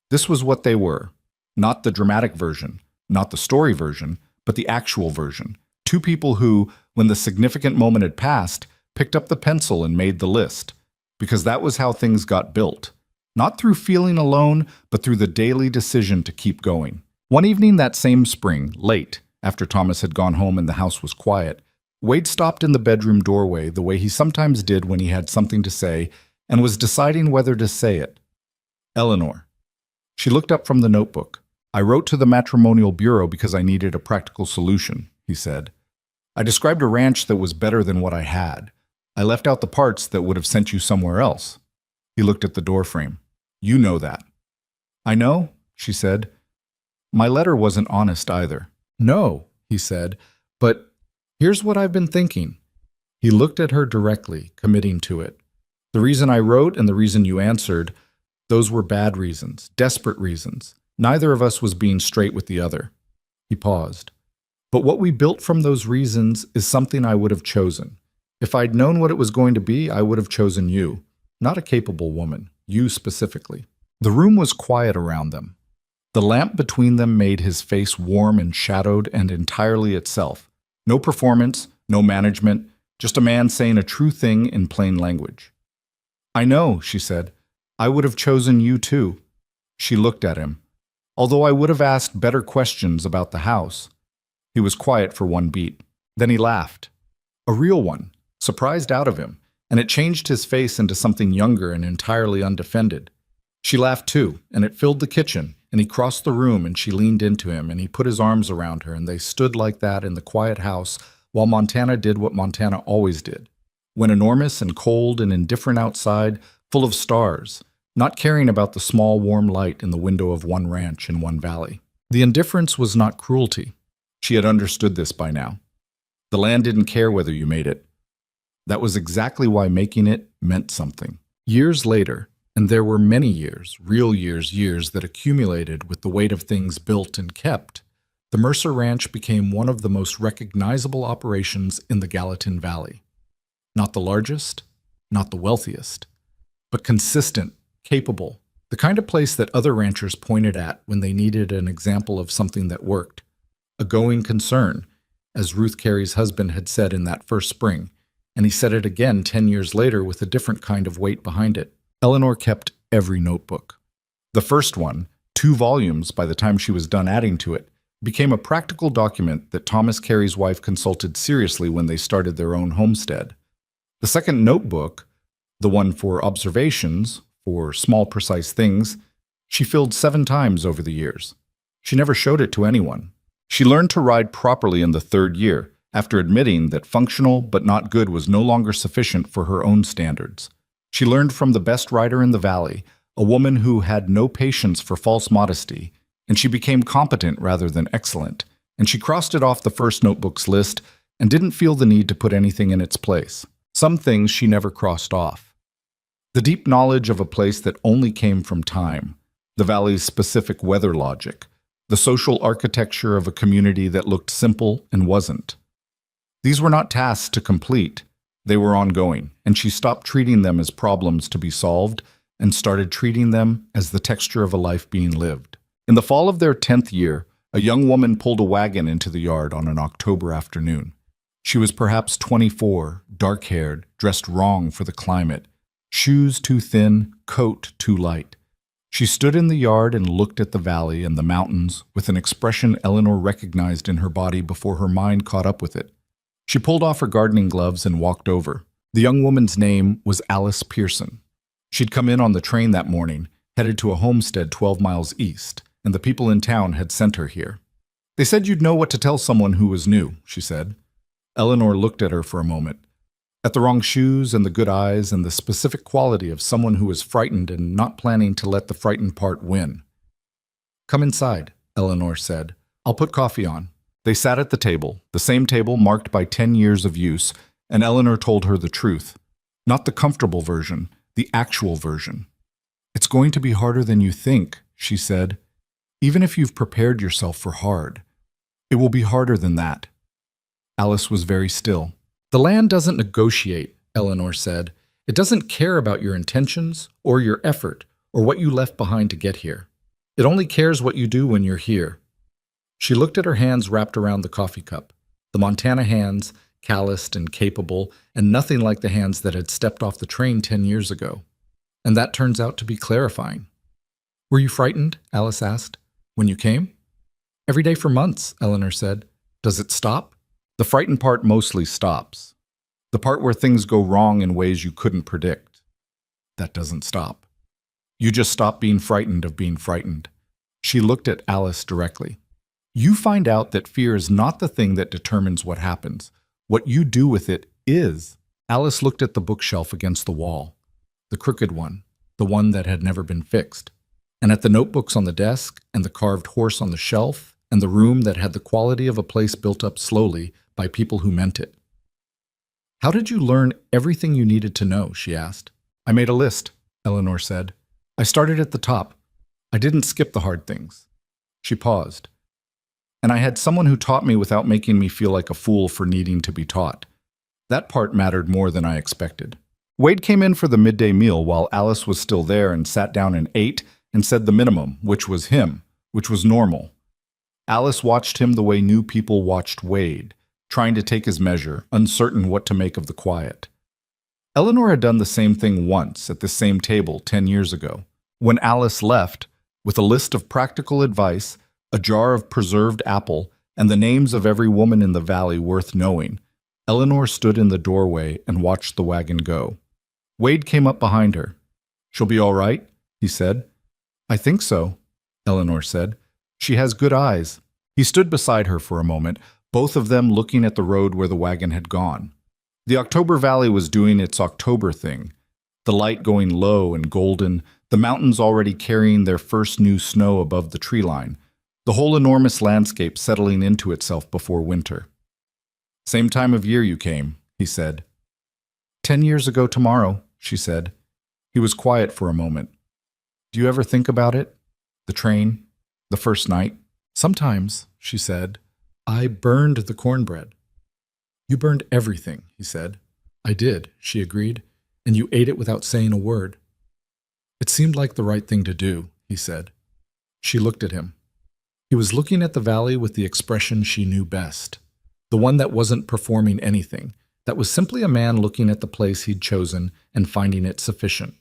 This was what they were. Not the dramatic version, not the story version, but the actual version. Two people who, when the significant moment had passed, picked up the pencil and made the list. Because that was how things got built. Not through feeling alone, but through the daily decision to keep going. One evening that same spring, late, after Thomas had gone home and the house was quiet, Wade stopped in the bedroom doorway the way he sometimes did when he had something to say and was deciding whether to say it. "Eleanor." She looked up from the notebook. "I wrote to the matrimonial bureau because I needed a practical solution," he said. "I described a ranch that was better than what I had. I left out the parts that would have sent you somewhere else." He looked at the doorframe. "You know that." "I know," she said. "My letter wasn't honest either." "No," he said, "but here's what I've been thinking." He looked at her directly, committing to it. "The reason I wrote and the reason you answered, those were bad reasons, desperate reasons. Neither of us was being straight with the other." He paused. "But what we built from those reasons is something I would have chosen. If I'd known what it was going to be, I would have chosen you. Not a capable woman, you specifically." The room was quiet around them. The lamp between them made his face warm and shadowed and entirely itself. No performance, no management, just a man saying a true thing in plain language. "I know," she said. "I would have chosen you too." She looked at him. "Although I would have asked better questions about the house." He was quiet for one beat. Then he laughed. A real one, surprised out of him, and it changed his face into something younger and entirely undefended. She laughed too, and it filled the kitchen, and he crossed the room and she leaned into him and he put his arms around her and they stood like that in the quiet house while Montana did what Montana always did. When enormous and cold and indifferent outside, full of stars, not caring about the small warm light in the window of one ranch in one valley. The indifference was not cruelty. She had understood this by now. The land didn't care whether you made it. That was exactly why making it meant something. Years later, and there were many years, real years that accumulated with the weight of things built and kept, the Mercer Ranch became one of the most recognizable operations in the Gallatin Valley. Not the largest, not the wealthiest, but consistent, capable, the kind of place that other ranchers pointed at when they needed an example of something that worked. A going concern, as Ruth Carey's husband had said in that first spring, and he said it again 10 years later with a different kind of weight behind it. Eleanor kept every notebook. The first one, 2 volumes by the time she was done adding to it, became a practical document that Thomas Carey's wife consulted seriously when they started their own homestead. The second notebook, the one for observations, for small precise things, she filled 7 times over the years. She never showed it to anyone. She learned to ride properly in the 3rd year, after admitting that functional but not good was no longer sufficient for her own standards. She learned from the best rider in the valley, a woman who had no patience for false modesty, and she became competent rather than excellent, and she crossed it off the first notebook's list and didn't feel the need to put anything in its place. Some things she never crossed off. The deep knowledge of a place that only came from time, the valley's specific weather logic, the social architecture of a community that looked simple and wasn't. These were not tasks to complete. They were ongoing, and she stopped treating them as problems to be solved and started treating them as the texture of a life being lived. In the fall of their 10th year, a young woman pulled a wagon into the yard on an October afternoon. She was perhaps 24, dark-haired, dressed wrong for the climate, shoes too thin, coat too light. She stood in the yard and looked at the valley and the mountains with an expression Eleanor recognized in her body before her mind caught up with it. She pulled off her gardening gloves and walked over. The young woman's name was Alice Pearson. She'd come in on the train that morning, headed to a homestead 12 miles east, and the people in town had sent her here. "They said you'd know what to tell someone who was new," she said. Eleanor looked at her for a moment, at the wrong shoes and the good eyes and the specific quality of someone who was frightened and not planning to let the frightened part win. Come inside, Eleanor said. I'll put coffee on. They sat at the table, the same table marked by 10 years of use, and Eleanor told her the truth. Not the comfortable version, the actual version. It's going to be harder than you think, she said. Even if you've prepared yourself for hard, it will be harder than that. Alice was very still. The land doesn't negotiate, Eleanor said. It doesn't care about your intentions or your effort or what you left behind to get here. It only cares what you do when you're here. She looked at her hands wrapped around the coffee cup, the Montana hands, calloused and capable, and nothing like the hands that had stepped off the train 10 years ago. And that turns out to be clarifying. Were you frightened? Alice asked. When you came? Every day for months, Eleanor said. Does it stop? The frightened part mostly stops. The part where things go wrong in ways you couldn't predict. That doesn't stop. You just stop being frightened of being frightened. She looked at Alice directly. You find out that fear is not the thing that determines what happens. What you do with it is. Alice looked at the bookshelf against the wall. The crooked one, the one that had never been fixed. And at the notebooks on the desk, and the carved horse on the shelf, and the room that had the quality of a place built up slowly by people who meant it. How did you learn everything you needed to know? She asked. I made a list, Eleanor said. I started at the top. I didn't skip the hard things. She paused. And I had someone who taught me without making me feel like a fool for needing to be taught. That part mattered more than I expected. Wade came in for the midday meal while Alice was still there and sat down and ate and said the minimum, which was him, which was normal. Alice watched him the way new people watched Wade, trying to take his measure, uncertain what to make of the quiet. Eleanor had done the same thing once at the same table 10 years ago. When Alice left, with a list of practical advice, a jar of preserved apple, and the names of every woman in the valley worth knowing, Eleanor stood in the doorway and watched the wagon go. Wade came up behind her. She'll be all right, he said. I think so, Eleanor said. She has good eyes. He stood beside her for a moment, both of them looking at the road where the wagon had gone. The October Valley was doing its October thing, the light going low and golden, the mountains already carrying their first new snow above the tree line, the whole enormous landscape settling into itself before winter. Same time of year you came, he said. 10 years ago tomorrow, she said. He was quiet for a moment. Do you ever think about it? The train? The first night? Sometimes, she said. I burned the cornbread. You burned everything, he said. I did, she agreed, and you ate it without saying a word. It seemed like the right thing to do, he said. She looked at him. He was looking at the valley with the expression she knew best, the one that wasn't performing anything, that was simply a man looking at the place he'd chosen and finding it sufficient.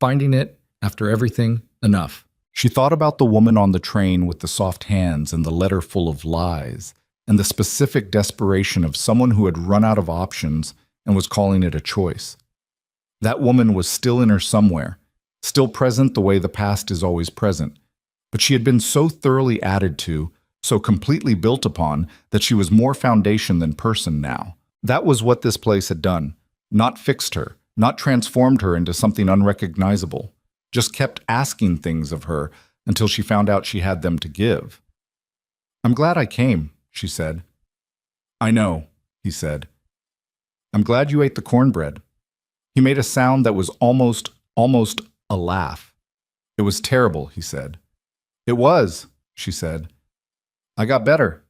Finding it, after everything, enough. She thought about the woman on the train with the soft hands and the letter full of lies, and the specific desperation of someone who had run out of options and was calling it a choice. That woman was still in her somewhere, still present the way the past is always present, but she had been so thoroughly added to, so completely built upon, that she was more foundation than person now. That was what this place had done, not fixed her, not transformed her into something unrecognizable, just kept asking things of her until she found out she had them to give. I'm glad I came, she said. I know, he said. I'm glad you ate the cornbread. He made a sound that was almost a laugh. It was terrible, he said. It was, she said. I got better.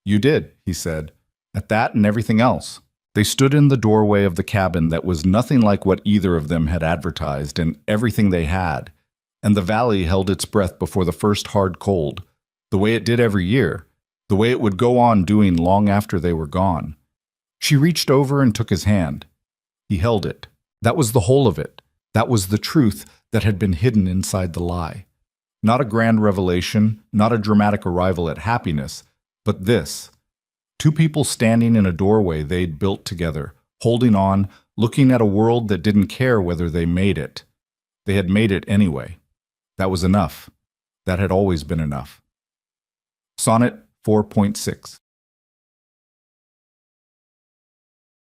You did, he said, at that and everything else. They stood in the doorway of the cabin that was nothing like what either of them had advertised and everything they had, and the valley held its breath before the first hard cold, the way it did every year, the way it would go on doing long after they were gone. She reached over and took his hand. He held it. That was the whole of it. That was the truth that had been hidden inside the lie. Not a grand revelation, not a dramatic arrival at happiness, but this. Two people standing in a doorway they'd built together, holding on, looking at a world that didn't care whether they made it. They had made it anyway. That was enough. That had always been enough. Sonnet 4.6